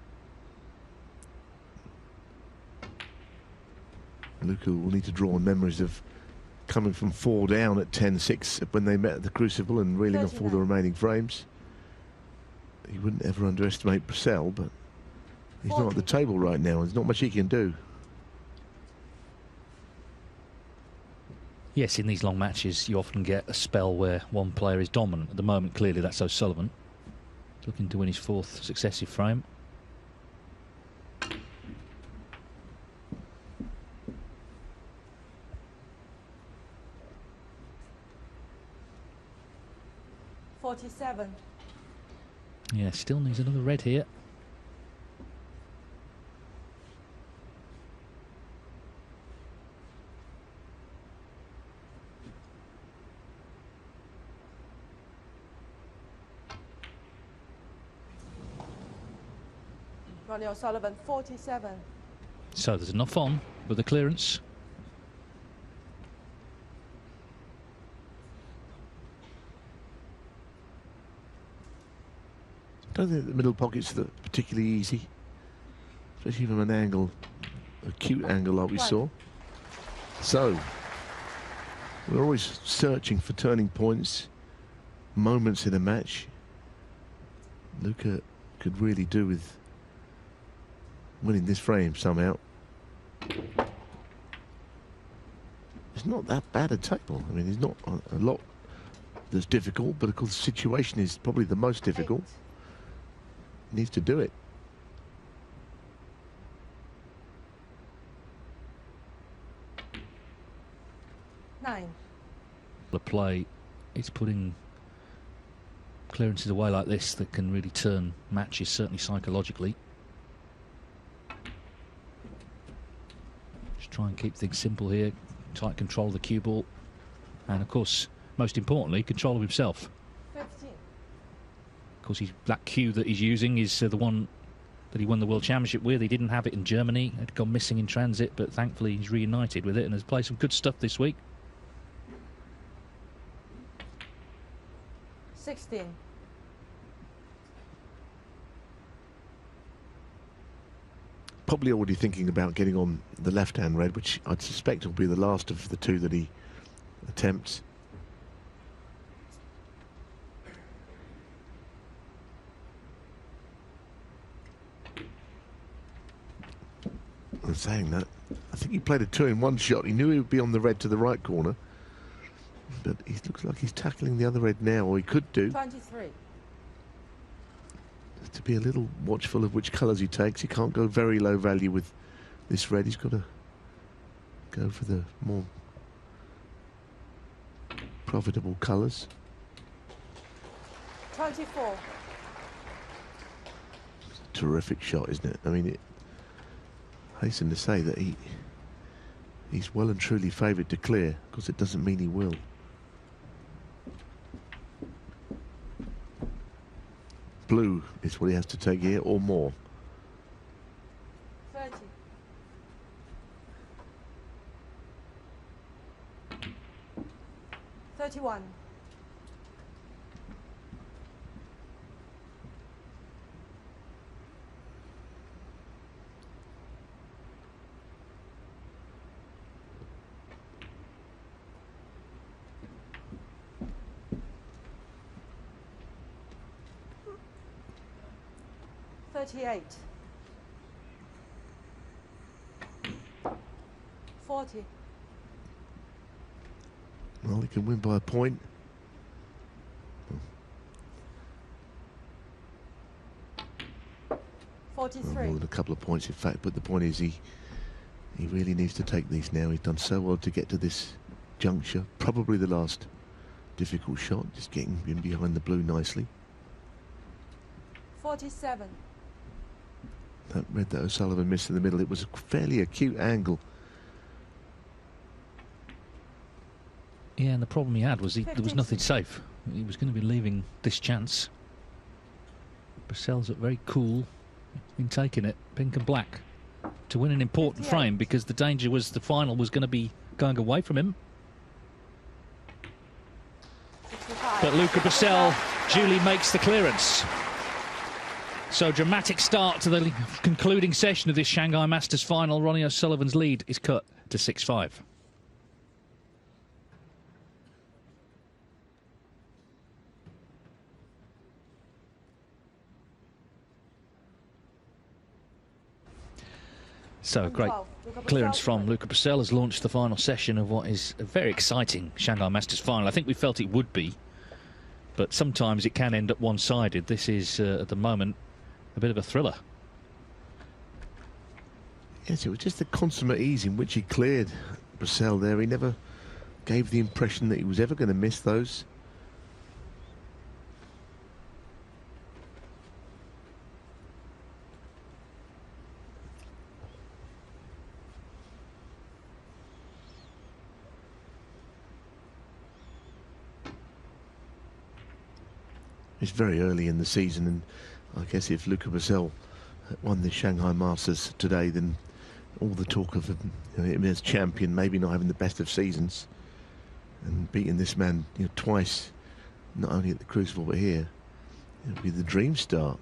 Luca will need to draw on memories of coming from 4 down at 10-6 when they met at the Crucible and reeling off all the remaining frames. He wouldn't ever underestimate Brecel, but he's not at the table right now. There's not much he can do.
Yes, in these long matches, you often get a spell where one player is dominant. At the moment, clearly, that's O'Sullivan, looking to win his 4th successive frame.
$47.
Yeah, still needs another red here.
Ronnie O'Sullivan, 47.
So there's enough on with the clearance.
I don't think the middle pockets are particularly easy, especially from an angle, a cute angle like we saw. So we're always searching for turning points, moments in a match. Luca could really do with winning this frame somehow. It's not that bad a table. I mean, it's not a lot that's difficult, but of course the situation is probably the most difficult. He needs to do it.
Nine.
The play, it's putting clearances away like this that can really turn matches, certainly psychologically. Try and keep things simple here. Tight control of the cue ball. And, of course, most importantly, control of himself.
15.
Of course, that cue that he's using is the one that he won the World Championship with. He didn't have it in Germany. It had gone missing in transit, but thankfully he's reunited with it and has played some good stuff this week.
16.
Probably already thinking about getting on the left-hand red, which I'd suspect will be the last of the two that he attempts. I'm saying that, I think he played a 2-in-1 shot. He knew he would be on the red to the right corner, but he looks like he's tackling the other red now, or he could do.
23.
To be a little watchful of which colours he takes. He can't go very low value with this red. He's got to go for the more profitable colours.
24.
It's a terrific shot, isn't it? I mean, I hasten to say that he's well and truly favoured to clear, because it doesn't mean he will. Blue is what he has to take here, or more.
30. 31. 38. 40.
Well, he can win by a point.
43.
More than a couple of points, in fact. But the point is, he really needs to take these now. He's done so well to get to this juncture. Probably the last difficult shot, just getting in behind the blue nicely.
47.
That red that O'Sullivan missed in the middle, it was a fairly acute angle.
Yeah, and the problem he had was there was
56.
nothing safe. He was going to be leaving this chance. Brecel's at very cool, been taking it, pink and black, to win an important
58.
frame, because the danger was the final was going to be going away from him.
65.
But Luca Brecel duly makes the clearance. So dramatic start to the concluding session of this Shanghai Masters final. Ronnie O'Sullivan's lead is cut to 6-5. So great clearance from Luca Brecel has launched the final session of what is a very exciting Shanghai Masters final. I think we felt it would be, but sometimes it can end up one-sided. This is, at the moment, a bit of a thriller.
Yes, it was just the consummate ease in which he cleared Brecel there. He never gave the impression that he was ever going to miss those. It's very early in the season, and I guess if Luca Brecel won the Shanghai Masters today, then all the talk of him as champion, maybe not having the best of seasons, and beating this man twice, not only at the Crucible but here, it'll be the dream start.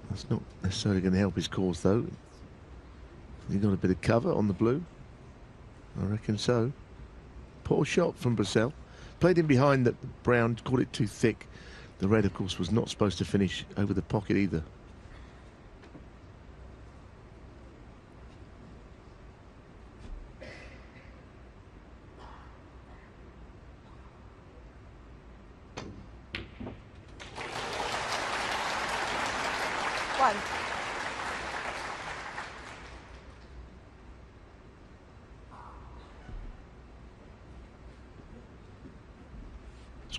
That's not necessarily going to help his cause, though. He got a bit of cover on the blue, I reckon so. Poor shot from Brecel. Played in behind the brown, caught it too thick. The red, of course, was not supposed to finish over the pocket either.
One.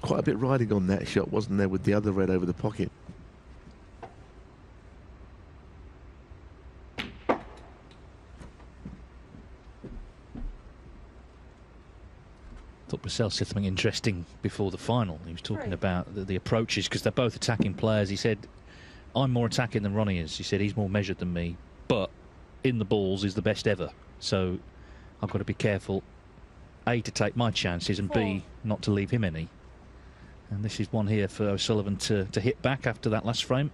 Quite a bit riding on that shot, wasn't there, with the other red over the pocket.
Brecel said something interesting before the final. He was talking about the approaches, because they're both attacking players. He said, I'm more attacking than Ronnie is. He said he's more measured than me, but in the balls is the best ever. So I've got to be careful, A, to take my chances, and B, not to leave him any. And this is one here for O'Sullivan to hit back after that last frame.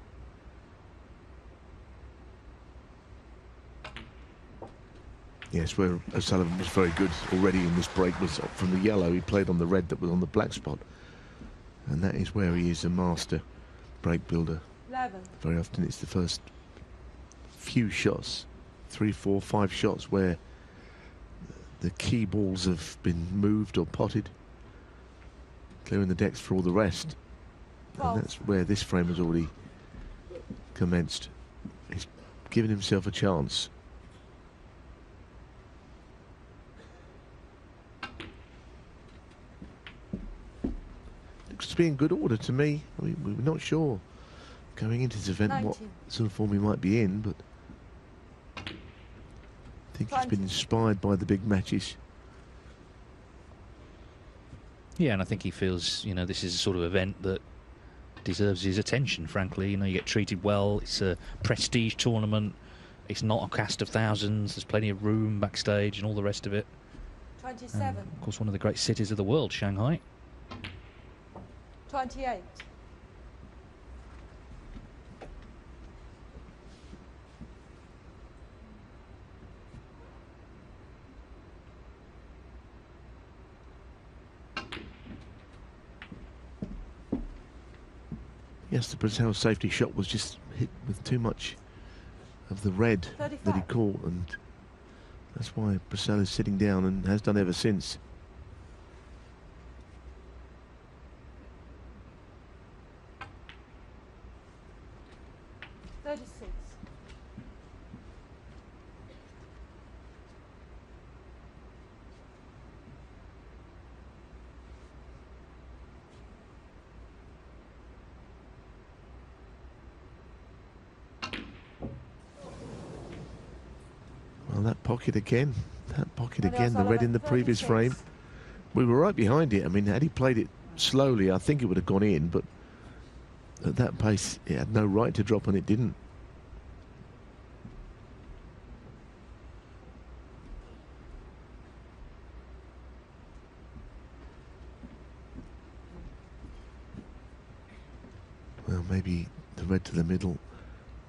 Yes, where O'Sullivan was very good already in this break was from the yellow. He played on the red that was on the black spot. And that is where he is a master break builder.
11.
Very often it's the first few shots, 3, 4, 5 shots, where the key balls have been moved or potted, clearing the decks for all the rest. And that's where this frame has already commenced. He's given himself a chance. Looks to be in good order to me. I mean, we're not sure going into this event
19.
what sort of form he might be in, but I think
20.
he's been inspired by the big matches.
Yeah, and I think he feels, you know, this is a sort of event that deserves his attention, frankly. You know, you get treated well. It's a prestige tournament. It's not a cast of thousands. There's plenty of room backstage and all the rest of it.
27.
And of course, one of the great cities of the world, Shanghai.
28.
Yes, the Brecel safety shot was just hit with too much of the red
35.
that he caught, and that's why Brecel is sitting down and has done ever since. Well, that pocket again. That pocket
Ronnie
again, the red in the previous
36.
frame. We were right behind it. I mean, had he played it slowly, I think it would have gone in, but at that pace, it had no right to drop, and it didn't. Well, maybe the red to the middle.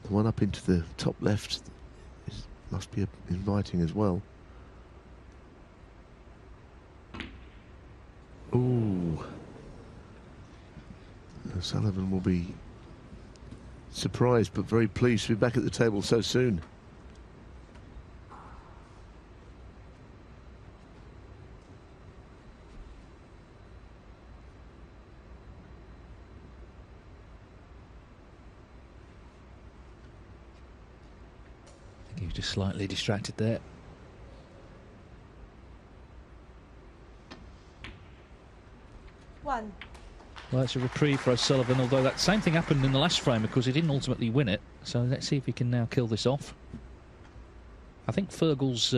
The one up into the top left must be inviting as well. Ooh. O'Sullivan will be surprised but very pleased to be back at the table so soon.
He was just slightly distracted there.
One.
Well, it's a reprieve for O'Sullivan, although that same thing happened in the last frame because he didn't ultimately win it. So let's see if he can now kill this off. I think Fergal's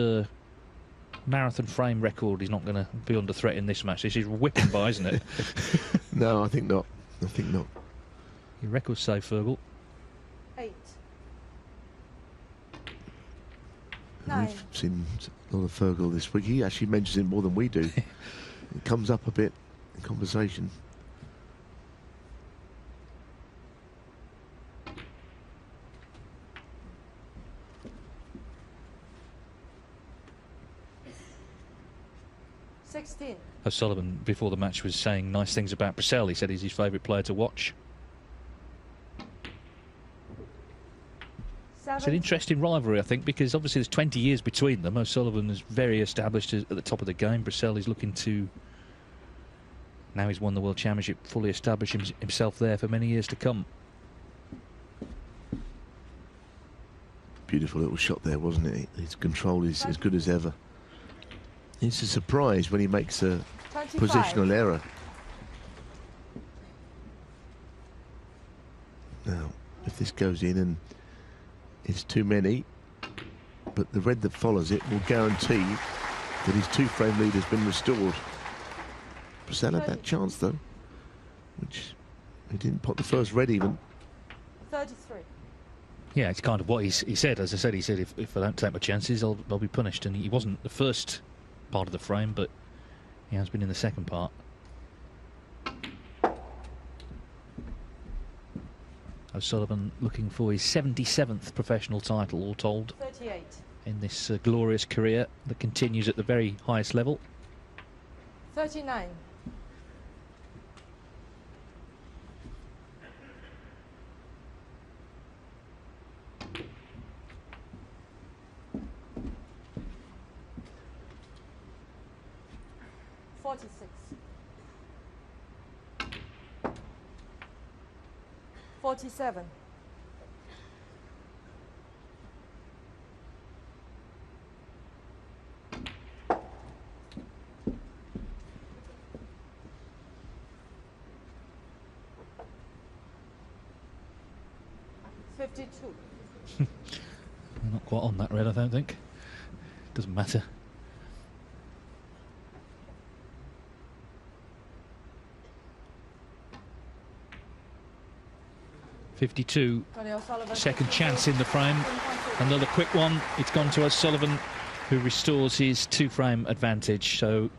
marathon frame record is not going to be under threat in this match. This is whipping by, isn't it?
No, I think not. I think not.
Your record's safe, Fergal.
8. 9.
We've seen a lot of Fergal this week. He actually mentions it more than we do. It comes up a bit in conversation.
O'Sullivan, before the match, was saying nice things about Brecel. He said he's his favourite player to watch. It's an interesting rivalry, I think, because obviously there's 20 years between them. O'Sullivan is very established at the top of the game. Brecel is looking to... Now he's won the World Championship, fully establish himself there for many years to come.
Beautiful little shot there, wasn't it? His control is as good as ever. It's a surprise when he makes a
25.
positional error. Now, if this goes in and it's too many, but the red that follows it will guarantee that his two-frame lead has been restored. Brecel had that chance though, which he didn't pot the first red even.
33.
Yeah, it's kind of what he said. As I said, he said, if I don't take my chances, I'll be punished. And he wasn't the first part of the frame, but he has been in the second part. O'Sullivan looking for his 77th professional title, all told.
38.
In this glorious career that continues at the very highest level.
39. $47. $52.
Not quite on that red, I don't think. Doesn't matter. $52. Second chance in the frame. Another quick one. It's gone to O'Sullivan, who restores his 2-frame advantage. So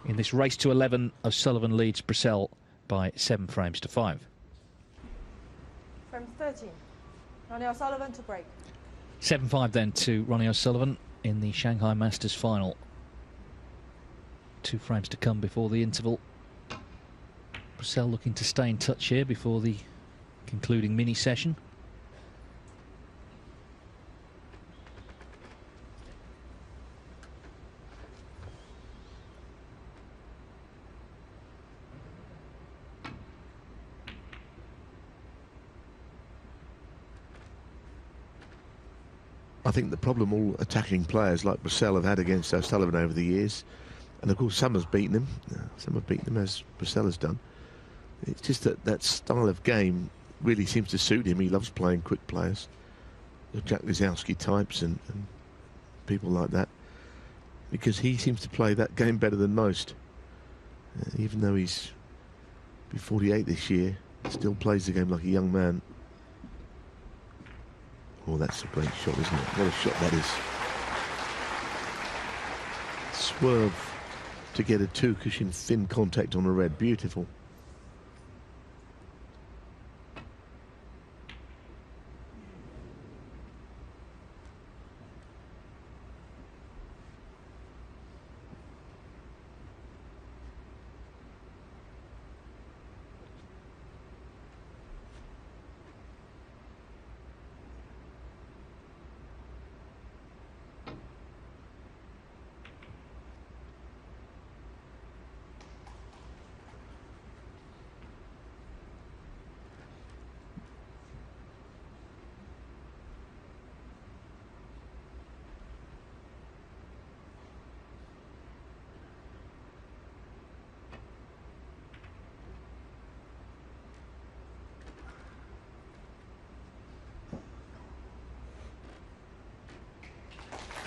in this race to 11, O'Sullivan leads Brecel by 7 frames to 5.
Frame 13. Ronnie O'Sullivan to break.
7-5 then to Ronnie O'Sullivan in the Shanghai Masters final. 2 frames to come before the interval. Brecel looking to stay in touch here before the concluding mini session.
I think the problem all attacking players like Brecel have had against O'Sullivan over the years, and of course some has beaten him, some have beaten him as Brecel has done. It's just that that style of game really seems to suit him. He loves playing quick players, the Jack Lisowski types and people like that, because he seems to play that game better than most. Even though he's be 48 this year, still plays the game like a young man. Oh, that's a great shot, isn't it? What a shot that is. Swerve to get a 2-cushion thin contact on a red. Beautiful.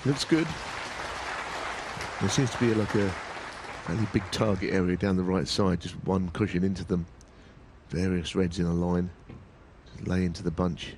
Looks good. There seems to be like a fairly big target area down the right side, just one cushion into them. Various reds in a line. Just lay into the bunch.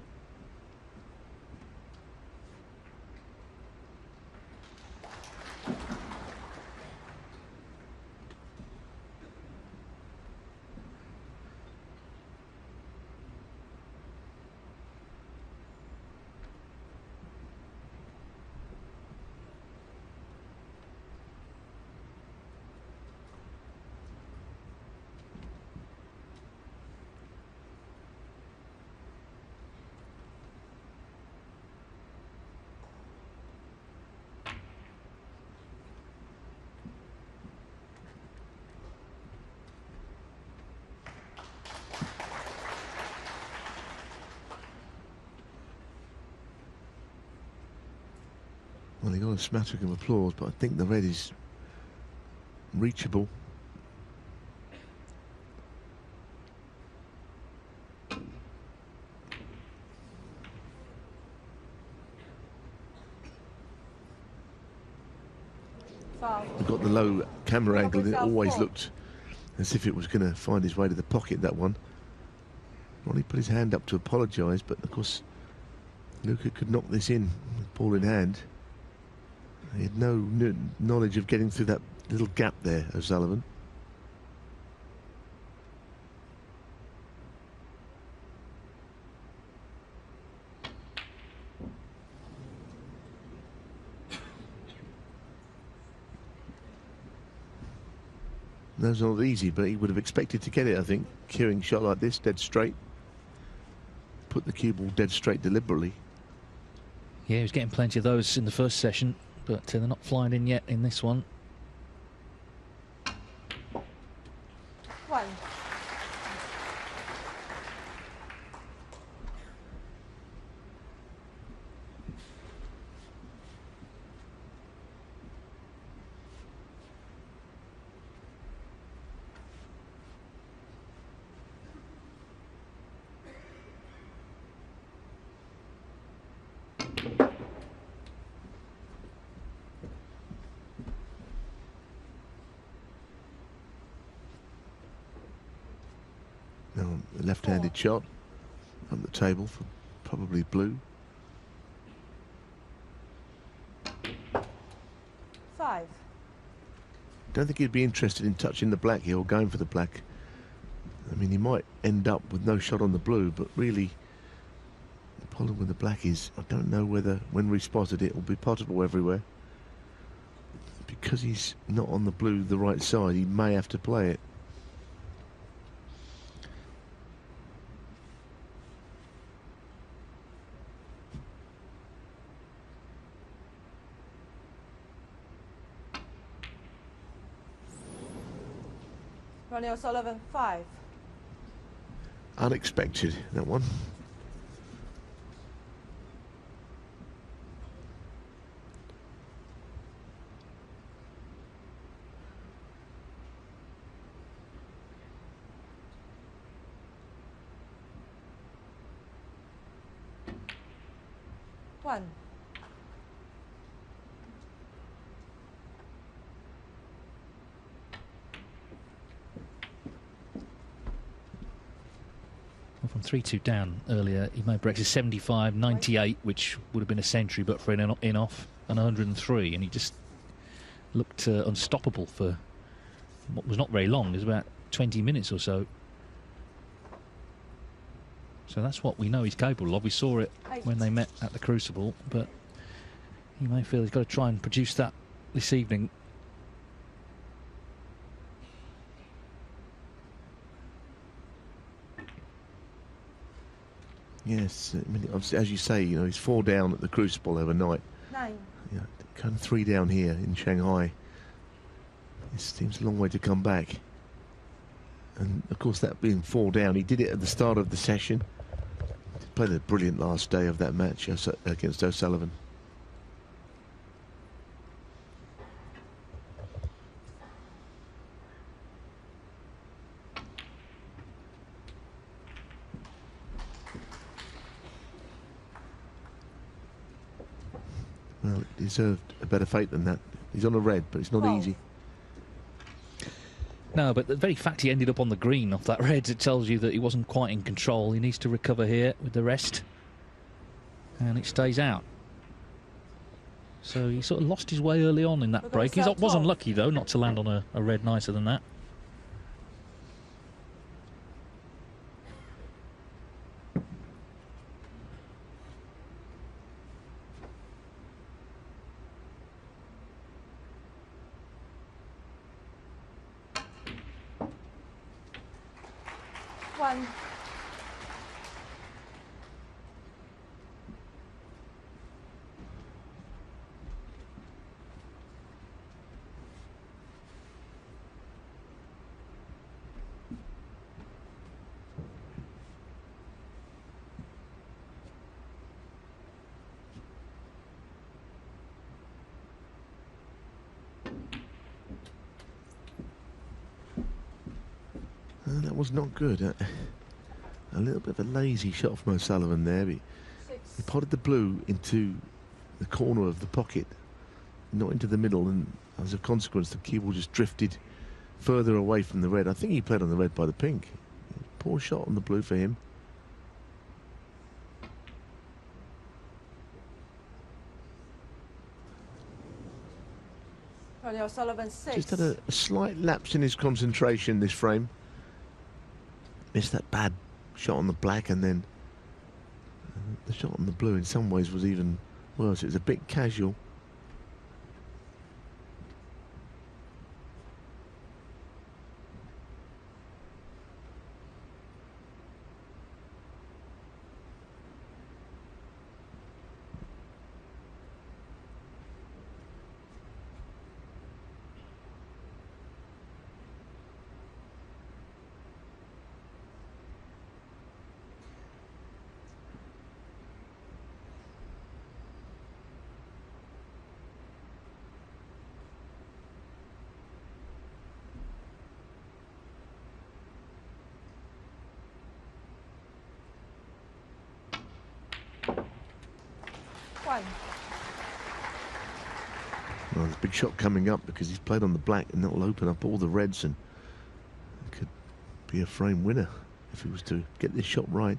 Well, he got a smattering of applause, but I think the red is reachable. We've got the low camera angle, and it always looked as if it was going to find his way to the pocket, that one. Ronnie put his hand up to apologise, but of course Luca could knock this in with ball in hand. He had no knowledge of getting through that little gap there, O'Sullivan. That was not easy, but he would have expected to get it, I think. Cueing shot like this, dead straight. Put the cue ball dead straight deliberately.
Yeah, he was getting plenty of those in the first session, but they're not flying in yet in this one.
1.
Now, a left-handed shot on the table for probably blue.
5.
Don't think he'd be interested in touching the black here or going for the black. I mean, he might end up with no shot on the blue, but really, the problem with the black is I don't know whether, when respotted, it will be potable everywhere. Because he's not on the blue the right side, he may have to play it.
Ronnie O'Sullivan, 5.
Unexpected, that one.
One.
Well, from 3-2 down earlier, he made Brecel 75, 98, which would have been a century, but for an in-off, and 103, and he just looked unstoppable for what was not very long. It was about 20 minutes or so. So that's what we know he's capable of. We saw it when they met at the Crucible, but he may feel he's got to try and produce that this evening.
Yes, I mean, as you say, you know, he's 4 down at the Crucible overnight.
9.
Yeah, kind of 3 down here in Shanghai. It seems a long way to come back. And of course, that being 4 down, he did it at the start of the session. He played a brilliant last day of that match against O'Sullivan. Well, it deserved a better fate than that. He's on a red, but it's not easy.
No, but the very fact he ended up on the green off that red, it tells you that he wasn't quite in control. He needs to recover here with the rest. And it stays out. So he sort of lost his way early on in that break. He was unlucky, though, not to land on a red nicer than that.
One.
That was not good. A little bit of a lazy shot from O'Sullivan there. He potted the blue into the corner of the pocket, not into the middle, and as a consequence the cue ball just drifted further away from the red. I think he played on the red by the pink. Poor shot on the blue for him.
Ronnie O'Sullivan 6.
Just had a slight lapse in his concentration this frame. Missed that bad shot on the black, and then the shot on the blue in some ways was even worse. It was a bit casual. Well, there's a big shot coming up because he's played on the black, and that'll open up all the reds and could be a frame winner if he was to get this shot right.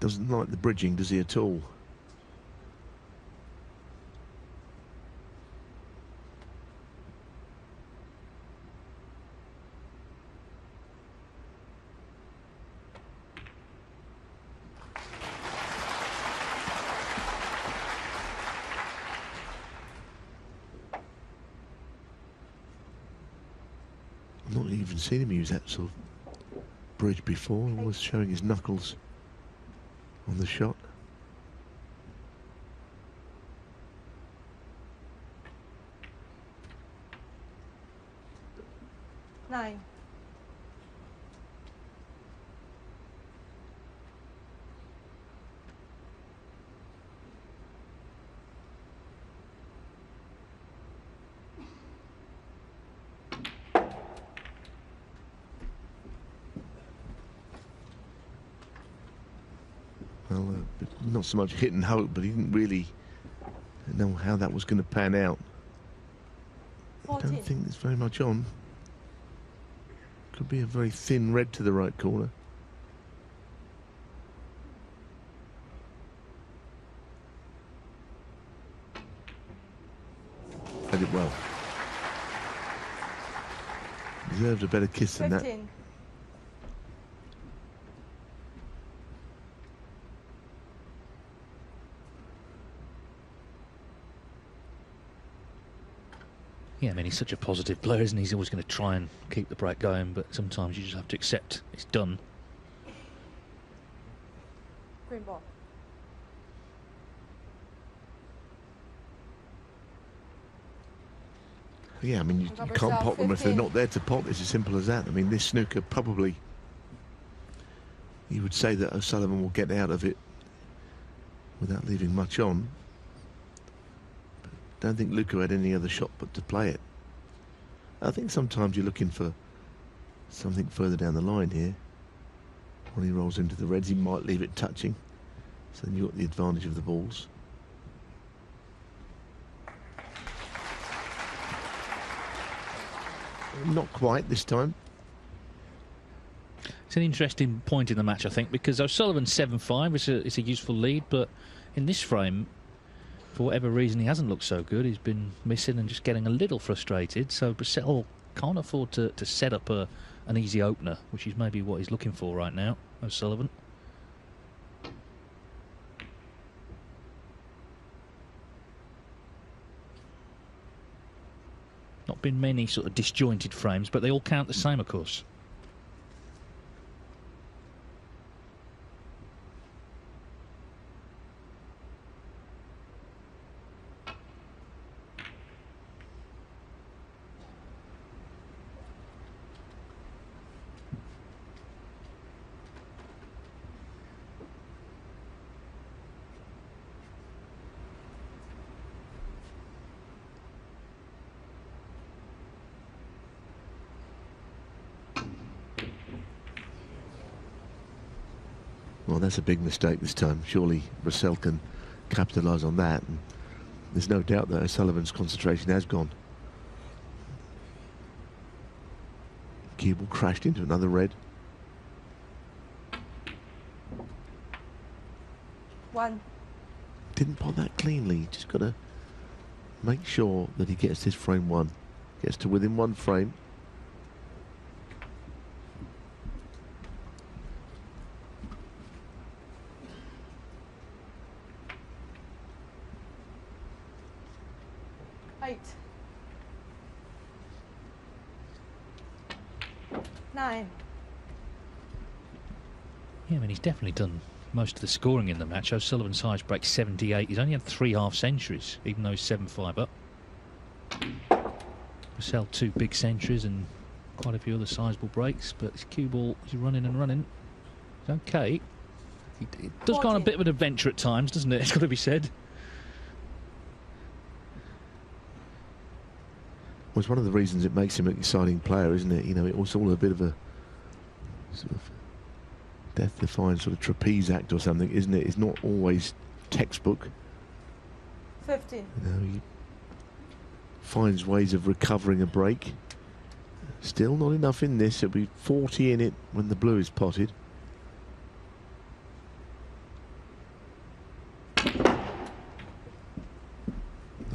Doesn't like the bridging, does he, at all? I've not even seen him use that sort of bridge before. Always showing his knuckles on the shot.
Nine.
Well, not so much hit and hope, but he didn't really know how that was going to pan out.
14.
I don't think there's very much on. Could be a very thin red to the right corner. Played it well. Deserved a better kiss than
15.
that.
Yeah, I mean, he's such a positive player, isn't he? He's always going to try and keep the break going, but sometimes you just have to accept it's done.
Green ball.
Yeah, I mean, you can't pot them if they're not there to pot. It's as simple as that. I mean, this snooker probably, you would say that O'Sullivan will get out of it without leaving much on. But don't think Luca had any other shot but to play it. I think sometimes you're looking for something further down the line here. When he rolls into the reds, he might leave it touching. So then you've got the advantage of the balls. Not quite this time.
It's an interesting point in the match, I think, because O'Sullivan's 7-5. It's a useful lead, but in this frame, for whatever reason, he hasn't looked so good. He's been missing and just getting a little frustrated. So Brecel can't afford to set up an easy opener, which is maybe what he's looking for right now, O'Sullivan. Not been many sort of disjointed frames, but they all count the same, of course.
Well, that's a big mistake this time. Surely Brecel can capitalise on that. And there's no doubt that O'Sullivan's concentration has gone. Cue ball crashed into another red.
1.
Didn't pot that cleanly. Just got to make sure that he gets this frame 1. Gets to within 1 frame.
Yeah, I mean, he's definitely done most of the scoring in the match. O'Sullivan's highest break 78. He's only had 3 half centuries, even though he's 7-5 up. Brecel 2 big centuries and quite a few other sizable breaks, but his cue ball is running and running. It's okay. It does go on a bit of an adventure at times, doesn't it? It's got to be said.
Well, it's one of the reasons it makes him an exciting player, isn't it? You know, it's all a bit of a sort of death-defying sort of trapeze act or something, isn't it? It's not always textbook.
15.
You know, he finds ways of recovering a break. Still not enough in this. It'll be 40 in it when the blue is potted.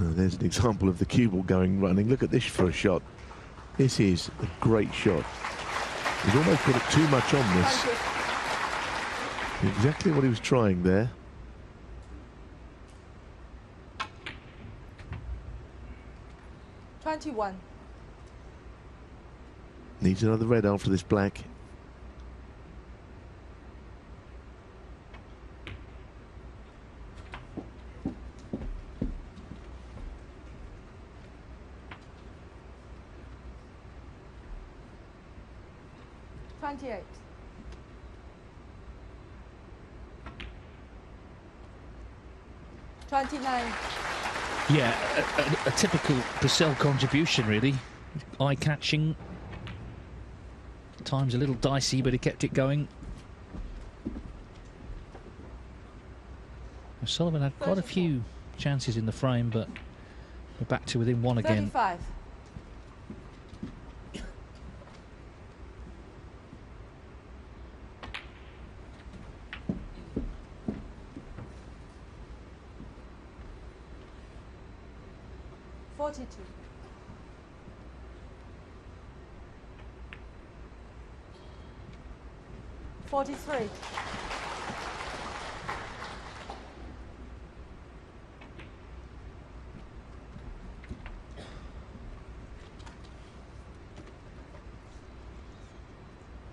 Oh, there's an example of the cue ball going running. Look at this for a shot. This is a great shot. He's almost put it too much on this. Exactly what he was trying there.
$21.
Needs another red after this black.
$28. $29.
Yeah, a typical Brecel contribution, really. Eye-catching. Times a little dicey, but he kept it going. O'Sullivan had quite a few chances in the frame, but we're back to within 1 again.
35. $42. 43.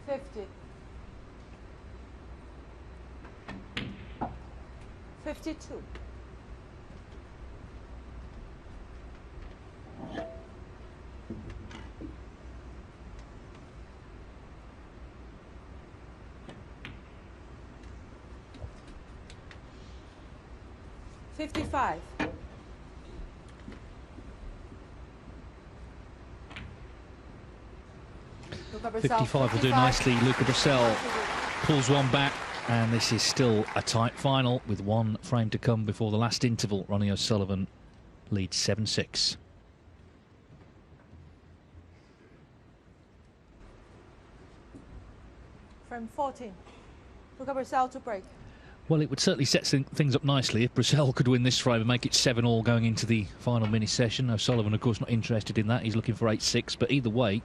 $50. 52. $55. Luca Brecel,
55 will do nicely. Luca Brecel pulls one back, and this is still a tight final with 1 frame to come before the last interval. Ronnie O'Sullivan leads 7-6.
Frame 14. Luca Brecel to break.
Well, it would certainly set things up nicely if Brecel could win this frame and make it 7-all going into the final mini session. O'Sullivan, of course, not interested in that. He's looking for 8-6, but either way,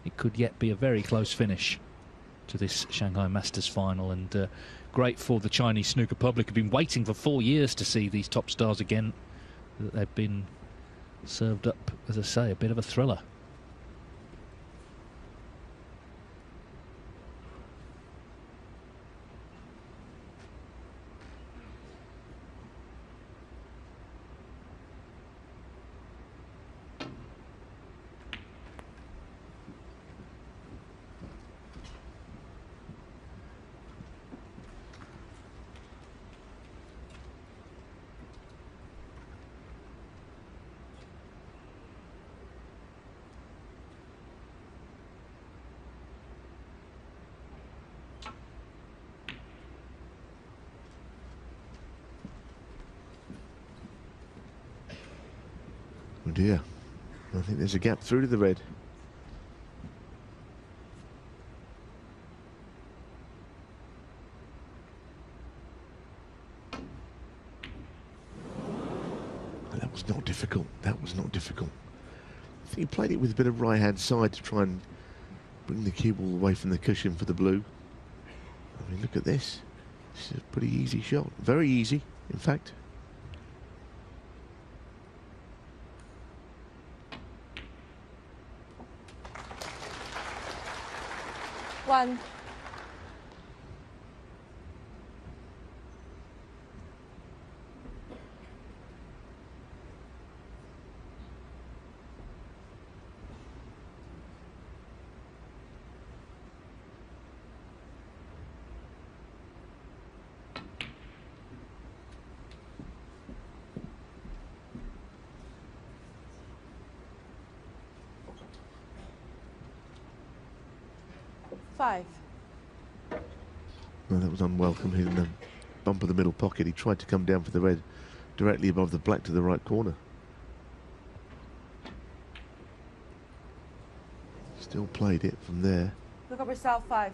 it could yet be a very close finish to this Shanghai Masters final, and great for the Chinese snooker public who've been waiting for 4 years to see these top stars again. They've been served up, as I say, a bit of a thriller.
dear. I think there's a gap through to the red. That was not difficult. That was not difficult. I think he played it with a bit of right-hand side to try and bring the cue ball away from the cushion for the blue. I mean, look at this. This is a pretty easy shot. Very easy, in fact.
One. Five.
No, that was unwelcome. Hitting the bump of the middle pocket. He tried to come down for the red directly above the black to the right corner. Still played it from there.
Look up yourself. 5.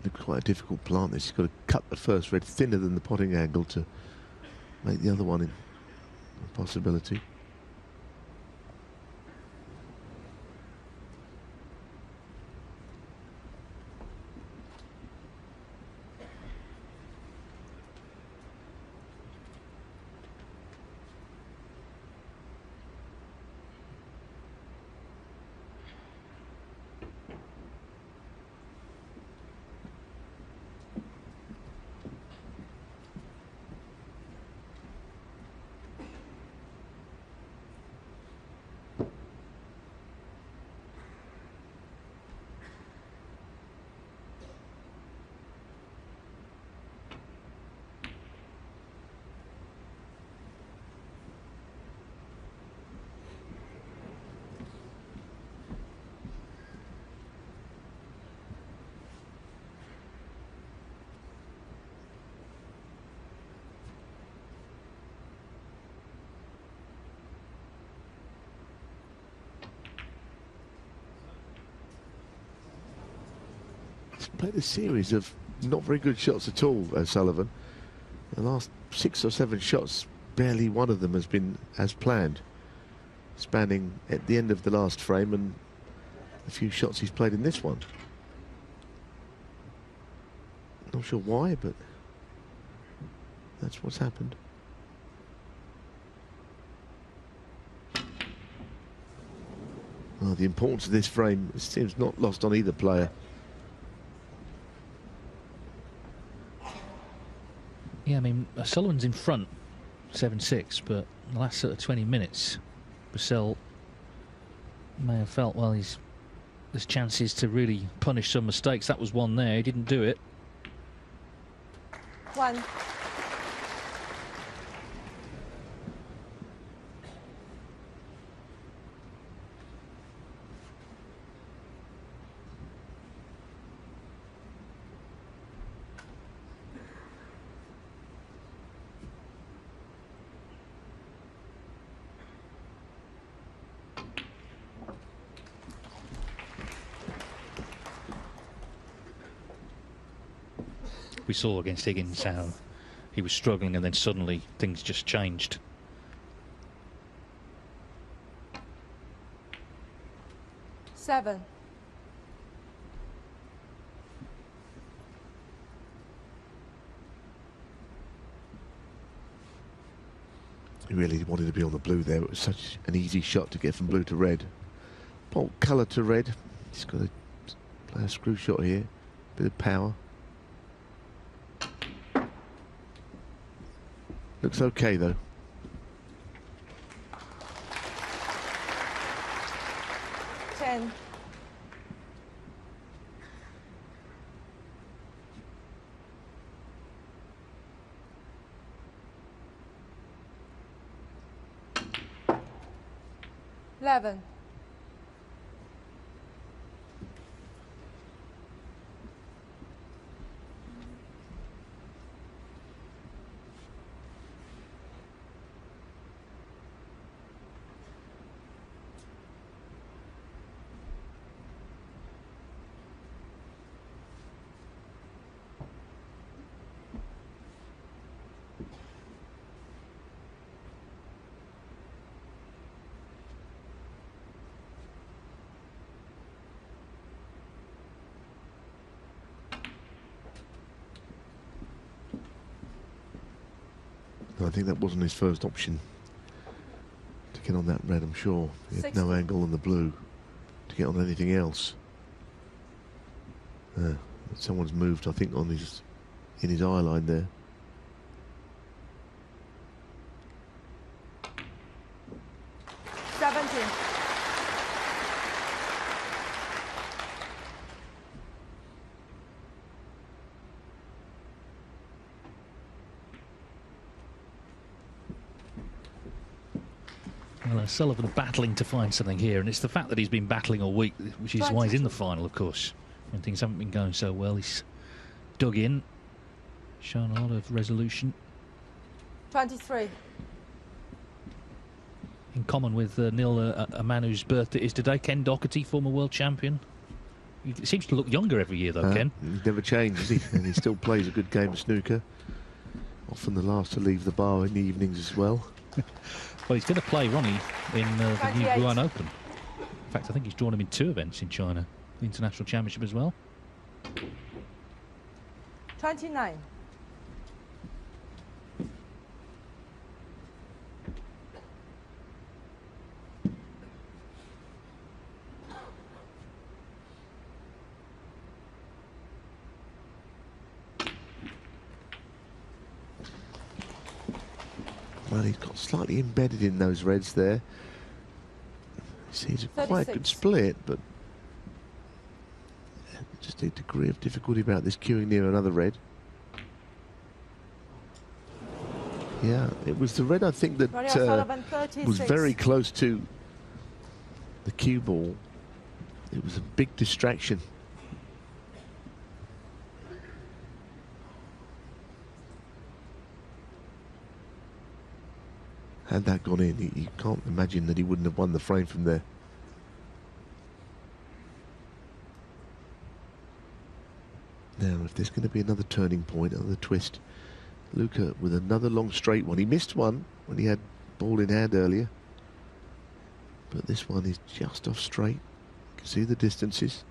Looked quite a difficult plant this. He's got to cut the first red thinner than the potting angle to make the other one a possibility. Played a series of not very good shots at all, O'Sullivan. The last 6 or 7 shots, barely one of them has been as planned. Spanning at the end of the last frame and a few shots he's played in this one. Not sure why, but that's what's happened. Well, the importance of this frame seems not lost on either player.
Yeah, I mean, Sullivan's in front, 7-6, but the last sort of 20 minutes, Brecel may have felt, well, there's chances to really punish some mistakes. That was one there. He didn't do it.
1.
We saw against Higgins how he was struggling and then suddenly things just changed.
Seven.
He really wanted to be on the blue there. It was such an easy shot to get from blue to red. Bolt colour to red. He's got to play a screw shot here. Bit of power. Looks okay, though.
Ten. Eleven.
I think that wasn't his first option to get on that red, I'm sure. He had
60.
no angle on the blue to get on anything else. Someone's moved, I think, on his in his eye line there.
Well, O'Sullivan battling to find something here, and it's the fact that he's been battling all week, which is why he's in the final, of course. When things haven't been going so well, he's dug in, shown a lot of resolution.
23.
In common with Neil, a man whose birthday is today, Ken Doherty, former world champion. He seems to look younger every year, though, Ken.
He's never changed, has he? And he still plays a good game of snooker. Often the last to leave the bar in the evenings as well.
Well, he's going to play Ronnie in the new
28.
Wuhan Open. In fact, I think he's drawn him in 2 events in China, the International Championship as well.
29.
Well, he's got slightly embedded in those reds there. He sees a quite good
36.
split, but just a degree of difficulty about this queuing near another red. Yeah, it was the red, I think, that
Ronnie O'Sullivan,
was
36.
very close to the cue ball. It was a big distraction. Had that gone in, you can't imagine that he wouldn't have won the frame from there. Now, if there's going to be another turning point, another twist, Luca with another long straight one. He missed one when he had ball in hand earlier. But this one is just off straight. You can see the distances.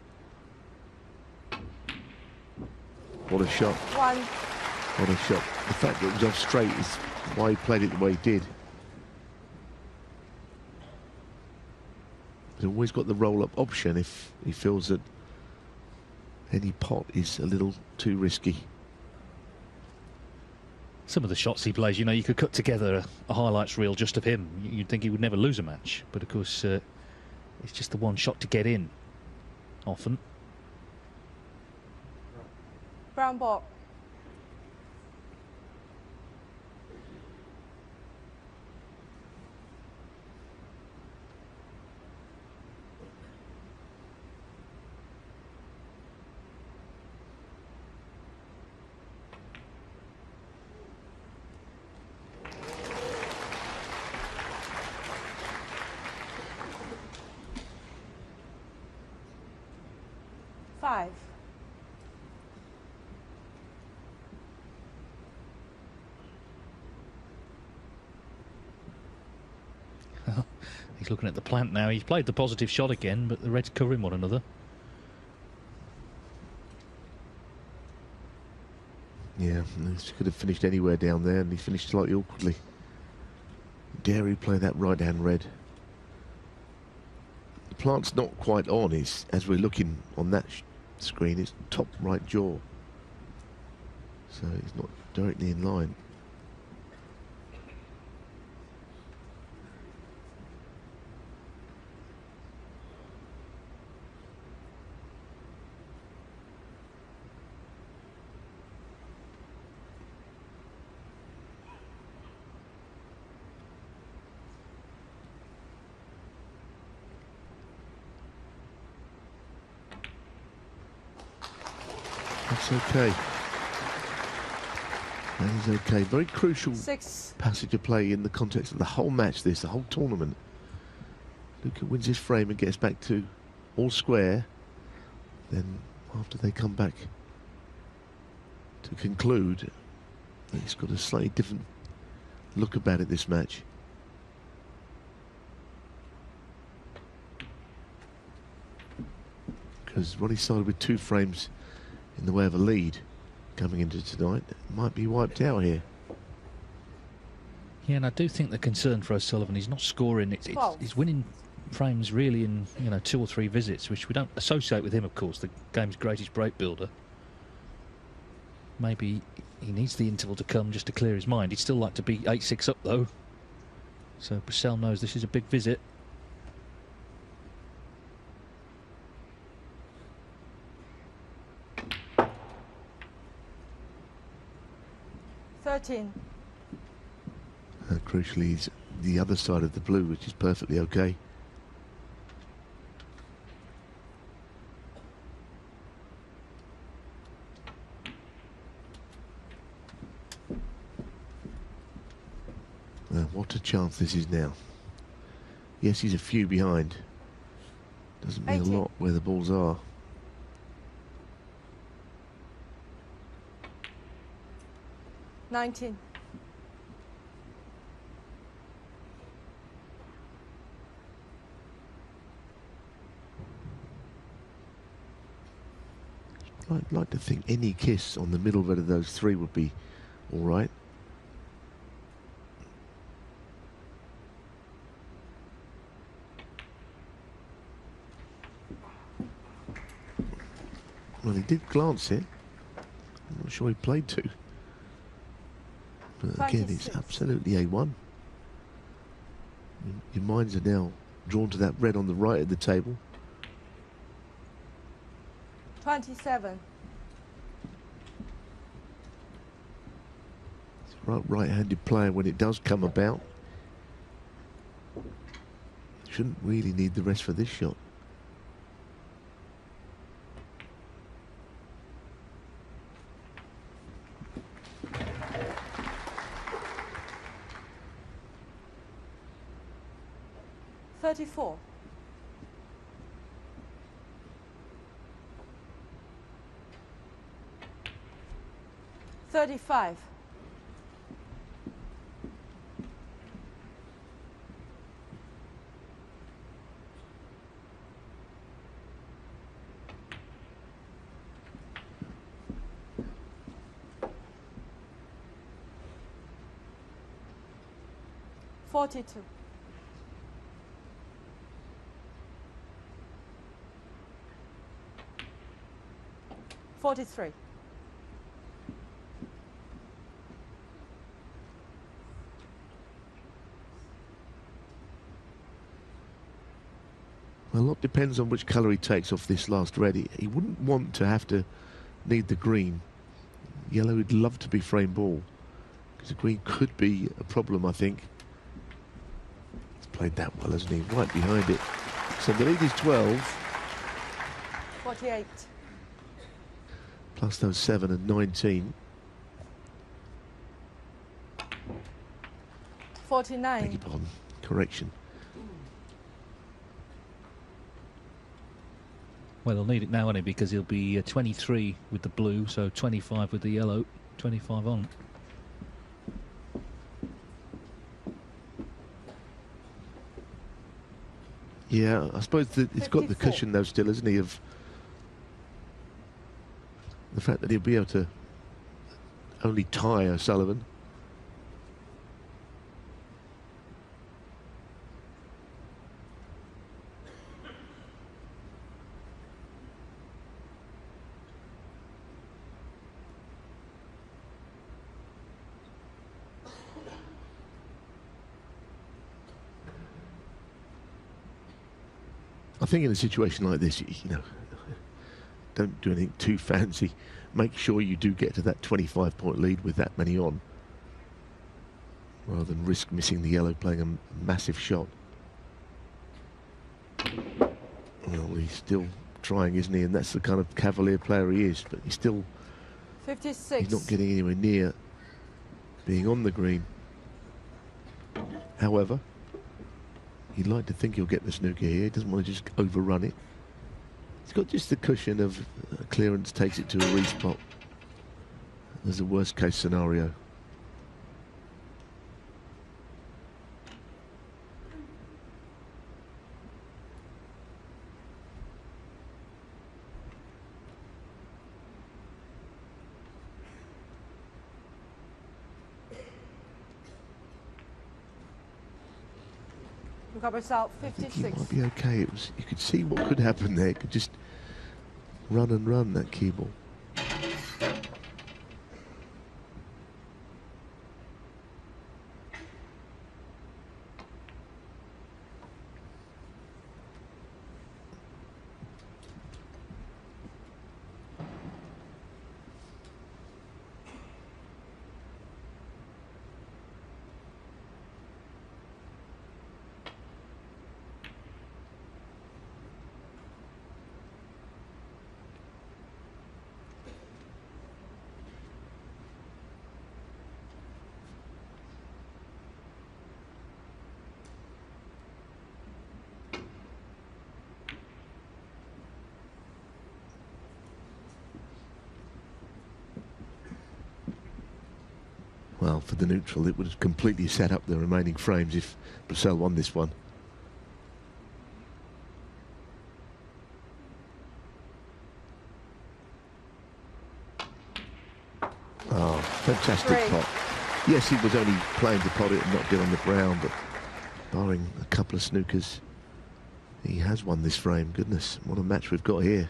What a shot.
1.
What a shot. The fact that it was off straight is why he played it the way he did. He's always got the roll-up option if he feels that any pot is a little too risky.
Some of the shots he plays, you know, you could cut together a highlights reel just of him. You'd think he would never lose a match. But, of course, it's just the one shot to get in, often.
Brown ball. Five.
He's looking at the plant now. He's played the positive shot again, but the reds covering one another.
Yeah, he could have finished anywhere down there, and he finished slightly awkwardly. Dare he play that right-hand red? The plant's not quite on, as we're looking on that screen, it's top right jaw. So it's not directly in line. That's okay. That is okay. Very crucial
6.
passage of play in the context of the whole match, the whole tournament. Luca wins his frame and gets back to all square. Then after they come back to conclude, he's got a slightly different look about it this match. Because Ronnie started with 2 frames in the way of a lead coming into tonight. Might be wiped out here.
Yeah, and I do think the concern for O'Sullivan, he's not scoring. He's winning frames really in 2 or 3 visits, which we don't associate with him, of course, the game's greatest break builder. Maybe he needs the interval to come just to clear his mind. He'd still like to be 8-6 up though. So Brecel knows this is a big visit.
Crucially, he's the other side of the blue, which is perfectly okay. What a chance this is now. Yes, he's a few behind. Doesn't mean
18.
a lot where the balls are.
$19.
I'd like to think any kiss on the middle bit of those 3 would be all right. Well, he did glance it. I'm not sure he played to. But again, it's
26.
absolutely A1. Your minds are now drawn to that red on the right of the table.
27.
It's a right-handed player when it does come about. Shouldn't really need the rest for this shot.
$34. 35. $42. 43.
Well, a lot depends on which colour he takes off this last red. He wouldn't want to have to need the green. Yellow would love to be frame ball, because the green could be a problem, I think. He's played that well, hasn't he? Right behind it. So the lead is 12.
48.
Plus those 7 and 19.
49.
Beg your pardon. Correction.
Well, he'll need it now, won't he? Because he'll be 23 with the blue, so 25 with the yellow, 25 on.
Yeah, I suppose that he's got the
54.
cushion though still, isn't he, of the fact that he'll be able to only tie O'Sullivan. I think in a situation like this, you know, don't do anything too fancy. Make sure you do get to that 25-point lead with that many on, rather than risk missing the yellow playing a massive shot. Well, he's still trying, isn't he? And that's the kind of cavalier player he is, but he still
56.
He's not getting anywhere near being on the green. However, he'd like to think he'll get the snooker here. He doesn't want to just overrun it. He's got just the cushion of clearance, takes it to a respot. There's a worst case scenario.
Luca Brecel,
I think
56.
he might be okay. You could see what could happen there. It could just run and run, that cue ball. Well, for the neutral, it would have completely set up the remaining frames if Brecel won this one. Oh, fantastic pot. Yes, he was only playing to pot it and not get on the ground, but barring a couple of snookers, he has won this frame. Goodness, what a match we've got here.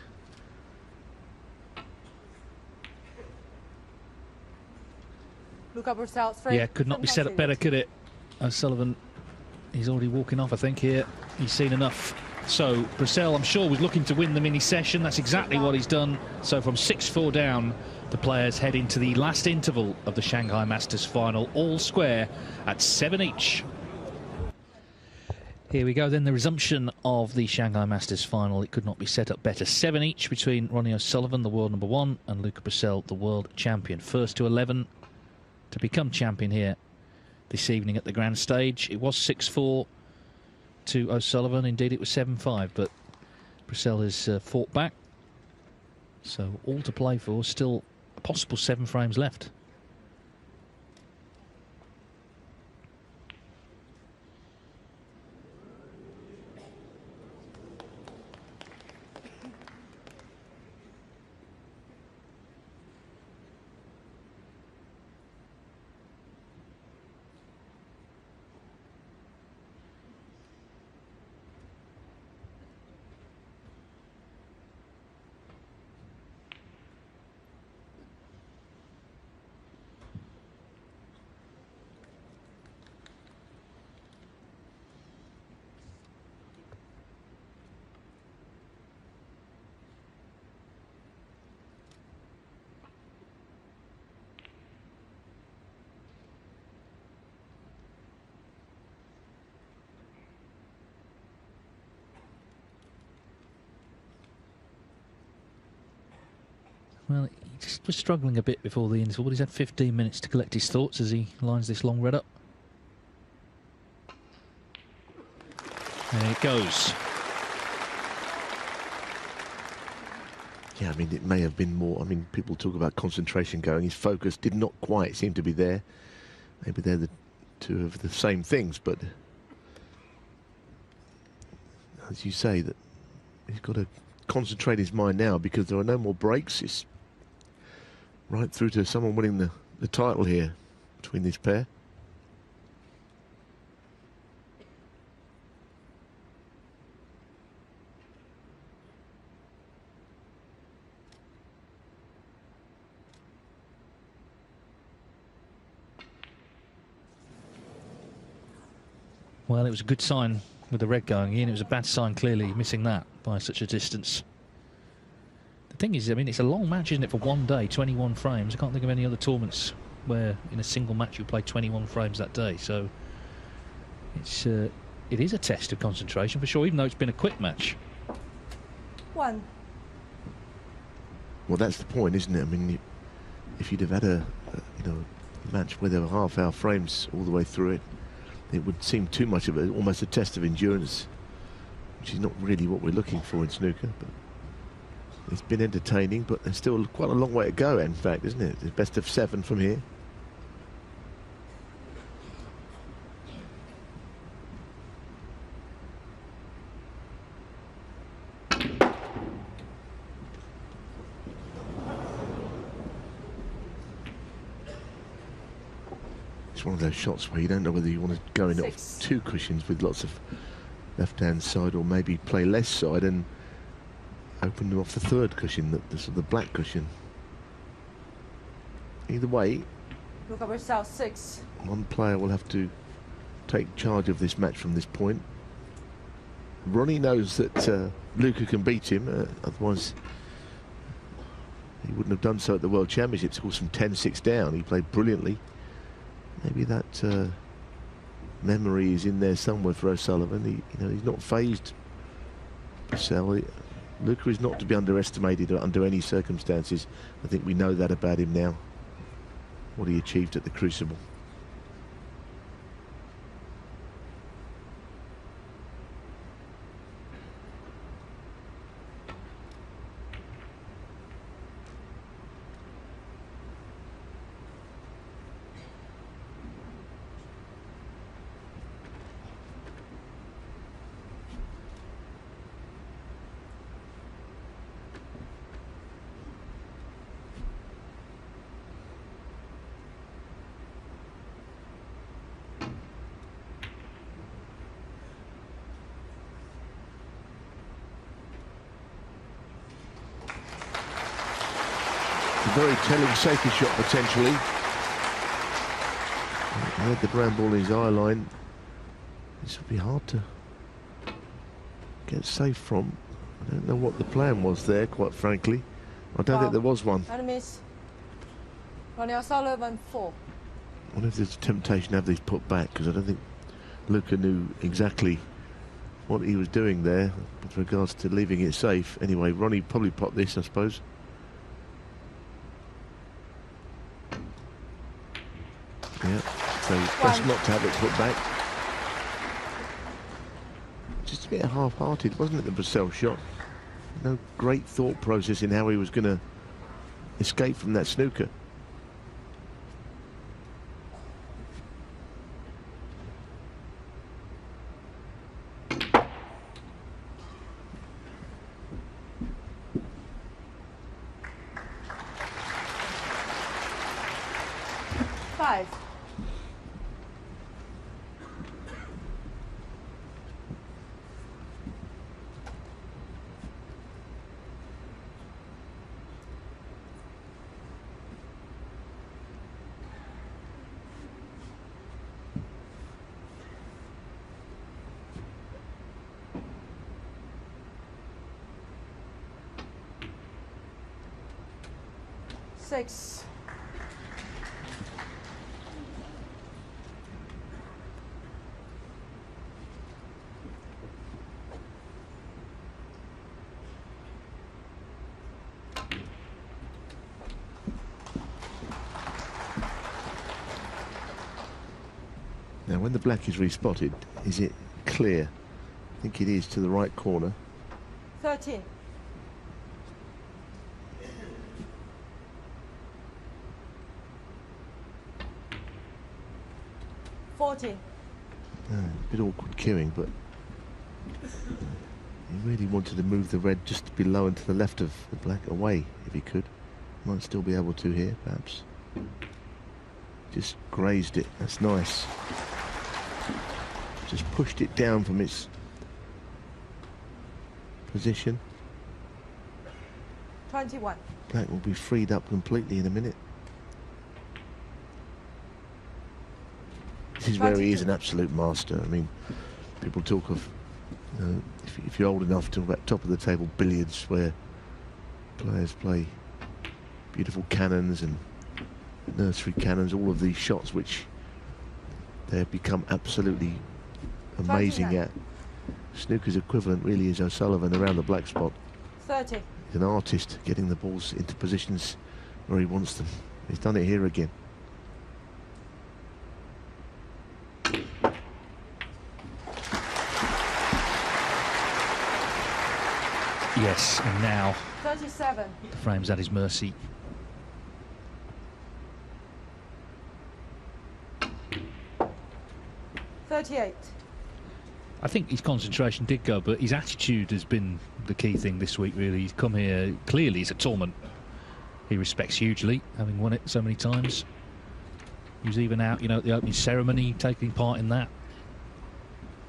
Luca Brecel, straight.
Yeah, could not be set up better, could it? O'Sullivan, he's already walking off, I think, here. He's seen enough. So Brecel, I'm sure, was looking to win the mini session. That's exactly what he's done. So from 6-4 down, the players head into the last interval of the Shanghai Masters final, all square at 7 each. Here we go, then the resumption of the Shanghai Masters final. It could not be set up better. 7 each between Ronnie O'Sullivan, the world #1, and Luca Brecel, the world champion. First to 11 to become champion here this evening at the grand stage. It was 6-4 to O'Sullivan. Indeed, it was 7-5, but Brecel has fought back. So all to play for. Still a possible 7 frames left. Well, he just was struggling a bit before the interval. He's had 15 minutes to collect his thoughts as he lines this long red up. There it goes.
Yeah, I mean, it may have been more. I mean, people talk about concentration going. His focus did not quite seem to be there. Maybe they're the two of the same things, but as you say, that he's got to concentrate his mind now because there are no more breaks. It's right through to someone winning the title here between this pair.
Well, it was a good sign with the red going in. It was a bad sign, clearly, missing that by such a distance. The thing is, I mean, it's a long match, isn't it, for one day, 21 frames. I can't think of any other tournaments where in a single match you play 21 frames that day. So it is a test of concentration for sure, even though it's been a quick match.
One.
Well, that's the point, isn't it? I mean, if you'd have had a match where there were half-hour frames all the way through it, it would seem too much of almost a test of endurance, which is not really what we're looking for in snooker. But it's been entertaining, but there's still quite a long way to go, in fact, isn't it? The best of 7 from here. It's one of those shots where you don't know whether you want to go in off 2 cushions with lots of left-hand side, or maybe play less side and open them off the 3rd cushion, the sort of the black cushion. Either way,
Luca Brecel 6.
One player will have to take charge of this match from this point. Ronnie knows that Luca can beat him, otherwise he wouldn't have done so at the World Championships. Of course, from 10-6 down, he played brilliantly. Maybe that memory is in there somewhere for O'Sullivan. He's not phased. Brecel. Luca is not to be underestimated under any circumstances. I think we know that about him now, what he achieved at the Crucible. Very telling safety shot potentially. He had the brown ball in his eye line. This would be hard to get safe from. I don't know what the plan was there, quite frankly. I don't think there was one.
Enemies. Ronnie O'Sullivan 4.
I wonder if there's a temptation to have these put back, because I don't think Luca knew exactly what he was doing there with regards to leaving it safe. Anyway, Ronnie probably popped this, I suppose. Yeah, so best not to have it put back. Just a bit half-hearted, wasn't it, the Brecel shot? No great thought process in how he was going to escape from that snooker.
Six.
Now, when the black is respotted, is it clear? I think it is, to the right corner.
13.
A bit awkward queuing, but he really wanted to move the red just below and to the left of the black away, if he could. Might still be able to here, perhaps. Just grazed it, that's nice. Just pushed it down from its position.
21.
Black will be freed up completely in a minute. This is where he is an absolute master. I mean, people talk of, if you're old enough to talk about top of the table billiards, where players play beautiful cannons and nursery cannons, all of these shots which they've become absolutely amazing at. Snooker's equivalent really is O'Sullivan around the black spot.
30.
He's an artist getting the balls into positions where he wants them. He's done it here again.
Yes, and now
37.
the frame's at his mercy.
$38.
I think his concentration did go, but his attitude has been the key thing this week, really. He's come here, clearly he's a tournament he respects hugely, having won it so many times. He was even out, you know, at the opening ceremony, taking part in that.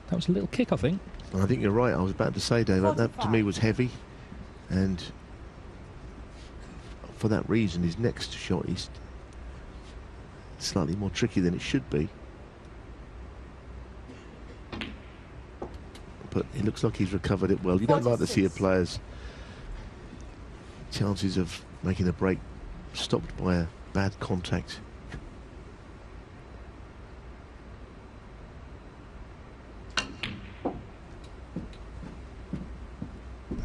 That was a little kick, I think.
I think you're right. I was about to say, Dave, that to me was heavy. And for that reason, his next shot is slightly more tricky than it should be. But it looks like he's recovered it well. You don't like to see a player's chances of making a break stopped by a bad contact.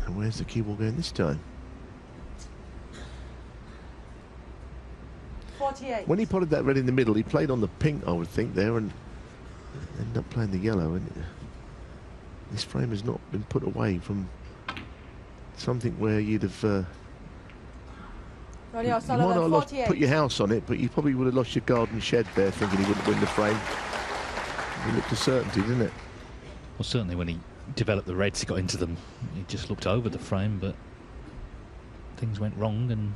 And where's the cue ball going this time?
48.
When he potted that red in the middle, he played on the pink, I would think, there, and ended up playing the yellow. And this frame has not been put away from something where you'd have
Ronnie
you might not
O'Sullivan,
have lost,
48.
put your house on it, but you probably would have lost your garden shed there, thinking he wouldn't win the frame. It looked a certainty, didn't it?
Well, certainly when he developed the reds, he got into them, he just looked over the frame, but things went wrong, and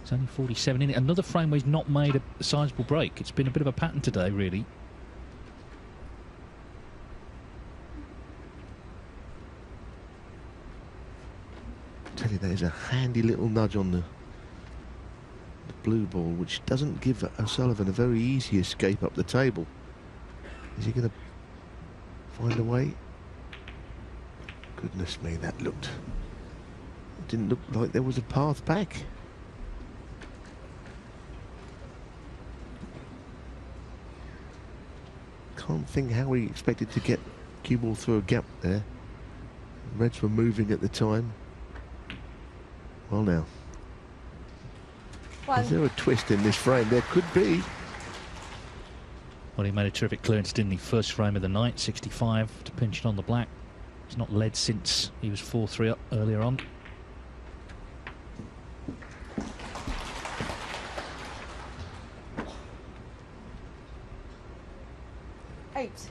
it's only 47 in it. Another frame where he's not made a sizable break. It's been a bit of a pattern today, really.
I tell you, there's a handy little nudge on the blue ball, which doesn't give O'Sullivan a very easy escape up the table. Is he going to find a way? Goodness me, that looked... It didn't look like there was a path back. Can't think how he expected to get cue ball through a gap there. Reds were moving at the time. Well, now, is there a twist in this frame? There could be.
Well, he made a terrific clearance, didn't he? First frame of the night, 65 to pinch it on the black. He's not led since he was 4-3 up earlier on.
Eight.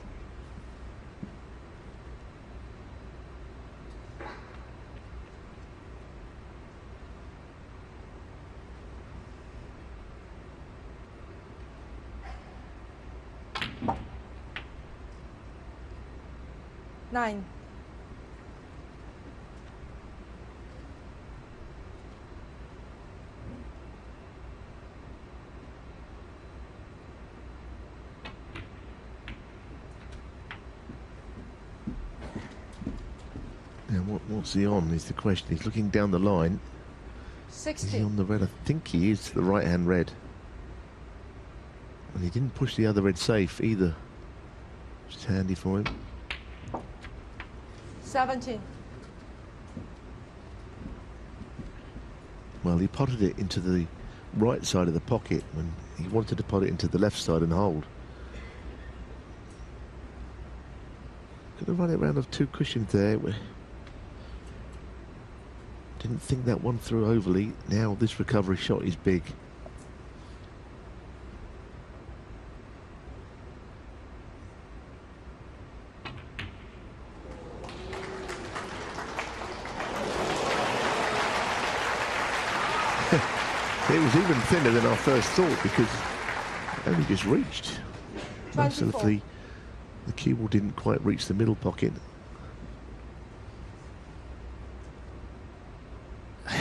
Nine.
Now, what's he on is the question. He's looking down the line.
60.
Is he on the red? I think he is, the right-hand red. And he didn't push the other red safe either. Just handy for him.
17.
Well, he potted it into the right side of the pocket when he wanted to pot it into the left side and hold. Could have run it around of two cushions there. Didn't think that one through overly. Now this recovery shot is big. It was even thinner than our first thought because it only just reached. Mercifully, the cue ball didn't quite reach the middle pocket.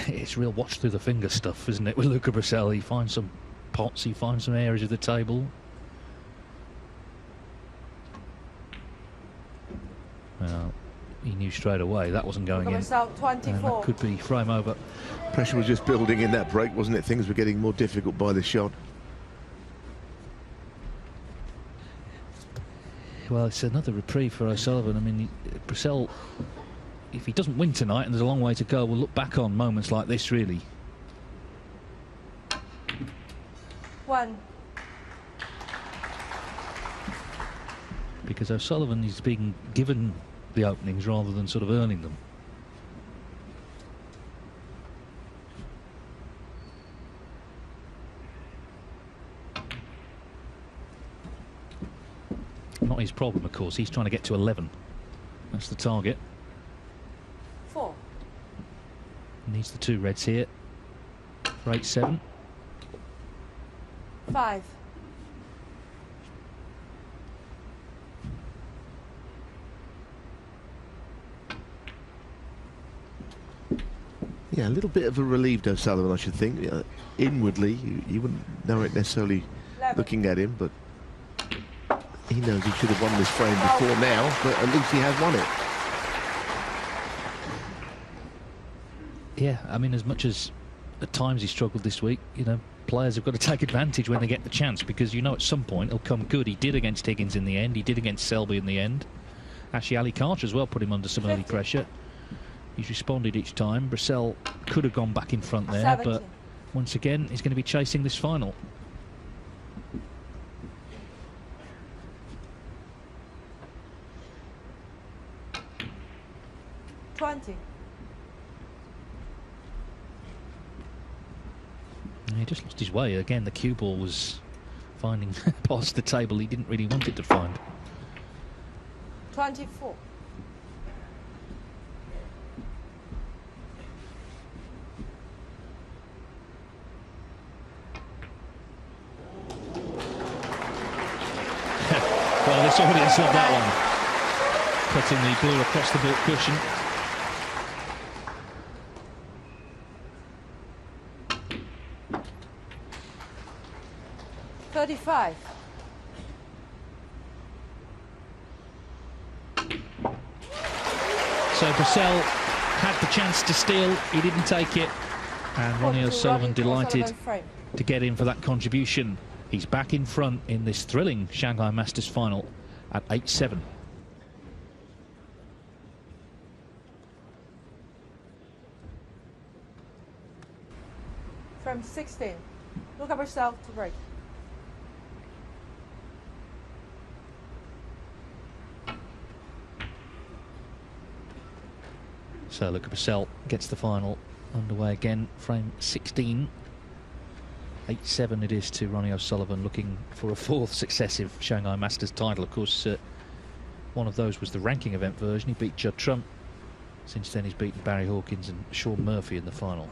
It's real watch through the finger stuff, isn't it, with Luca Brecel? He finds some pots, he finds some areas of the table. Well, he knew straight away that wasn't going in.
24.
And that could be frame over.
Pressure was just building in that break, wasn't it? Things were getting more difficult by the shot.
Well, it's another reprieve for O'Sullivan. I mean, Brecel, if he doesn't win tonight, and there's a long way to go, we'll look back on moments like this, really.
1.
Because O'Sullivan is being given the openings rather than sort of earning them. Not his problem, of course. He's trying to get to 11. That's the target.
4.
Needs the 2 reds here for 8-7.
5.
Yeah, a little bit of a relieved O'Sullivan, I should think. Inwardly, you wouldn't know it necessarily
11.
looking at him, but he knows he should have won this frame before now, but at least he has won it.
Yeah, I mean, as much as at times he struggled this week, you know, players have got to take advantage when they get the chance, because you know at some point it'll come good. He did against Higgins in the end. He did against Selby in the end. Actually, Ali Carter as well put him under some early pressure. He's responded each time. Brecel could have gone back in front there,
17.
but once again, he's going to be chasing this final. He just lost his way. Again, the cue ball was finding past the table he didn't really want it to find.
24.
Well, this audience loved that one. Putting the ball across the baulk cushion.
$35.
So Brecel had the chance to steal, he didn't take it, and Ronnie O'Sullivan delighted to get in for that contribution. He's back in front in this thrilling Shanghai Masters final at 8-7.
From 16. Look at Brecel to break.
So Luca Brecel gets the final underway again, frame 16. 8-7 it is to Ronnie O'Sullivan, looking for a 4th successive Shanghai Masters title. Of course, one of those was the ranking event version. He beat Judd Trump. Since then he's beaten Barry Hawkins and Shaun Marphy in the final.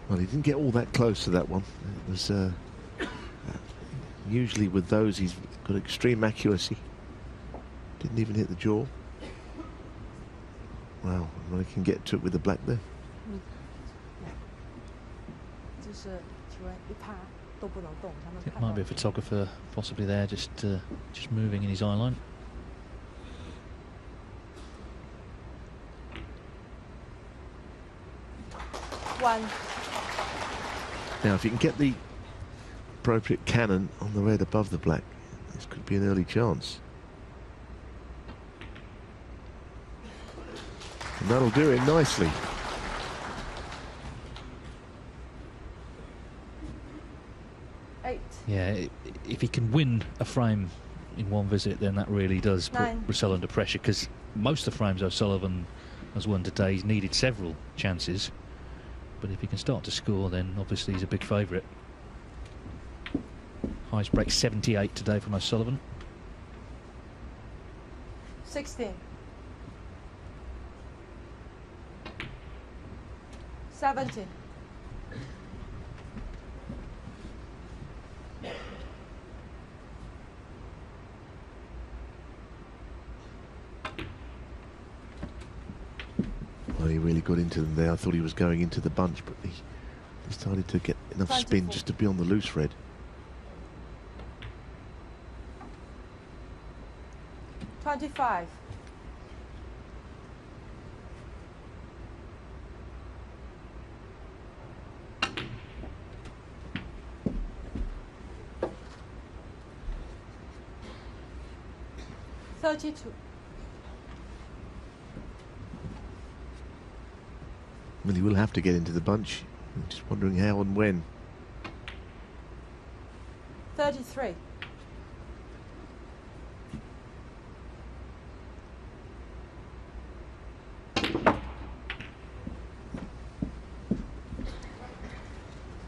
Well, he didn't get all that close to that one. It was usually with those he's got extreme accuracy. Didn't even hit the jaw. Wow, well, he can get to it with the black there.
It might be a photographer possibly there, just moving in his eye line.
Now, if you can get the appropriate cannon on the red above the black, this could be an early chance. And that'll do it nicely.
Yeah, if he can win a frame in one visit, then that really does put Brecel under pressure, because most of the frames O'Sullivan has won today, he's needed several chances. But if he can start to score, then obviously he's a big favourite. Highest break 78 today from O'Sullivan.
16. 17.
he really got into them there. I thought he was going into the bunch, but he started to get enough spin just to be on the loose red.
$25. $32.
Well, he will have to get into the bunch. I'm just wondering how and when.
33.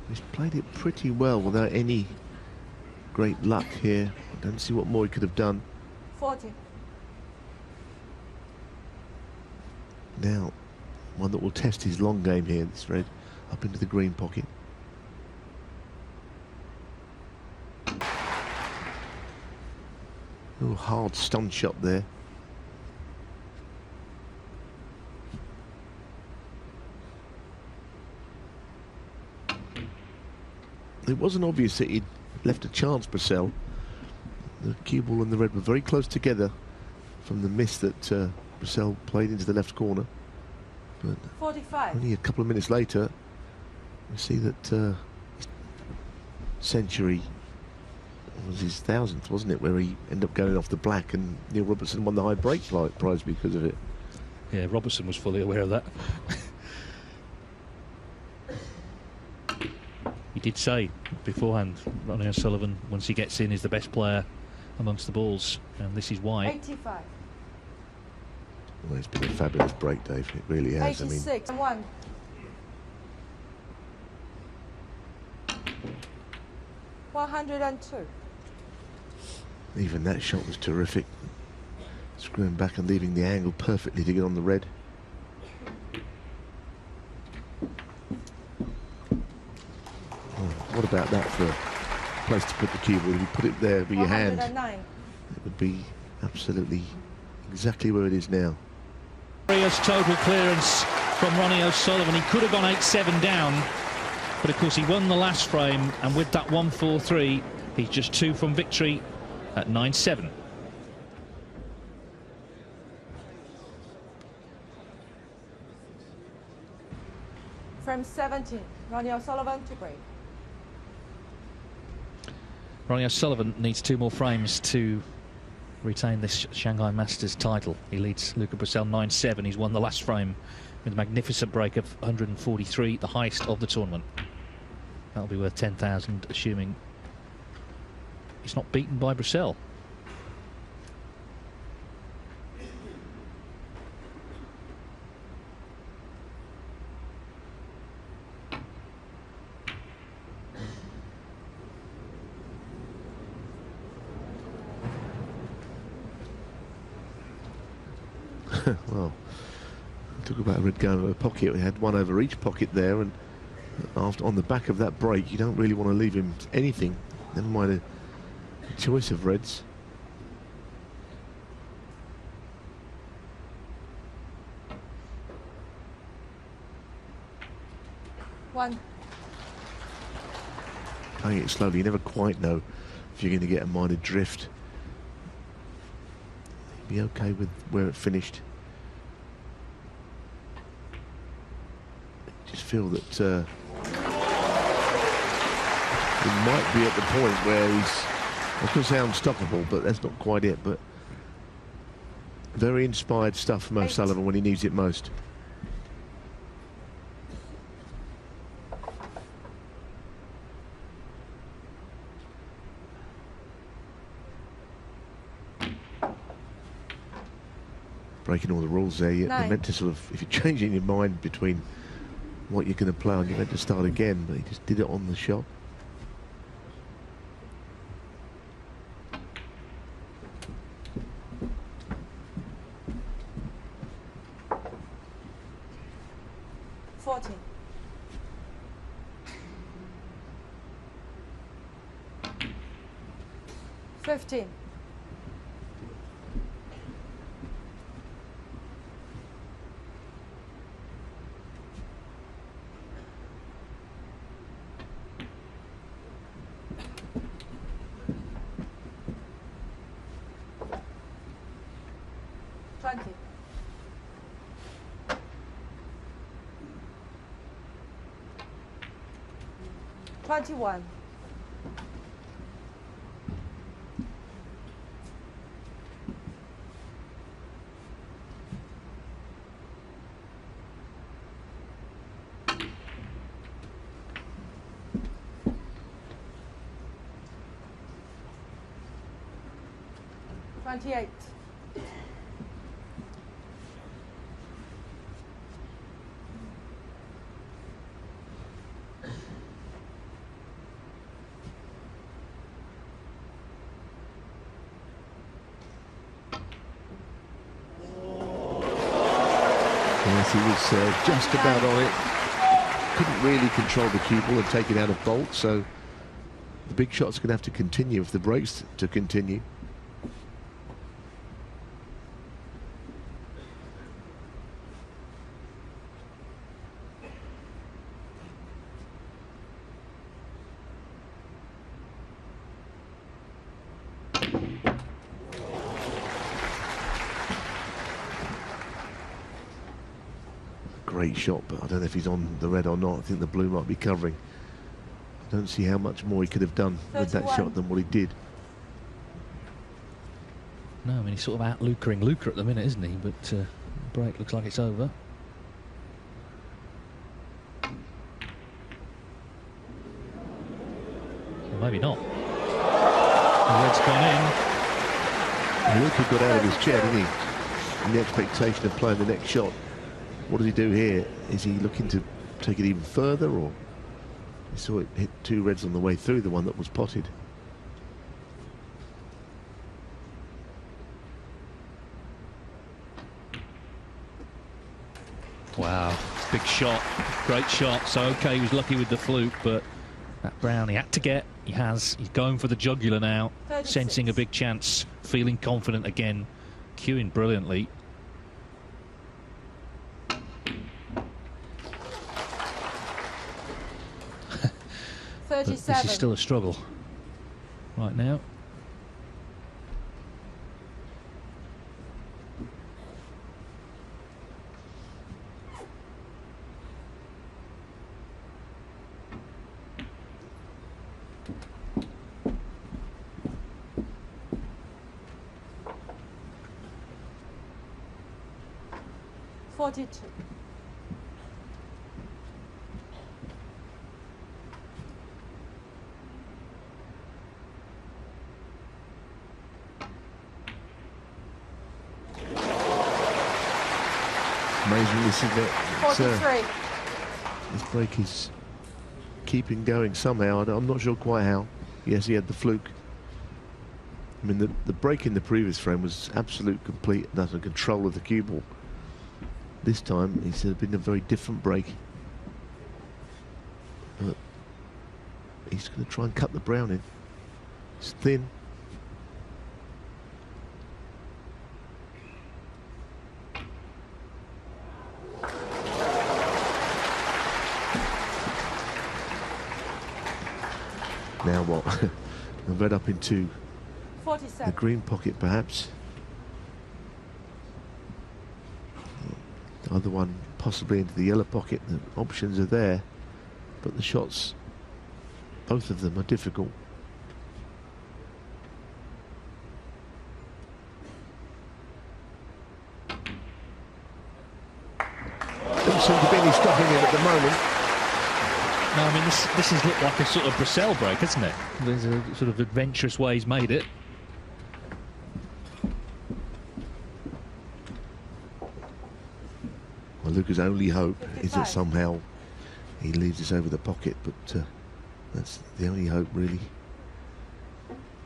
He's played it pretty well without any great luck here. I don't see what more he could have done.
40.
Now, one that will test his long game here, this red, up into the green pocket. Oh, hard stun shot there. It wasn't obvious that he'd left a chance, Brecel. The cue ball and the red were very close together from the miss that Brecel played into the left corner. But
45.
only a couple of minutes later, we see that century was his 1000th, wasn't it, where he ended up going off the black, and Neil Robertson won the high break prize because of it.
Yeah, Robertson was fully aware of that. He did say beforehand, Ronnie O'Sullivan, once he gets in, is the best player amongst the balls, and this is why.
85.
Well, it's been a fabulous break, Dave. It really has.
86. 1. $102.
Even that shot was terrific. Screwing back and leaving the angle perfectly to get on the red. What about that for a place to put the cue ball? If you put it there with your hand, it would be absolutely exactly where it is now.
Glorious total clearance from Ronnie O'Sullivan. He could have gone 8-7 down, but of course he won the last frame, and with that 1-4-3, he's just 2 from victory at 9-7.
Frame 17. Ronnie O'Sullivan to break.
Ronnie O'Sullivan needs 2 more frames to retain this Shanghai Masters title. He leads Luca Brecel 9-7. He's won the last frame with a magnificent break of 143, the highest of the tournament. That'll be worth 10,000, assuming he's not beaten by Brecel.
Well, talk about a red going over a pocket. We had one over each pocket there, and after on the back of that break, you don't really want to leave him anything. Never mind a choice of reds.
One.
Playing it slowly, you never quite know if you're going to get a minor drift. Be okay with where it finished. Just feel that he might be at the point where he's, I could say unstoppable, but that's not quite it. But very inspired stuff from O'Sullivan when he needs it most. Breaking all the rules there. You're meant to sort of, if you're changing your mind between what you're going to play on, you're meant to start again, but he just did it on the shot.
$40. $15. 20. 21. 28.
'Yes, he was just about on it. Couldn't really control the cue ball and take it out of bolt, so the big shot's going to have to continue if the break's to continue. Great shot, but I don't know if he's on the red or not. I think the blue might be covering. I don't see how much more he could have done 31. With that shot than what he did.
No, I mean, he's sort of out-Luca-ing Luca at the minute, isn't he? But break looks like it's over. Well, maybe not. The red's gone in.
Luca got out of his chair, didn't he? In the expectation of playing the next shot. What does he do here? Is he looking to take it even further, or he saw it hit two reds on the way through, the one that was potted?
Wow, big shot, great shot. So okay, he was lucky with the fluke, but that brown he had to get. He's going for the jugular now, 36. Sensing a big chance, feeling confident again, cueing brilliantly. This is still a struggle right now.
Amazing, isn't it?
43.
This break is keeping going somehow. I'm not sure quite how. Yes, he had the fluke. I mean, the break in the previous frame was absolute, complete, and utter control of the cue ball. This time, it's been a very different break. But he's going to try and cut the brown in. It's thin. Now what? The red up into
47.
The green pocket, perhaps. The other one possibly into the yellow pocket. The options are there, but the shots, both of them, are difficult. Doesn't seem to be any stopping him at the moment.
No, I mean, this has looked like a sort of Brecel break, hasn't it? There's a sort of adventurous way he's made it.
Well, Luca's only hope is that somehow he leaves this over the pocket, but that's the only hope, really.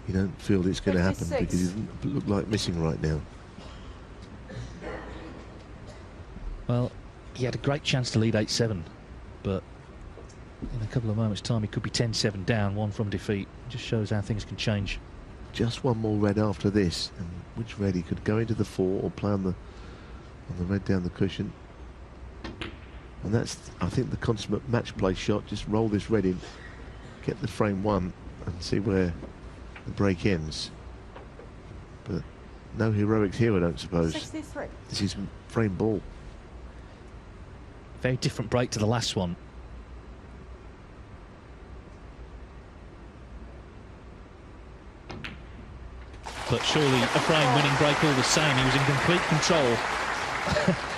You don't feel it's going to happen because he doesn't look like missing right now.
Well, he had a great chance to lead 8-7, but in a couple of moments' time, he could be 10-7 down, one from defeat. It just shows how things can change.
Just one more red after this, and which red he could go into the 4 or play on the red down the cushion. And that's, I think, the consummate match play shot. Just roll this red in, get the frame 1, and see where the break ends. But No heroics here, I don't suppose.
63.
This is frame ball.
Very different break to the last one. But surely a frame winning break all the same. He was in complete control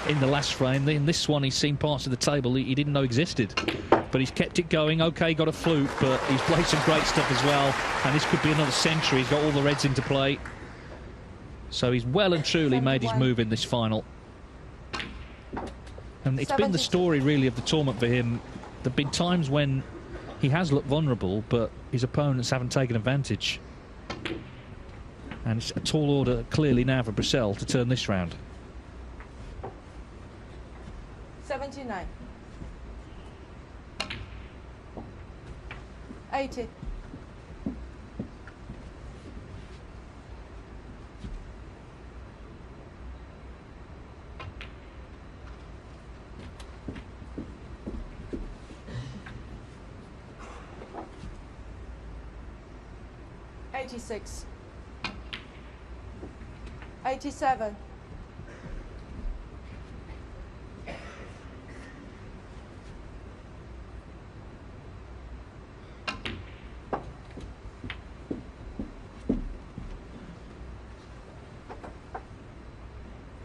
in the last frame. In this one, he's seen parts of the table he didn't know existed. But he's kept it going. OK, got a fluke, but he's played some great stuff as well. And this could be another century. He's got all the reds into play. So he's well and truly made his move in this final. And it's been the story, really, of the tournament for him. There have been times when he has looked vulnerable, but his opponents haven't taken advantage. And it's a tall order, clearly, now for Brecel to turn this round.
79. 80. $86. 87.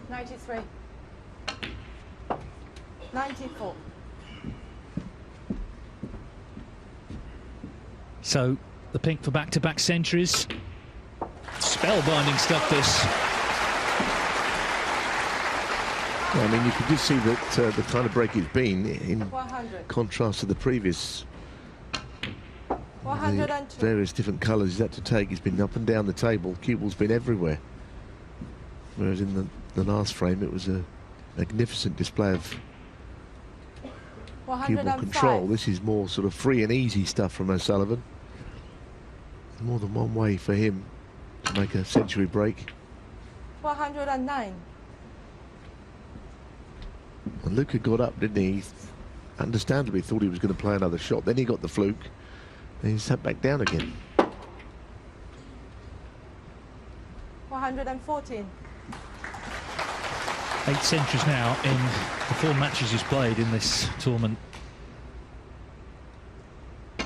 93. 94.
So the pink for back-to-back centuries. Spellbinding stuff, this.
Well, I mean, you can just see that the kind of break it's been in
100.
contrast to the previous.
102.
The various different colours he's had to take. He's been up and down the table. Cue ball's been everywhere. Whereas in the last frame, it was a magnificent display of cue ball control. This is more sort of free and easy stuff from O'Sullivan. More than one way for him to make a century break.
109.
And Luca got up, didn't he? He understandably thought he was going to play another shot. Then he got the fluke, and he sat back down again.
114.
8 centuries now in the 4 matches he's played in this tournament.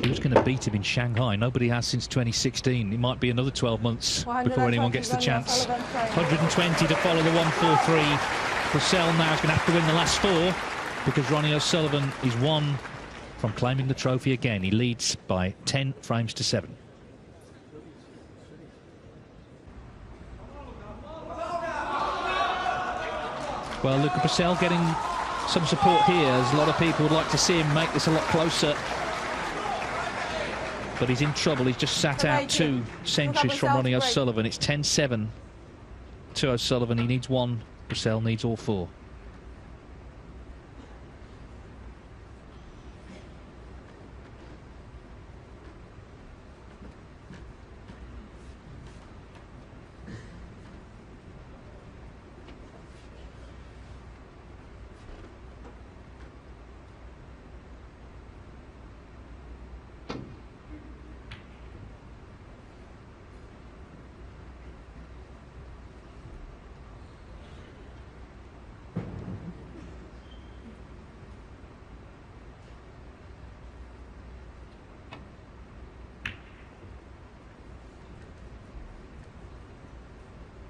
Who's going to beat him in Shanghai? Nobody has since 2016. It might be another 12 months before anyone gets the chance. 120 to follow the 143. Brecel now is going to have to win the last 4 because Ronnie O'Sullivan is 1 from claiming the trophy again. He leads by 10 frames to 7. Well, Luca Brecel getting some support here, as a lot of people would like to see him make this a lot closer. But he's in trouble. He's just sat out 2 centuries from Ronnie O'Sullivan. It's 10-7 to O'Sullivan. He needs 1. Brecel needs all 4.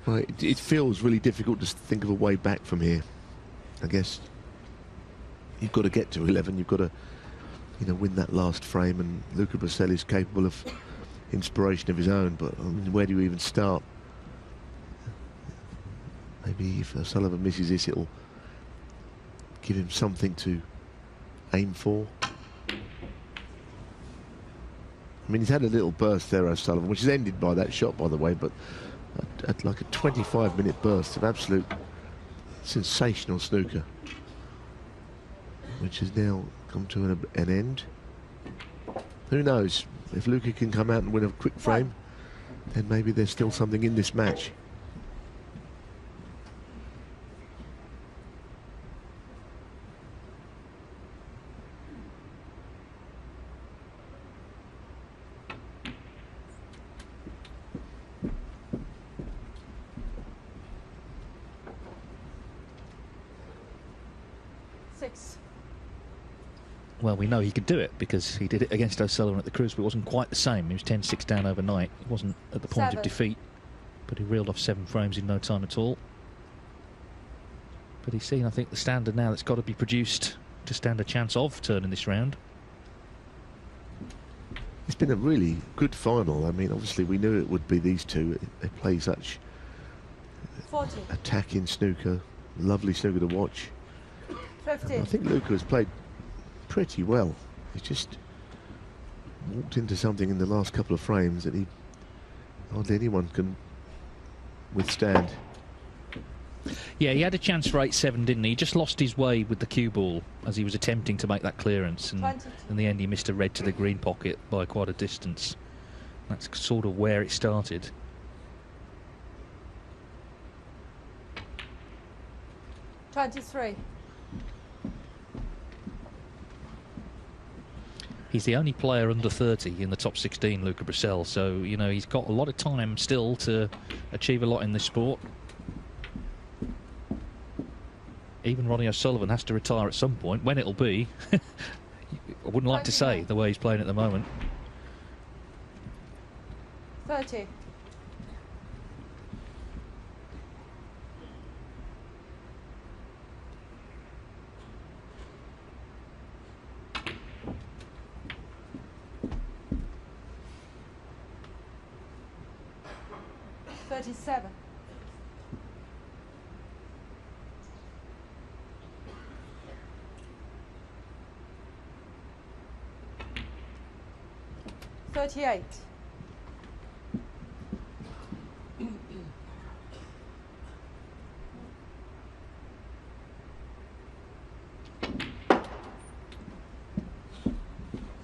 Well, it feels really difficult to think of a way back from here. I guess you've got to get to 11. You've got to, you know, win that last frame. And Luca Brecel is capable of inspiration of his own. But I mean, where do you even start? Maybe if O'Sullivan misses this, it'll give him something to aim for. I mean, he's had a little burst there, O'Sullivan, which is ended by that shot, by the way, but at like a 25-minute burst of absolute sensational snooker, which has now come to an end. Who knows? If Luca can come out and win a quick frame, then maybe there's still something in this match.
6.
Well, we know he could do it because he did it against O'Sullivan at the Cruise, but it wasn't quite the same. He was 10-6 down overnight. It wasn't at the point of defeat, but he reeled off 7 frames in no time at all. But he's seen, I think, the standard now that's got to be produced to stand a chance of turning this round.
It's been a really good final. I mean, obviously we knew it would be these two. They play such
40.
attacking snooker, lovely snooker to watch.
50.
I think Luca has played pretty well. He's just walked into something in the last couple of frames that hardly anyone can withstand.
Yeah, he had a chance for 8-7, didn't he? He just lost his way with the cue ball as he was attempting to make that clearance, and in the end he missed a red to the green pocket by quite a distance. That's sort of where it started.
$23.
He's the only player under 30 in the top 16, Luca Brecel, so, you know, he's got a lot of time still to achieve a lot in this sport. Even Ronnie O'Sullivan has to retire at some point. When it'll be, I wouldn't like to say, the way he's playing at the moment.
30. $37. $38.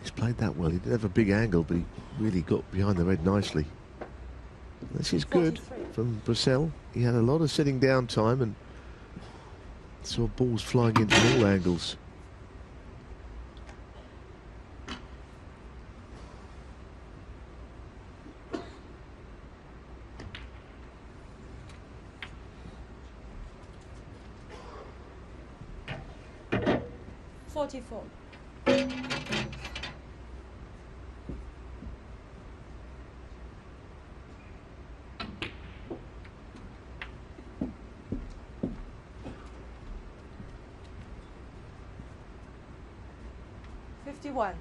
He's played that well. He didn't have a big angle, but he really got behind the red nicely. This is good from Brecel. He had a lot of sitting down time and saw balls flying in from all angles.
$44. $51.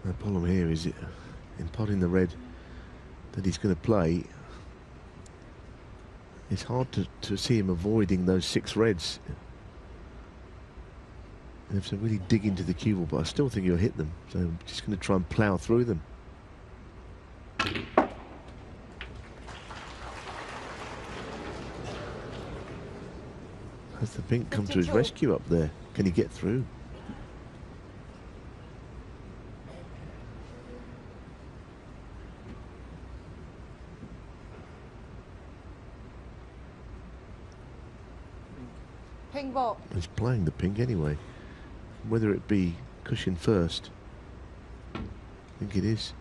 The problem here is in potting the red that he's going to play. It's hard to see him avoiding those 6 reds. You have to really dig into the cue ball, but I still think he'll hit them. So I'm just going to try and plough through them. Has the pink come to his rescue up there? Can he get through?
Pink ball.
He's playing the pink anyway. Whether it be cushion first, I think it is.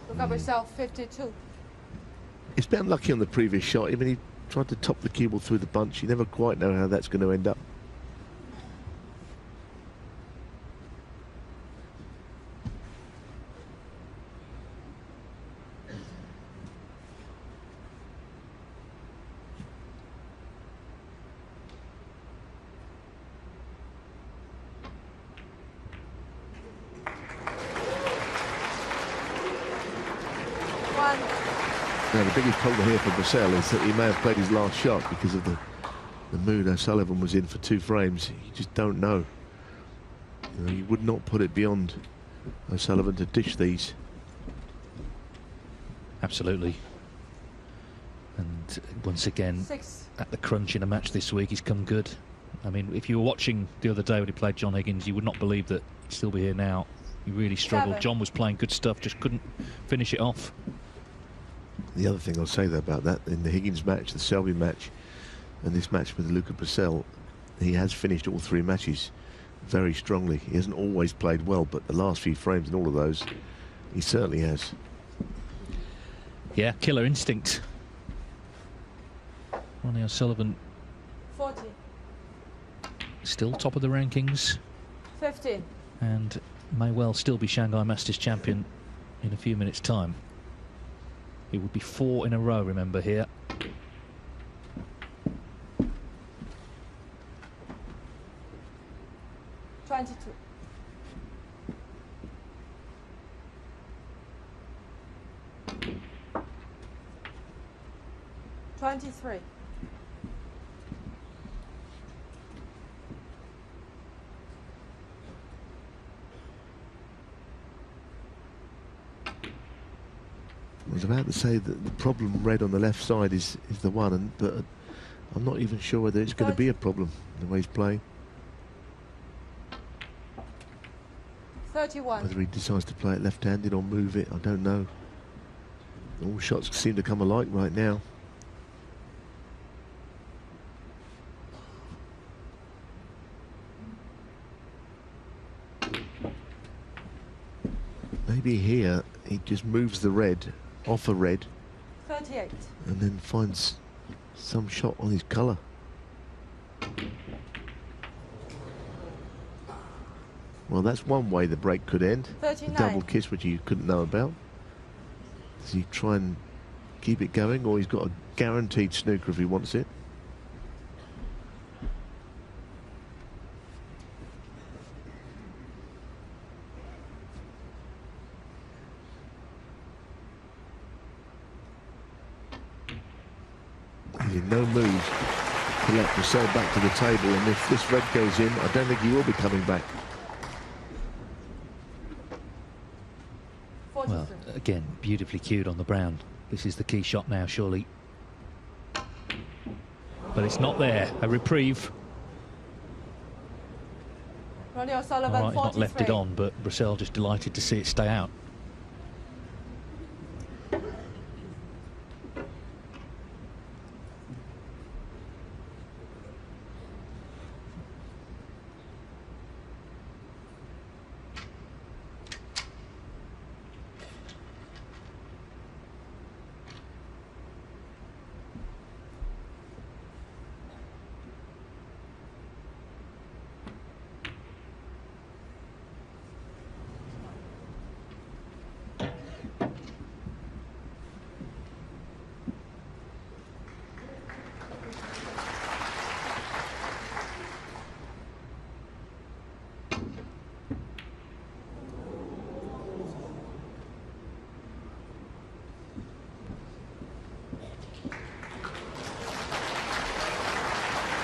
Look up yourself, 52.
He's been unlucky on the previous shot. I mean, he tried to top the cue ball through the bunch. You never quite know how that's going to end up. Now, the biggest problem here for Brecel is that he may have played his last shot because of the mood O'Sullivan was in for 2 frames. You just don't know. You know, you would not put it beyond O'Sullivan to dish these.
Absolutely. And once again,
6.
at the crunch in a match this week, he's come good. I mean, if you were watching the other day when he played John Higgins, you would not believe that he'd still be here now. He really struggled.
7.
John was playing good stuff, just couldn't finish it off.
The other thing I'll say though about that, in the Higgins match, the Salby match, and this match with Luca Brecel, he has finished all 3 matches very strongly. He hasn't always played well, but the last few frames and all of those, he certainly has.
Yeah, killer instinct. Ronnie O'Sullivan
40.
still top of the rankings
15.
and may well still be Shanghai Masters champion in a few minutes' time. It would be 4 in a row, remember, here.
$22. 23.
I was about to say that the problem red on the left side is the one, but I'm not even sure whether it's going to be a problem the way he's playing.
31.
Whether he decides to play it left-handed or move it, I don't know. All shots seem to come alike right now. Maybe here he just moves the red off a red
38.
and then finds some shot on his colour. Well, that's one way the break could end.
39.
A double kiss, which you couldn't know about. Does he try and keep it going, or he's got a guaranteed snooker if he wants it? He's in no mood to let Brecel back to the table, and if this red goes in, I don't think he will be coming back.
Well, again, beautifully cued on the brown. This is the key shot now, surely. But it's not there. A reprieve.
Ronnie O'Sullivan,
All right, he's
43.
not left it on, but Brecel just delighted to see it stay out.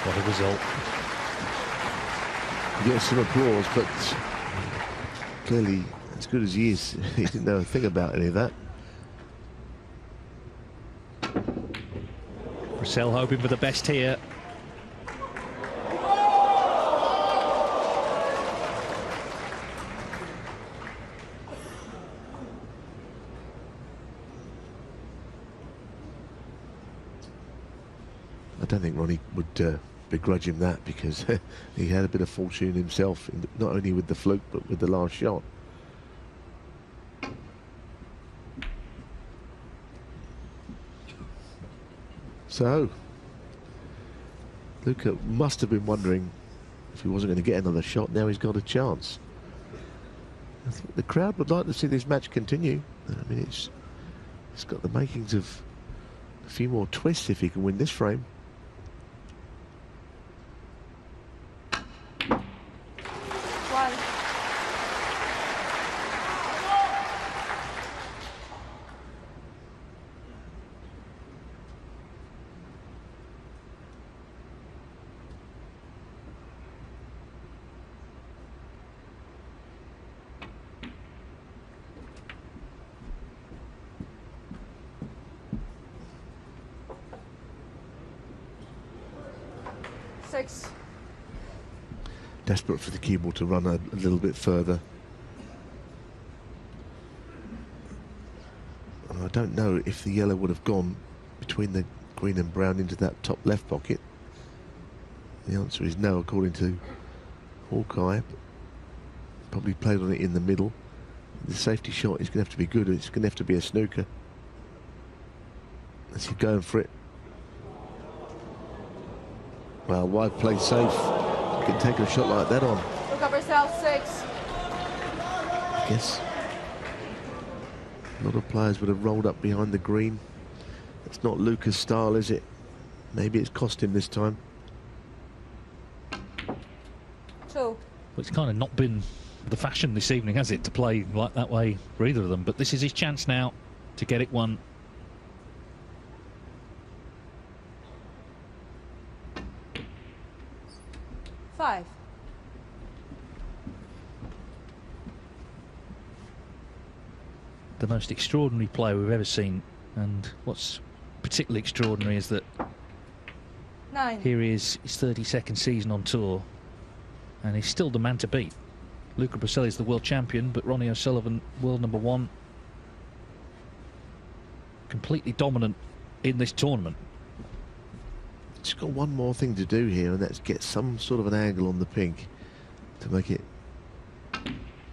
What a result.
He gets some applause, but clearly, as good as he is, he didn't know a thing about any of that.
Brecel hoping for the best here.
I don't think Ronnie would begrudge him that, because he had a bit of fortune himself, not only with the fluke but with the last shot. So Luca must have been wondering if he wasn't going to get another shot. Now he's got a chance. I think the crowd would like to see this match continue. I mean, it's got the makings of a few more twists if he can win this frame. Desperate for the cue ball to run a little bit further. And I don't know if the yellow would have gone between the green and brown into that top left pocket. The answer is no, according to Hawkeye probably played on it in the middle. The safety shot is going to have to be good. It's going to have to be a snooker. As he's going for it. Well, wide play safe. You can take a shot like that on.
Luca Brecel, 6.
I guess a lot of players would have rolled up behind the green. It's not Luca's style, is it? Maybe it's cost him this time.
2.
Well, it's kind of not been the fashion this evening, has it, to play like that way for either of them? But this is his chance now to get it won.
Five.
The most extraordinary player we've ever seen, and what's particularly extraordinary is that
9.
here he is, his 32nd season on tour, and he's still the man to beat. Luca Brecel is the world champion, but Ronnie O'Sullivan, world number 1, completely dominant in this tournament.
Just got one more thing to do here, and that's get some sort of an angle on the pink to make it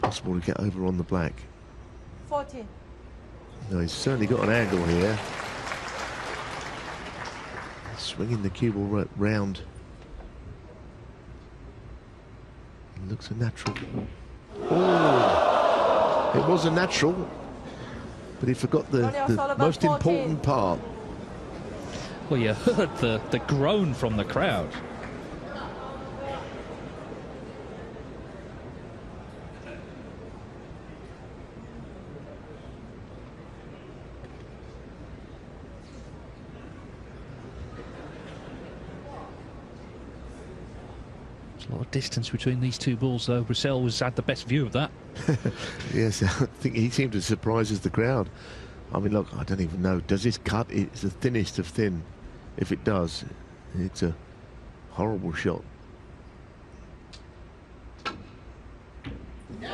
possible to get over on the black.
14.
No, he's certainly got an angle here. Swinging the cue ball round. Looks a natural. Oh, it was a natural, but he forgot the most important part.
Well, you heard the groan from the crowd. There's a lot of distance between these two balls, though. Brecel had the best view of that.
Yes, I think he seemed to surprise the crowd. I mean, look, I don't even know. Does this cut? It's the thinnest of thin. If it does, it's a horrible shot. Oh,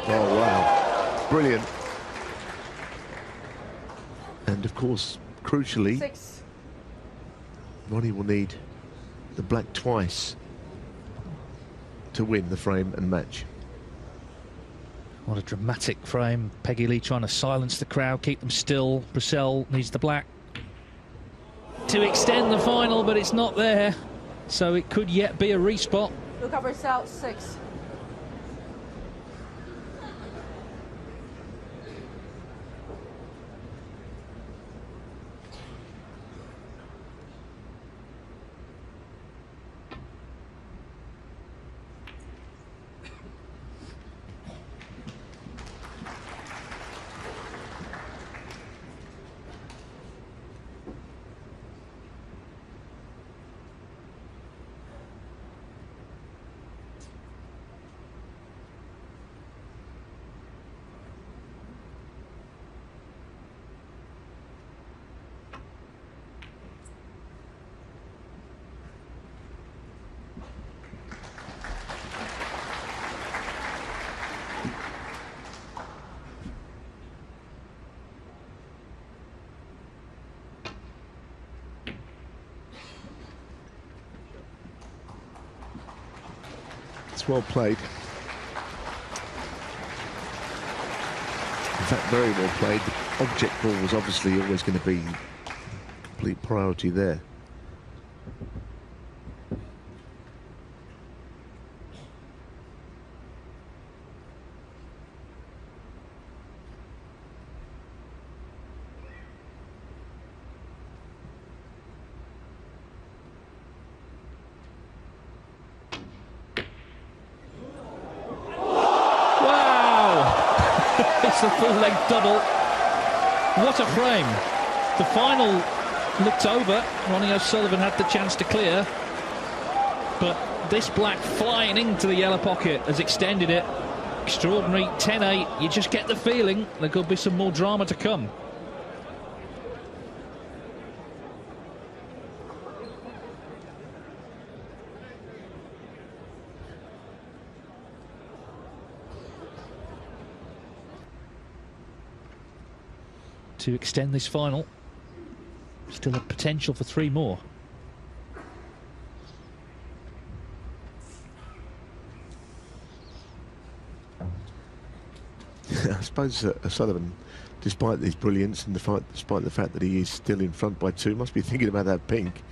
wow. Brilliant. And, of course, crucially,
6.
Ronnie will need the black twice to win the frame and match.
What a dramatic frame. Peggy Lee trying to silence the crowd, keep them still. Brecel needs the black to extend the final, but it's not there. So it could yet be a respot.
Luca Brecel, 6.
It's well played. In fact, very well played. The object ball was obviously always going to be complete priority there.
It's the full-length double. What a frame. The final looked over. Ronnie O'Sullivan had the chance to clear. But this black flying into the yellow pocket has extended it. Extraordinary 10-8. You just get the feeling there could be some more drama to come. To extend this final. Still a potential for 3 more.
I suppose O'Sullivan, despite his brilliance and despite the fact that he is still in front by 2, must be thinking about that pink,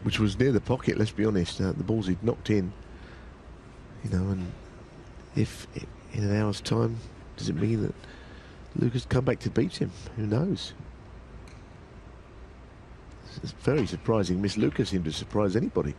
which was near the pocket, let's be honest. The balls he'd knocked in, you know, and if in an hour's time, does it mean that Luca's come back to beat him? Who knows? It's very surprising. Miss Luca seemed to surprise anybody.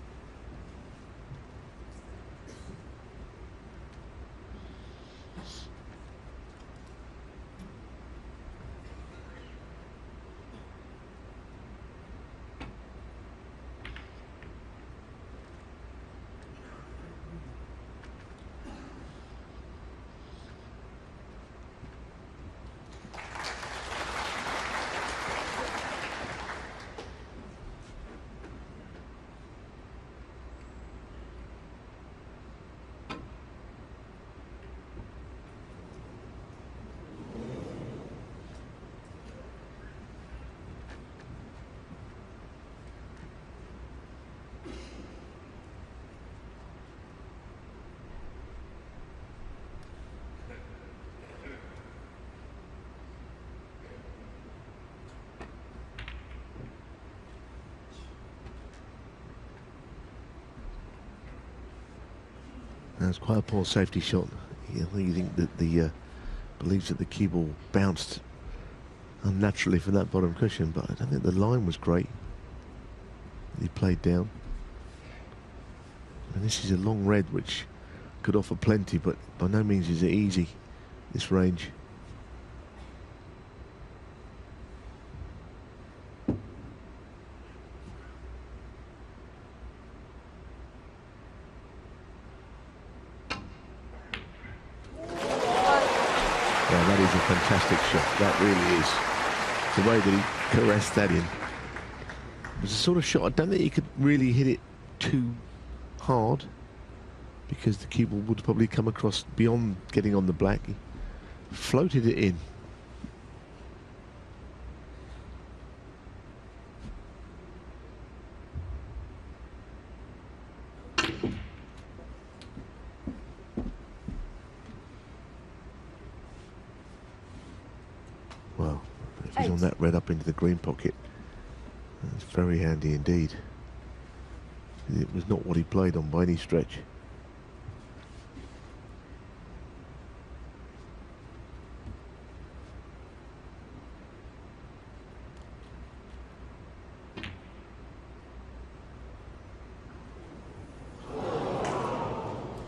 That's quite a poor safety shot. I think that the believes that the cue ball bounced unnaturally from that bottom cushion, but I don't think the line was great. He played down. And this is a long red which could offer plenty, but by no means is it easy, this range. That is a fantastic shot. That really is. The way that he caressed that in. It was a sort of shot, I don't think he could really hit it too hard, because the cue ball would probably come across beyond getting on the black. He floated it in. Well, if he's on that red up into the green pocket, that's very handy indeed. It was not what he played on by any stretch.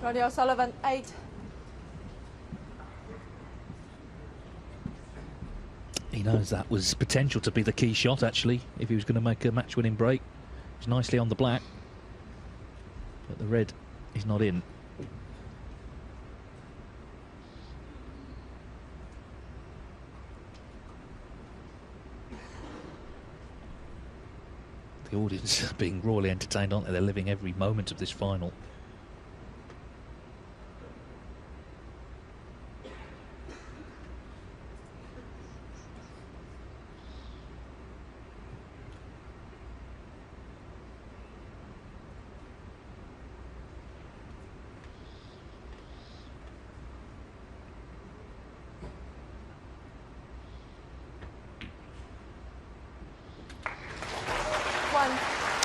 Ronnie O'Sullivan, 8.
He knows that was potential to be the key shot, actually, if he was going to make a match-winning break. He's nicely on the black, but the red is not in. The audience are being royally entertained, aren't they? They're living every moment of this final.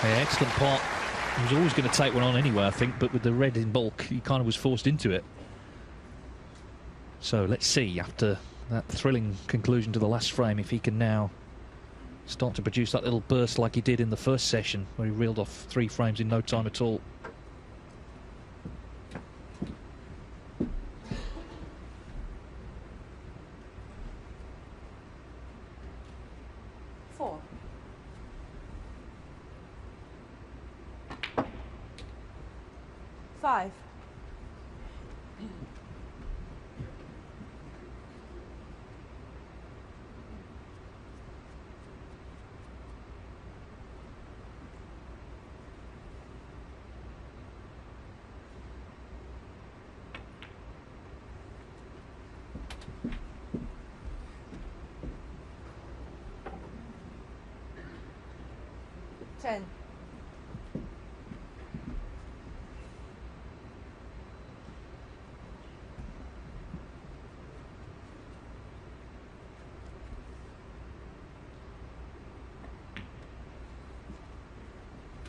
Yeah, excellent pot. He was always going to take one on anyway, I think, but with the red in bulk, he kind of was forced into it. So let's see, after that thrilling conclusion to the last frame, if he can now start to produce that little burst like he did in the first session, where he reeled off 3 frames in no time at all.
Five. Ten.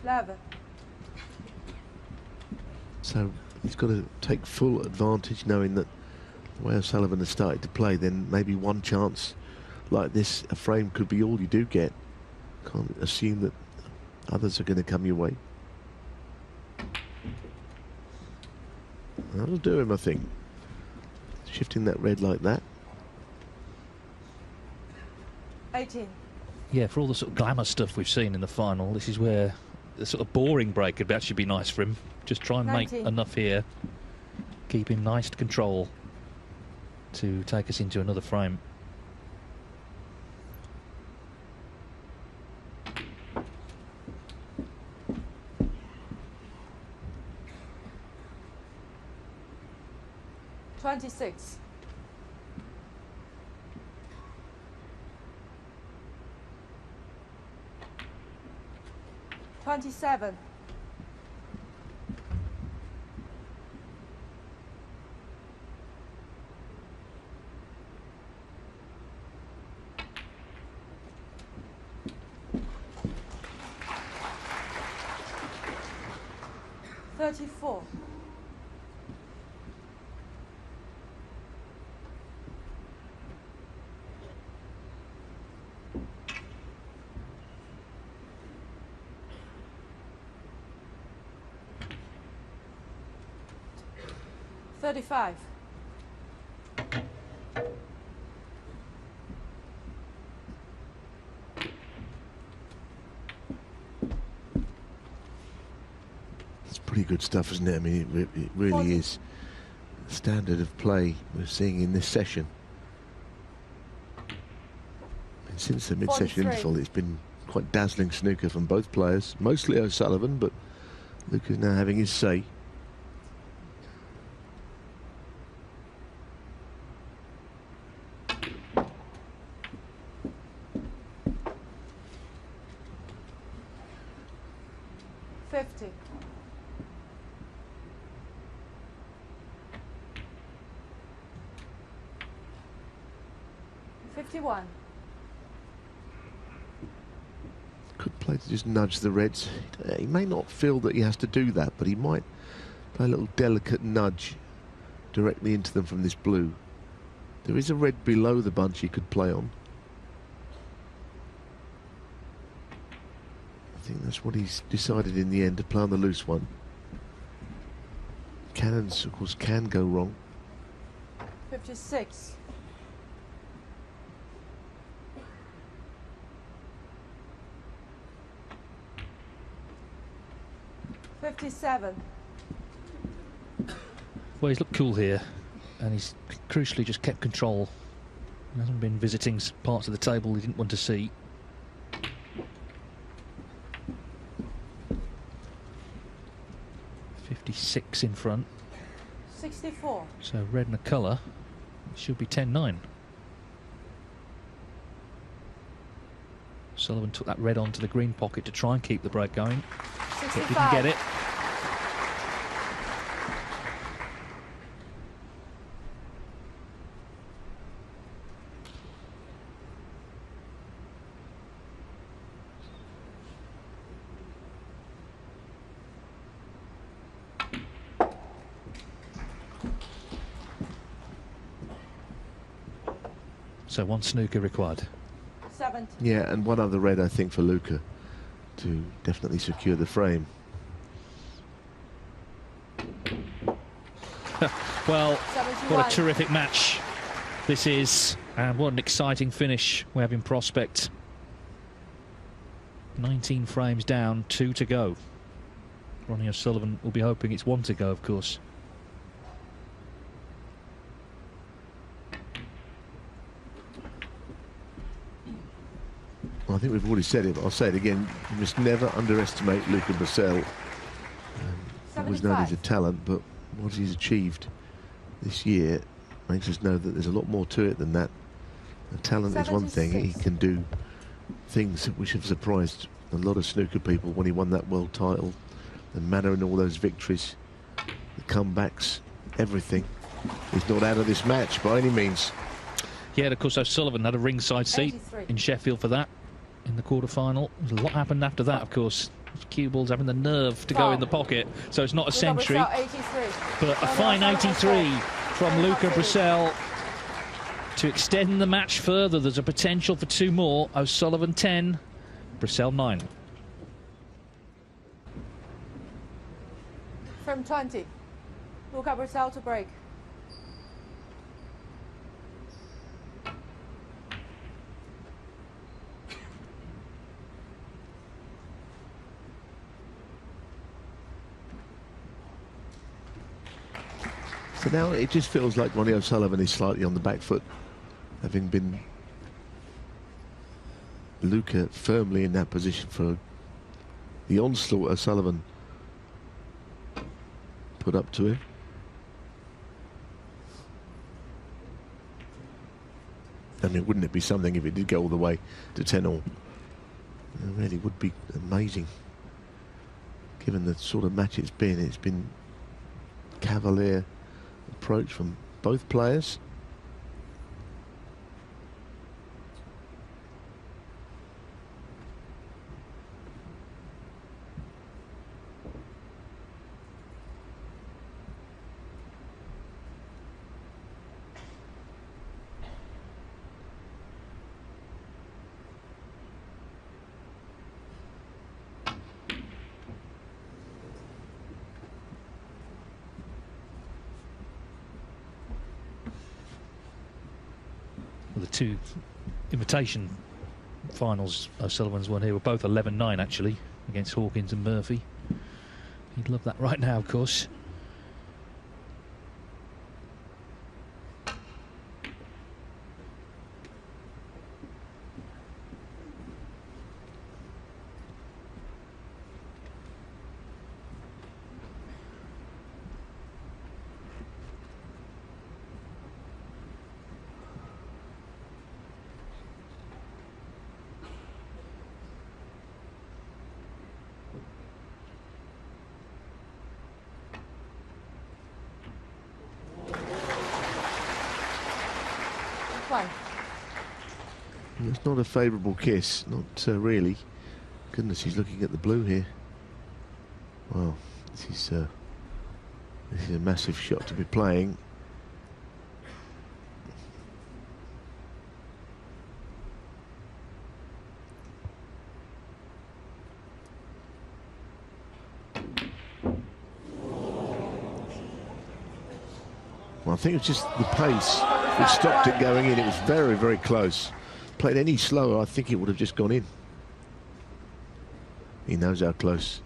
11.
So he's got to take full advantage, knowing that the way O'Sullivan has started to play, then maybe one chance like this, a frame could be all you do get. Can't assume that others are going to come your way. That'll do him, I think. Shifting that red like that.
18.
Yeah, for all the sort of glamour stuff we've seen in the final, this is where the sort of boring break could actually be nice for him. Just try and
19.
make enough here. Keep him nice to control to take us into another frame.
$26. 27. 34. 35.
'It's pretty good stuff, isn't it? I mean, it really
40.
is the standard of play we're seeing in this session. And since the mid-session
43.
interval, it's been quite dazzling snooker from both players, mostly O'Sullivan, but Luca's now having his say. Could play to just nudge the reds. He may not feel that he has to do that, but he might play a little delicate nudge directly into them from this blue. There is a red below the bunch he could play on. I think that's what he's decided in the end, to play on the loose one. Cannons, of course, can go wrong.
56. 57.
Well, he's looked cool here, and he's crucially just kept control. He hasn't been visiting parts of the table he didn't want to see. .56 in front.
64.
So red and a colour. It should be 10-9. Sullivan took that red onto the green pocket to try and keep the break going.
65.
But didn't get it. So one snooker required.
70.
Yeah, and one other red, I think, for Luca to definitely secure the frame.
Well,
71.
what a terrific match this is, and what an exciting finish we have in prospect. 19 frames down, 2 to go. Ronnie O'Sullivan will be hoping it's 1 to go, of course.
Well, I think we've already said it, but I'll say it again. You must never underestimate Luca Brecel. Always known as a talent, but what he's achieved this year makes us know that there's a lot more to it than that. The talent is one thing. He can do things which have surprised a lot of snooker people when he won that world title. The manner in all those victories, the comebacks, everything. He's not out of this match by any means.
Yeah, and of course O'Sullivan had a ringside seat
83.
in Sheffield for that in the quarter-final. A lot happened after that, of course. cue balls having the nerve to go in the pocket, so it's not a century. But a fine 83 from Luca Brecel to extend the match further. There's a potential for 2 more. O'Sullivan 10, Brecel 9.
From 20. Luca Brecel to break.
So now it just feels like Ronnie O'Sullivan is slightly on the back foot, having been Luca firmly in that position for the onslaught O'Sullivan put up to him. I mean, wouldn't it be something if it did go all the way to 10-all? It really would be amazing, given the sort of match it's been. It's been cavalier approach from both players.
The 2 invitation finals O'Sullivan's won here were both 11-9 actually, against Hawkins and Murphy. He'd love that right now, of course. It's
not a favourable kiss, not really. Goodness, he's looking at the blue here. Well, this is a massive shot to be playing. Well, I think it's just the pace which stopped it going in. It was very, very close. Played any slower, I think it would have just gone in. He knows how close.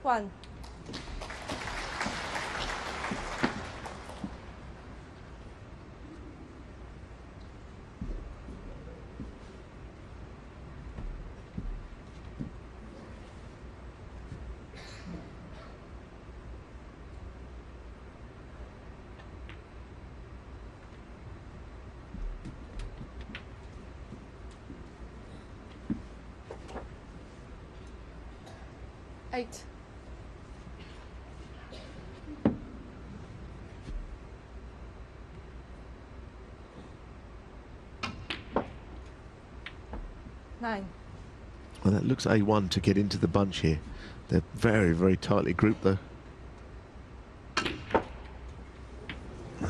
One. Eight. Nine.
Well, that looks A1 to get into the bunch here. They're very, very tightly grouped, though. And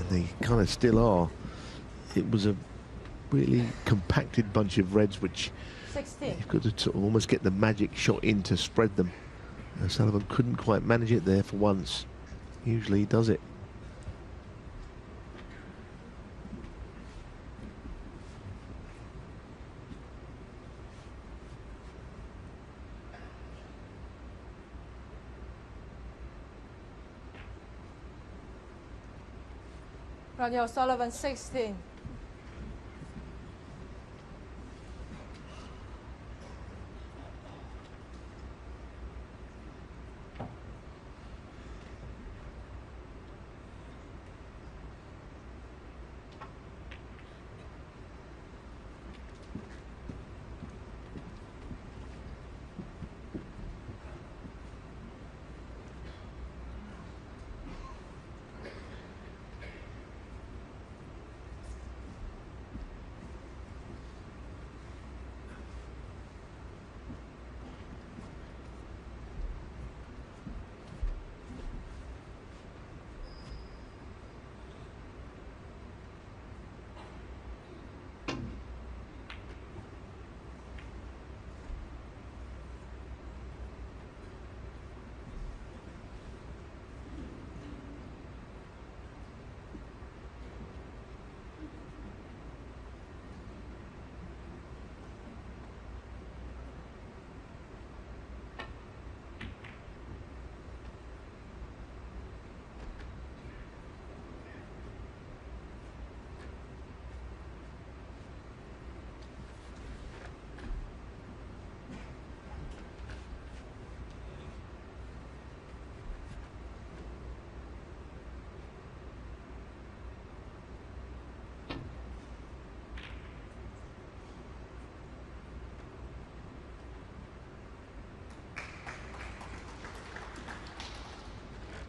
they kind of still are. It was a really compacted bunch of reds, which
16.
you've got to sort of almost get the magic shot in to spread them. Sullivan couldn't quite manage it there for once. Usually he does it.
Ronnie O'Sullivan 16.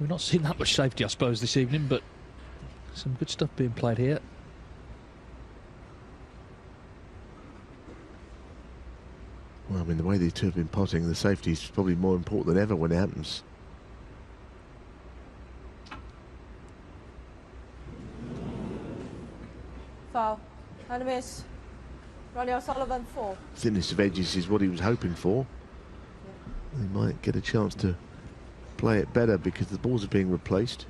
We've not seen that much safety, I suppose, this evening, but some good stuff being played here.
Well, I mean, the way these two have been potting, the safety is probably more important than ever when it happens.
Foul. And a miss. Ronnie O'Sullivan, 4.
Thinness of edges is what he was hoping for. Yeah. He might get a chance to play it better because the balls are being replaced.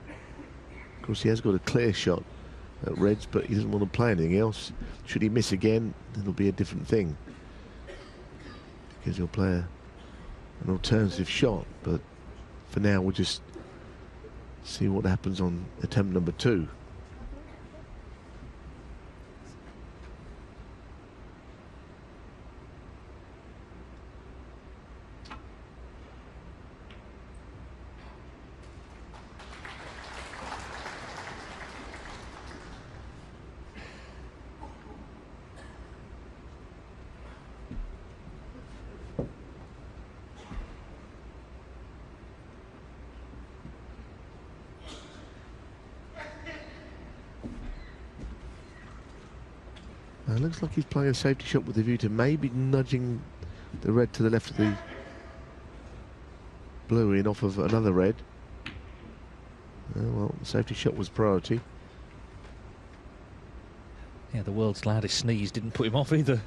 Of course, he has got a clear shot at Reds, but he doesn't want to play anything else. Should he miss again, it'll be a different thing, because he'll play an alternative shot. But for now, we'll just see what happens on attempt number 2. Looks like he's playing a safety shot with a view to maybe nudging the red to the left of the blue in off of another red. Well, the safety shot was priority.
Yeah, the world's loudest sneeze didn't put him off either.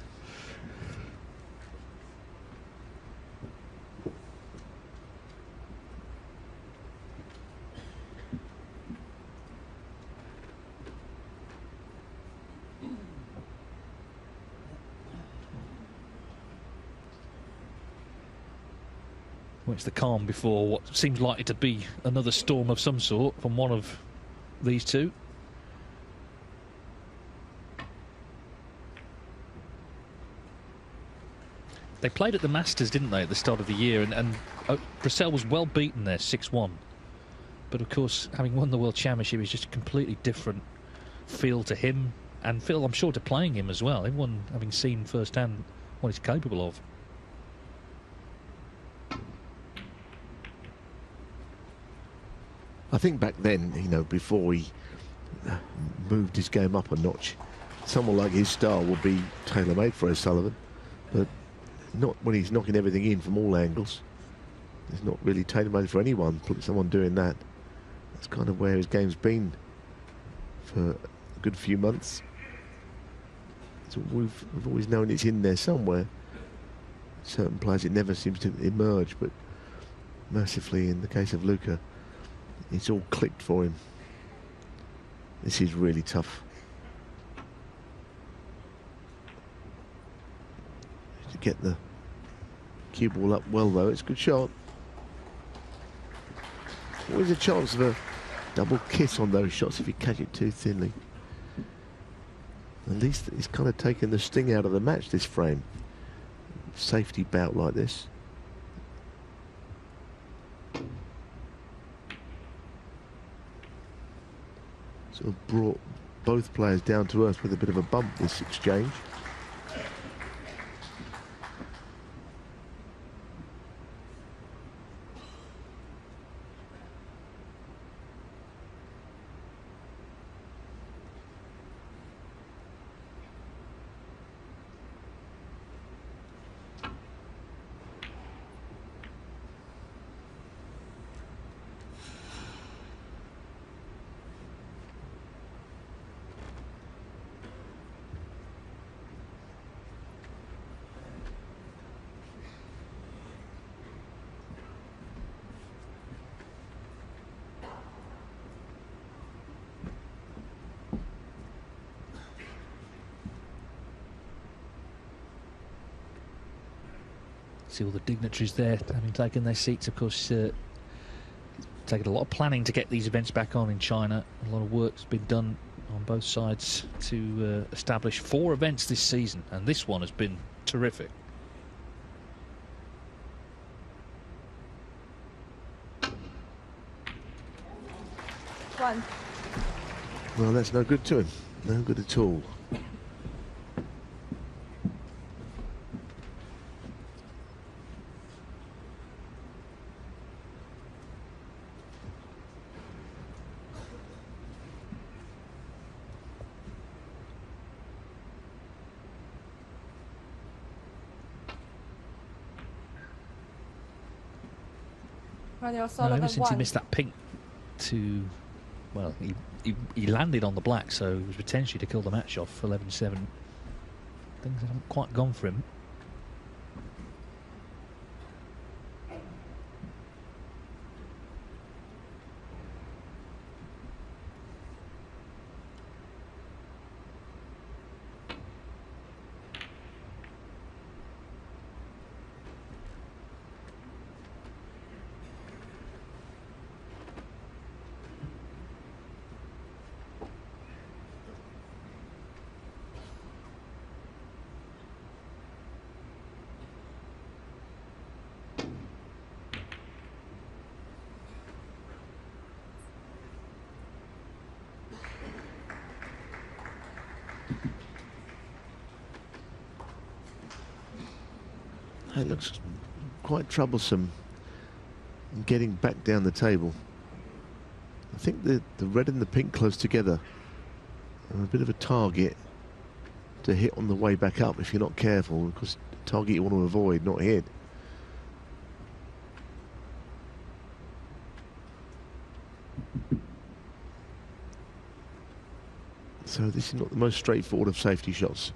Well, it's the calm before what seems likely to be another storm of some sort from one of these two. They played at the Masters, didn't they, at the start of the year, and Brecel was well beaten there, 6-1. But of course, having won the World Championship is just a completely different feel to him, and feel, I'm sure, to playing him as well. Everyone having seen firsthand what he's capable of.
I think back then, you know, before he moved his game up a notch, someone like his style would be tailor-made for O'Sullivan, but not when he's knocking everything in from all angles. It's not really tailor-made for anyone, someone doing that. That's kind of where his game's been for a good few months. So we've always known it's in there somewhere. Certain players, it never seems to emerge, but mercifully, in the case of Luca, it's all clicked for him. This is really tough. To get the cue ball up well, though, it's a good shot. Always a chance of a double kiss on those shots if you catch it too thinly. At least it's kind of taken the sting out of the match, this frame. Safety bout like this. Sort of brought both players down to earth with a bit of a bump, this exchange.
See all the dignitaries there having taken their seats. Of course, taken a lot of planning to get these events back on in China. A lot of work's been done on both sides to establish 4 events this season, and this one has been terrific.
One.
Well, that's no good to him. No good at all.
Ronnie
No,
O'Sullivan
ever since he
1.
missed that pink to, well, he landed on the black, so it was potentially to kill the match off. 11-7. Things haven't quite gone for him.
It looks quite troublesome in getting back down the table. I think the red and the pink close together are a bit of a target to hit on the way back up if you're not careful, because target you want to avoid, not hit. So this is not the most straightforward of safety shots.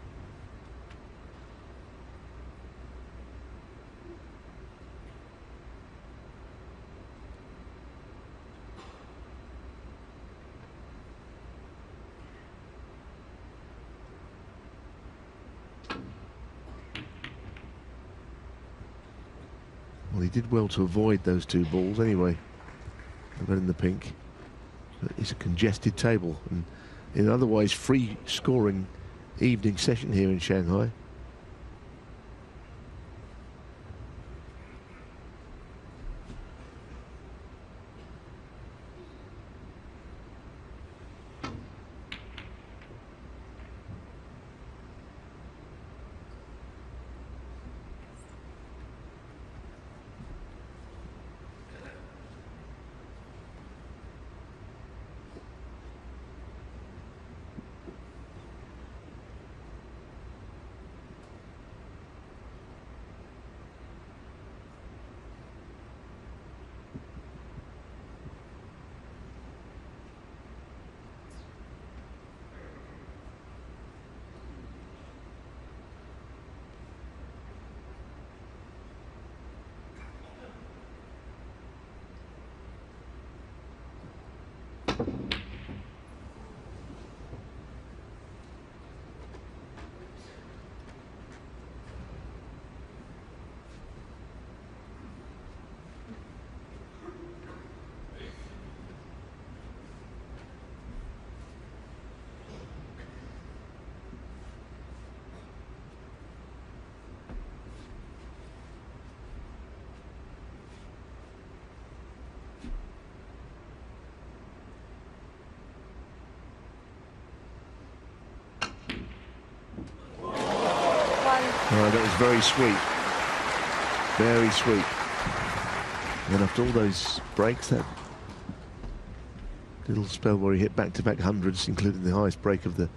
Well, he did well to avoid those two balls anyway, the red and the pink. But it's a congested table, and in an otherwise free scoring evening session here in Shanghai. That was very sweet. Very sweet. And then after all those breaks, that little spell where he hit back-to-back hundreds, including the highest break of the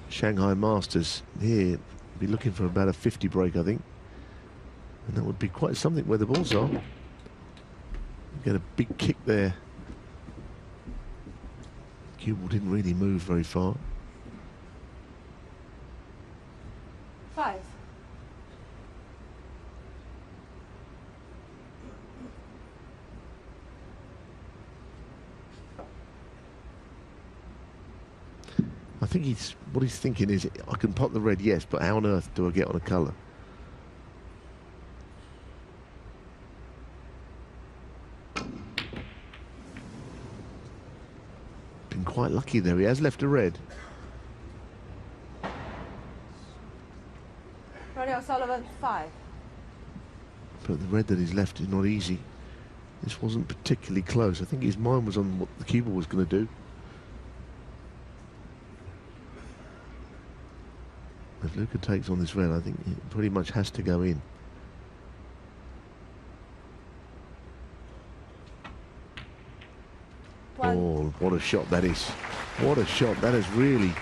Shanghai Masters, here be looking for about a 50 break, I think. And that would be quite something where the balls are. Get a big kick there. Cue ball didn't really move very far.
5.
I think what he's thinking is, I can pot the red, yes, but how on earth do I get on a colour? Been quite lucky there. He has left a red.
Ronnie O'Sullivan 5.
But the red that he's left is not easy. This wasn't particularly close. I think his mind was on what the cue ball was going to do. If Luca takes on this red, I think it pretty much has to go in. Oh, what a shot that is. What a shot. That has really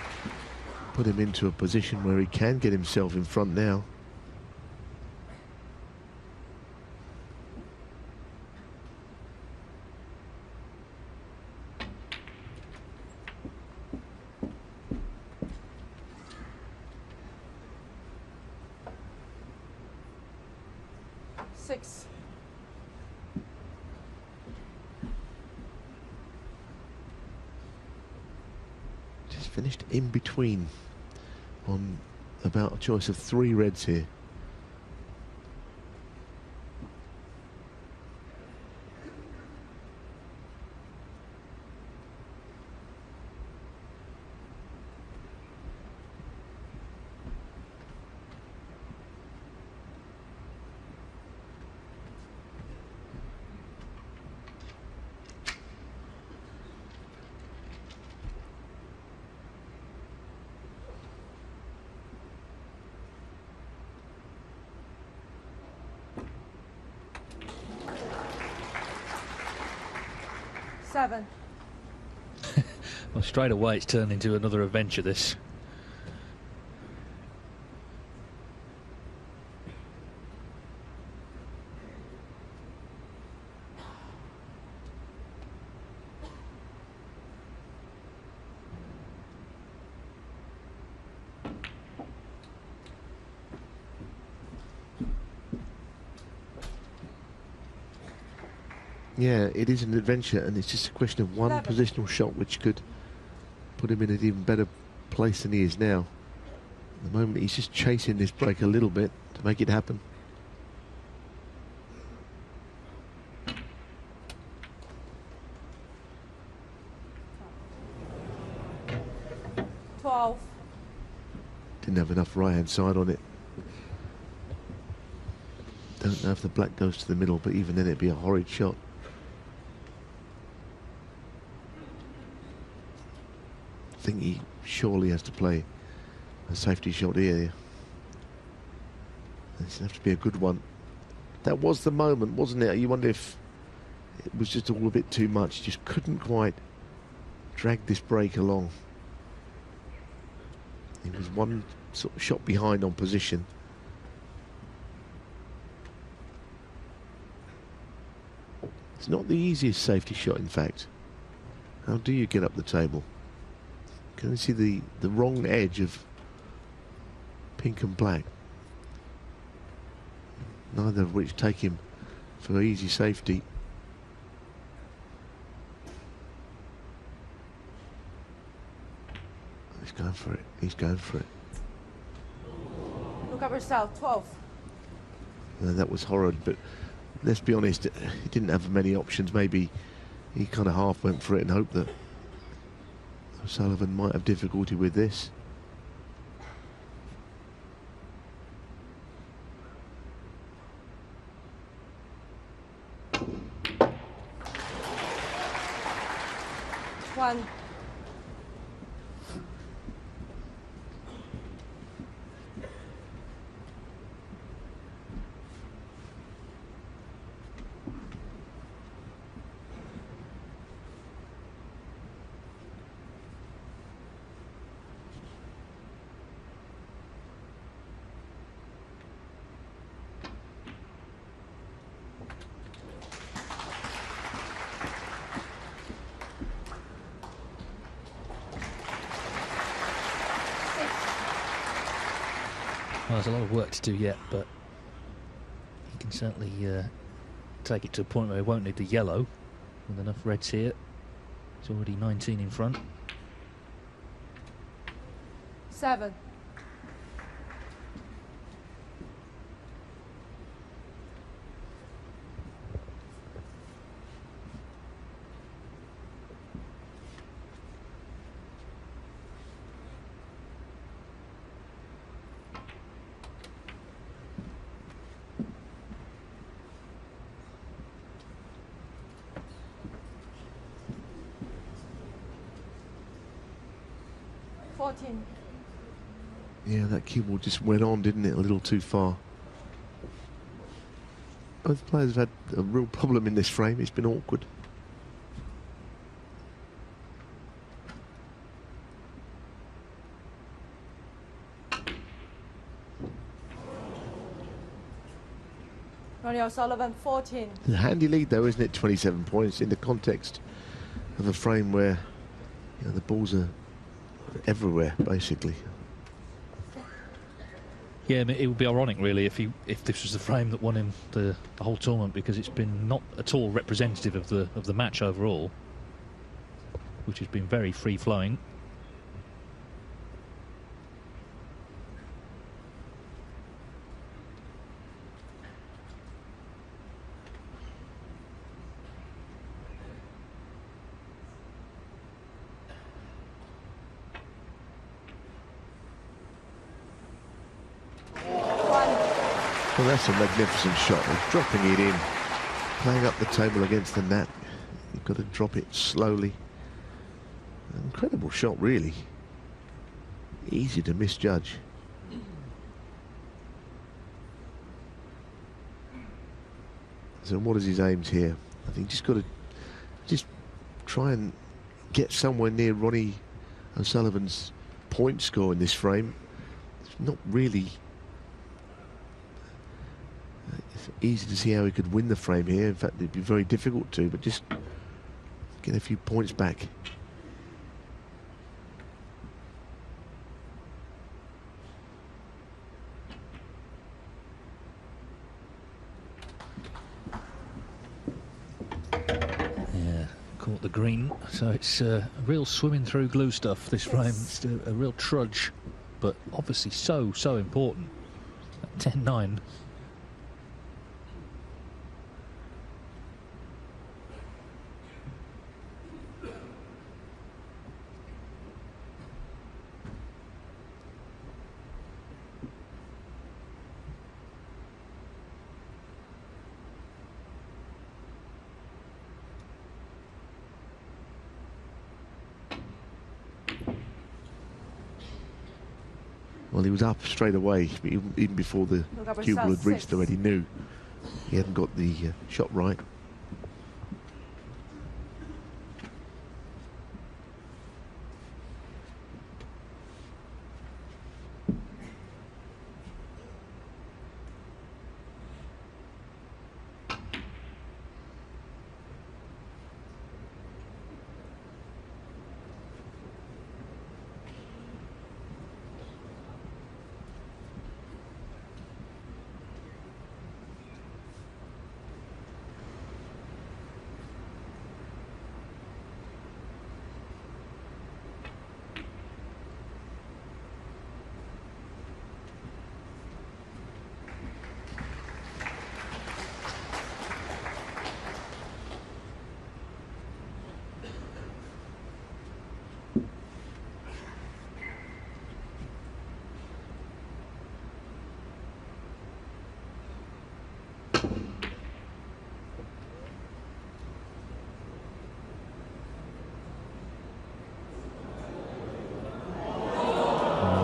put him into a position where he can get himself in front now.
6.
Just finished in between on about a choice of 3 reds here.
Well, straight away it's turned into another adventure, this.
Yeah, it is an adventure, and it's just a question of one positional shot which could put him in an even better place than he is now. At the moment, he's just chasing this break a little bit to make it happen. Didn't have enough right-hand side on it. Don't know if the black goes to the middle, but even then it'd be a horrid shot. I think he surely has to play a safety shot here. This will have to be a good one. That was the moment, wasn't it? You wonder if it was just all a bit too much. Just couldn't quite drag this break along. He was one sort of shot behind on position. It's not the easiest safety shot, in fact. How do you get up the table? Can you see the wrong edge of pink and black? Neither of which take him for easy safety. He's going for it. He's going for it.
Luca Brecel, 12.
That was horrid, but let's be honest, he didn't have many options. Maybe he kind of half went for it and hoped that O'Sullivan might have difficulty with this.
One.
Well, there's a lot of work to do yet, but he can certainly take it to a point where he won't need the yellow with enough reds here. He's already 19 in front.
7.
Yeah, that cue ball just went on, didn't it? A little too far. Both players have had a real problem in this frame. It's been awkward.
Ronnie O'Sullivan, 14.
A handy lead, though, isn't it? 27 points in the context of a frame where, you know, the balls are everywhere, basically.
Yeah, I mean, it would be ironic, really, if this was the frame that won him the whole tournament, because it's been not at all representative of the match overall, which has been very free-flowing.
Well, that's a magnificent shot. They're dropping it in, playing up the table against the net. You've got to drop it slowly. An incredible shot, really. Easy to misjudge. So what is his aims here? I think just got to just try and get somewhere near Ronnie O'Sullivan's point score in this frame. It's not really easy to see how he could win the frame here. In fact, it'd be very difficult to, but just get a few points back.
Yeah, caught the green, so it's a real swimming through glue stuff, this frame. It's a real trudge, but obviously so important. At 10-9.
Well, he was up straight away, even before the cue ball had reached already. Knew he hadn't got the shot right.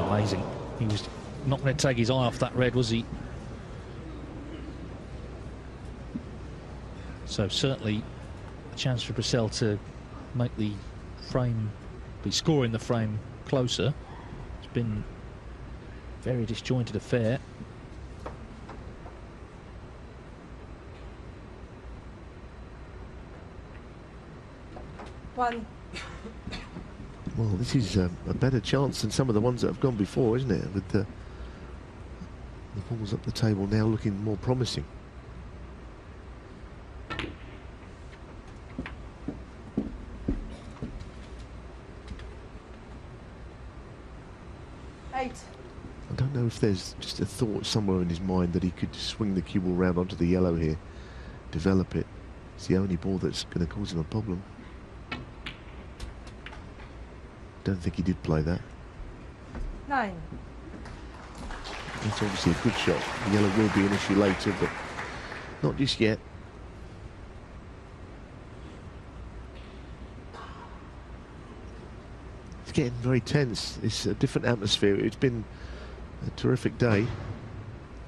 Amazing. He was not going to take his eye off that red, was he? So certainly a chance for Brecel to make the frame, be scoring the frame closer. It's been a very disjointed affair.
One.
Well, this is a better chance than some of the ones that have gone before, isn't it? With the balls up the table now looking more promising.
Eight.
I don't know if there's just a thought somewhere in his mind that he could swing the cue ball round onto the yellow here, develop it. It's the only ball that's going to cause him a problem. Don't think he did play that.
9.
That's obviously a good shot. The yellow will be an issue later, but not just yet. It's getting very tense. It's a different atmosphere. It's been a terrific day.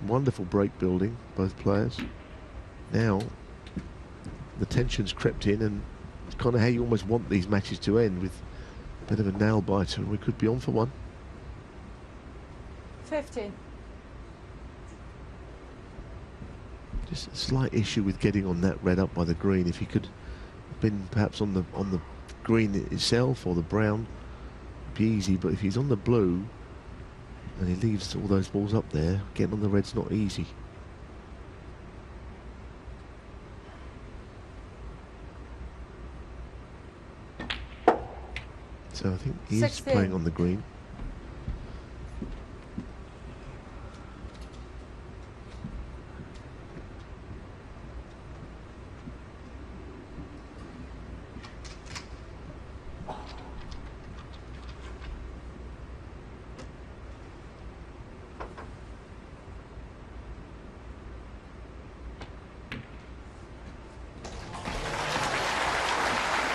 Wonderful break building, both players. Now, the tension's crept in, and it's kind of how you almost want these matches to end, with a bit of a nail biter, and we could be on for one.
15.
Just a slight issue with getting on that red up by the green. If he could have been perhaps on the green itself or the brown, it'd be easy. But if he's on the blue, And he leaves all those balls up there. Getting on the red's not easy. So I think he is playing on the green.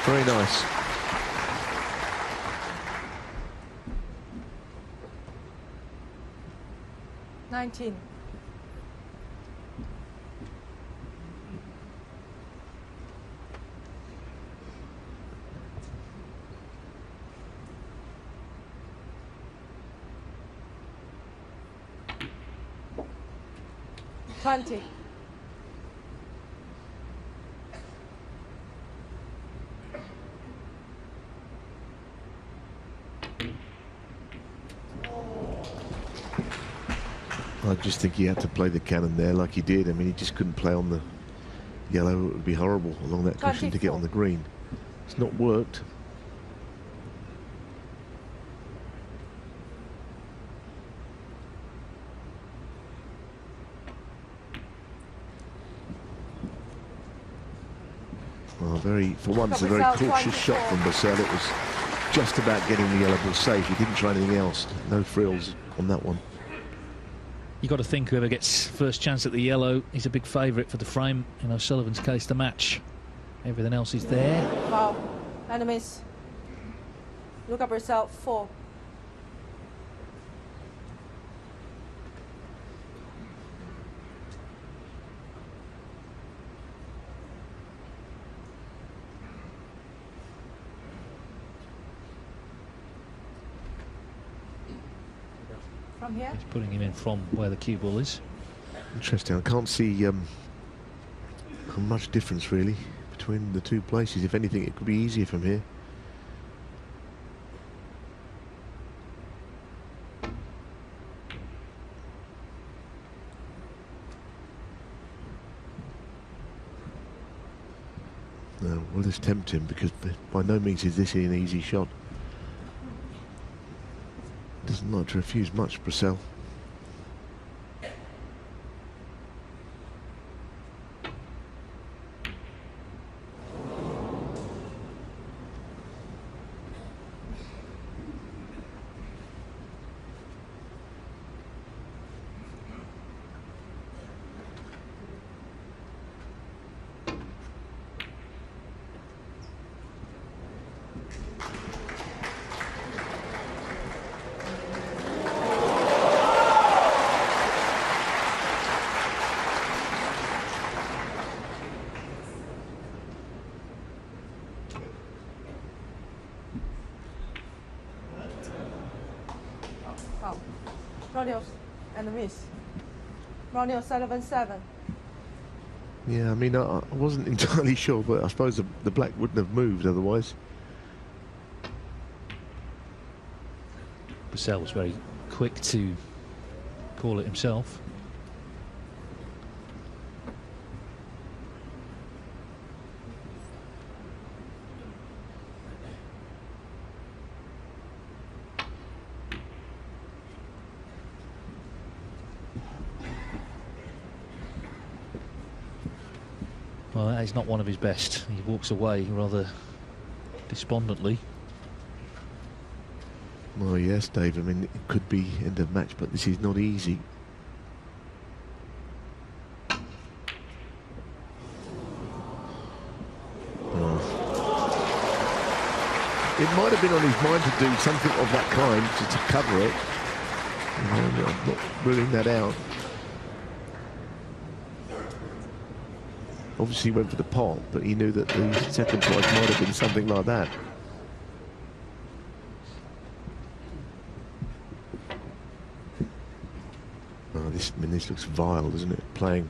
Very nice.
$19. $20.
I just think he had to play the cannon there like he did. I mean, he just couldn't play on the yellow. It would be horrible along that cushion to get on the green. It's not worked. Well, for once, a very cautious shot from Brecel. It was just about getting the yellow ball safe. He didn't try anything else. No frills on that one.
You've got to think whoever gets first chance at the yellow is a big favourite for the frame. In O'Sullivan's case, the match. Everything else is there.
Wow. Enemies. Luca Brecel, 4. From here?
He's putting him in from where the cue ball is.
Interesting. I can't see much difference really between the two places. If anything, it could be easier from here. No, well, this tempt him because by no means is this an easy shot. Doesn't like to refuse much, Brecel.
Ronnie and the miss. Ronnie O'Sullivan, 7.
Yeah, I mean, I wasn't entirely sure, but I suppose the black wouldn't have moved otherwise.
Brecel was very quick to call it himself. Well, that is not one of his best. He walks away rather despondently.
Well, yes, Dave. I mean, it could be end of match, but this is not easy. It might have been on his mind to do something of that kind to cover it. I'm not ruling that out. Obviously he went for the pot, but he knew that the second choice might have been something like that. Oh, this looks vile, doesn't it? Playing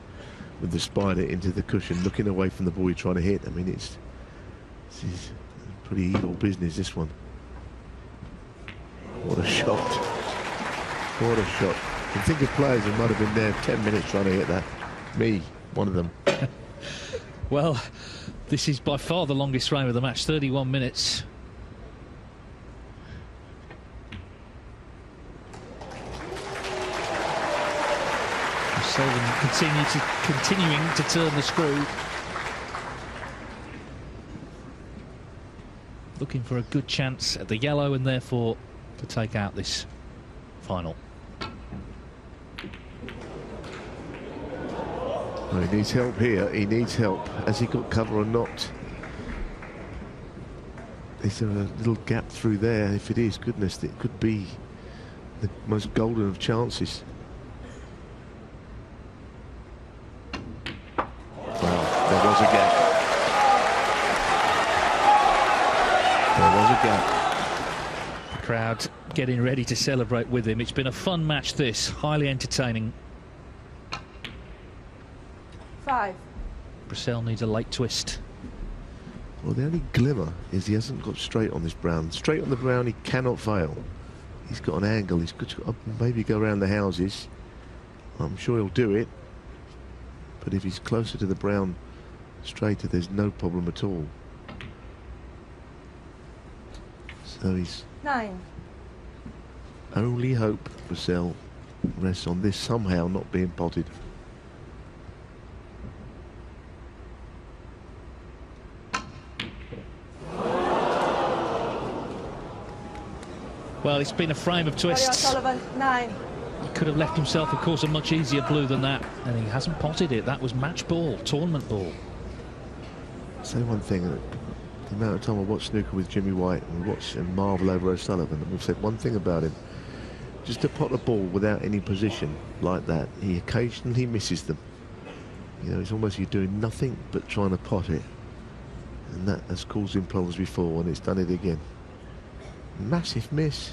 with the spider into the cushion, looking away from the ball you're trying to hit. I mean, this is pretty evil business, this one. What a shot. What a shot. You think of players who might have been there 10 minutes trying to hit that. Me, one of them.
Well, this is by far the longest frame of the match, 31 minutes. O'Sullivan continuing to turn the screw. Looking for a good chance at the yellow and therefore to take out this final.
Well, he needs help here. He needs help. Has he got cover or not? Is there a little gap through there? If it is, goodness, it could be the most golden of chances. Well, there was a gap. There was a gap.
The crowd getting ready to celebrate with him. It's been a fun match, this. Highly entertaining.
5.
Brecel needs a late twist.
Well, the only glimmer is he hasn't got straight on this brown. Straight on the brown, he cannot fail. He's got an angle. He's got to maybe go around the houses. I'm sure he'll do it. But if he's closer to the brown straighter, there's no problem at all. So he's
9.
only hope Brecel rests on this somehow not being potted.
Well, it's been a frame of
Ronnie
twists.
O'Sullivan, 9.
He could have left himself, of course, a much easier blue than that, and he hasn't potted it. That was match ball, tournament ball.
I'll say one thing, the amount of time I watch snooker with Jimmy White and we watch and marvel over O'Sullivan, and we've said one thing about him: just to pot a ball without any position like that, he occasionally misses them. You know, it's almost you're doing nothing but trying to pot it, and that has caused him problems before, and it's done it again. Massive miss.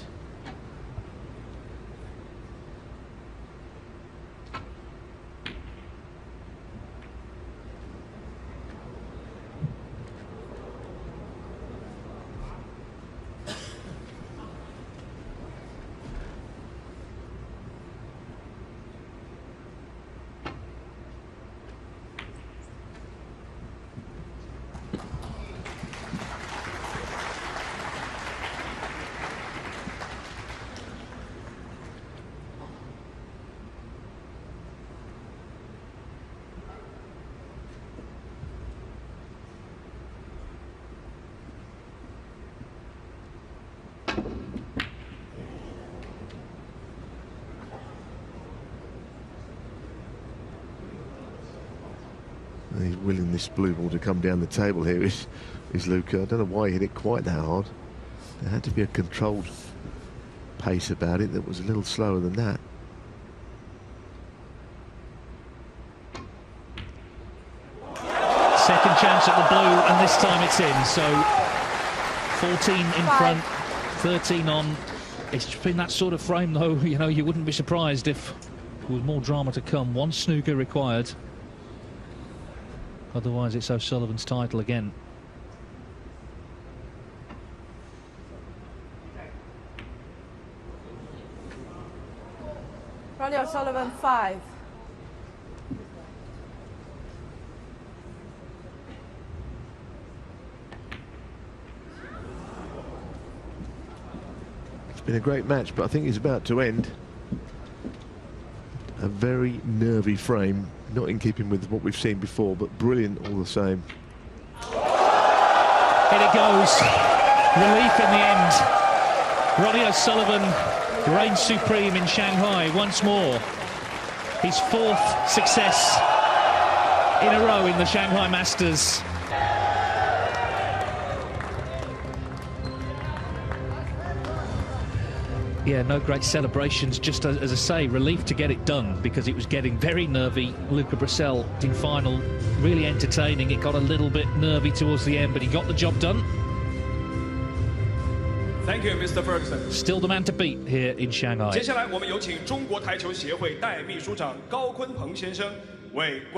He's willing this blue ball to come down the table here is Luca. I don't know why he hit it quite that hard. There had to be a controlled pace about it that was a little slower than that.
Second chance at the blue, and this time it's in. So 14 in front, 13 on. It's been that sort of frame, though. You know, you wouldn't be surprised if there was more drama to come. One snooker required. Otherwise, it's O'Sullivan's title again.
Ronnie O'Sullivan, 5.
It's been a great match, but I think it's about to end. A very nervy frame, not in keeping with what we've seen before, but brilliant all the same.
In it goes. Relief in the end. Ronnie O'Sullivan reigns supreme in Shanghai once more. His 4th success in a row in the Shanghai Masters. Yeah, no great celebrations, just as I say, relief to get it done, because it was getting very nervy. Luca Brecel in final, really entertaining. It got a little bit nervy towards the end, but he got the job done.
Thank you, Mr. Ferguson.
Still the man to beat here in Shanghai.
接下来我们有请中国台球协会代秘书长高坤鹏先生为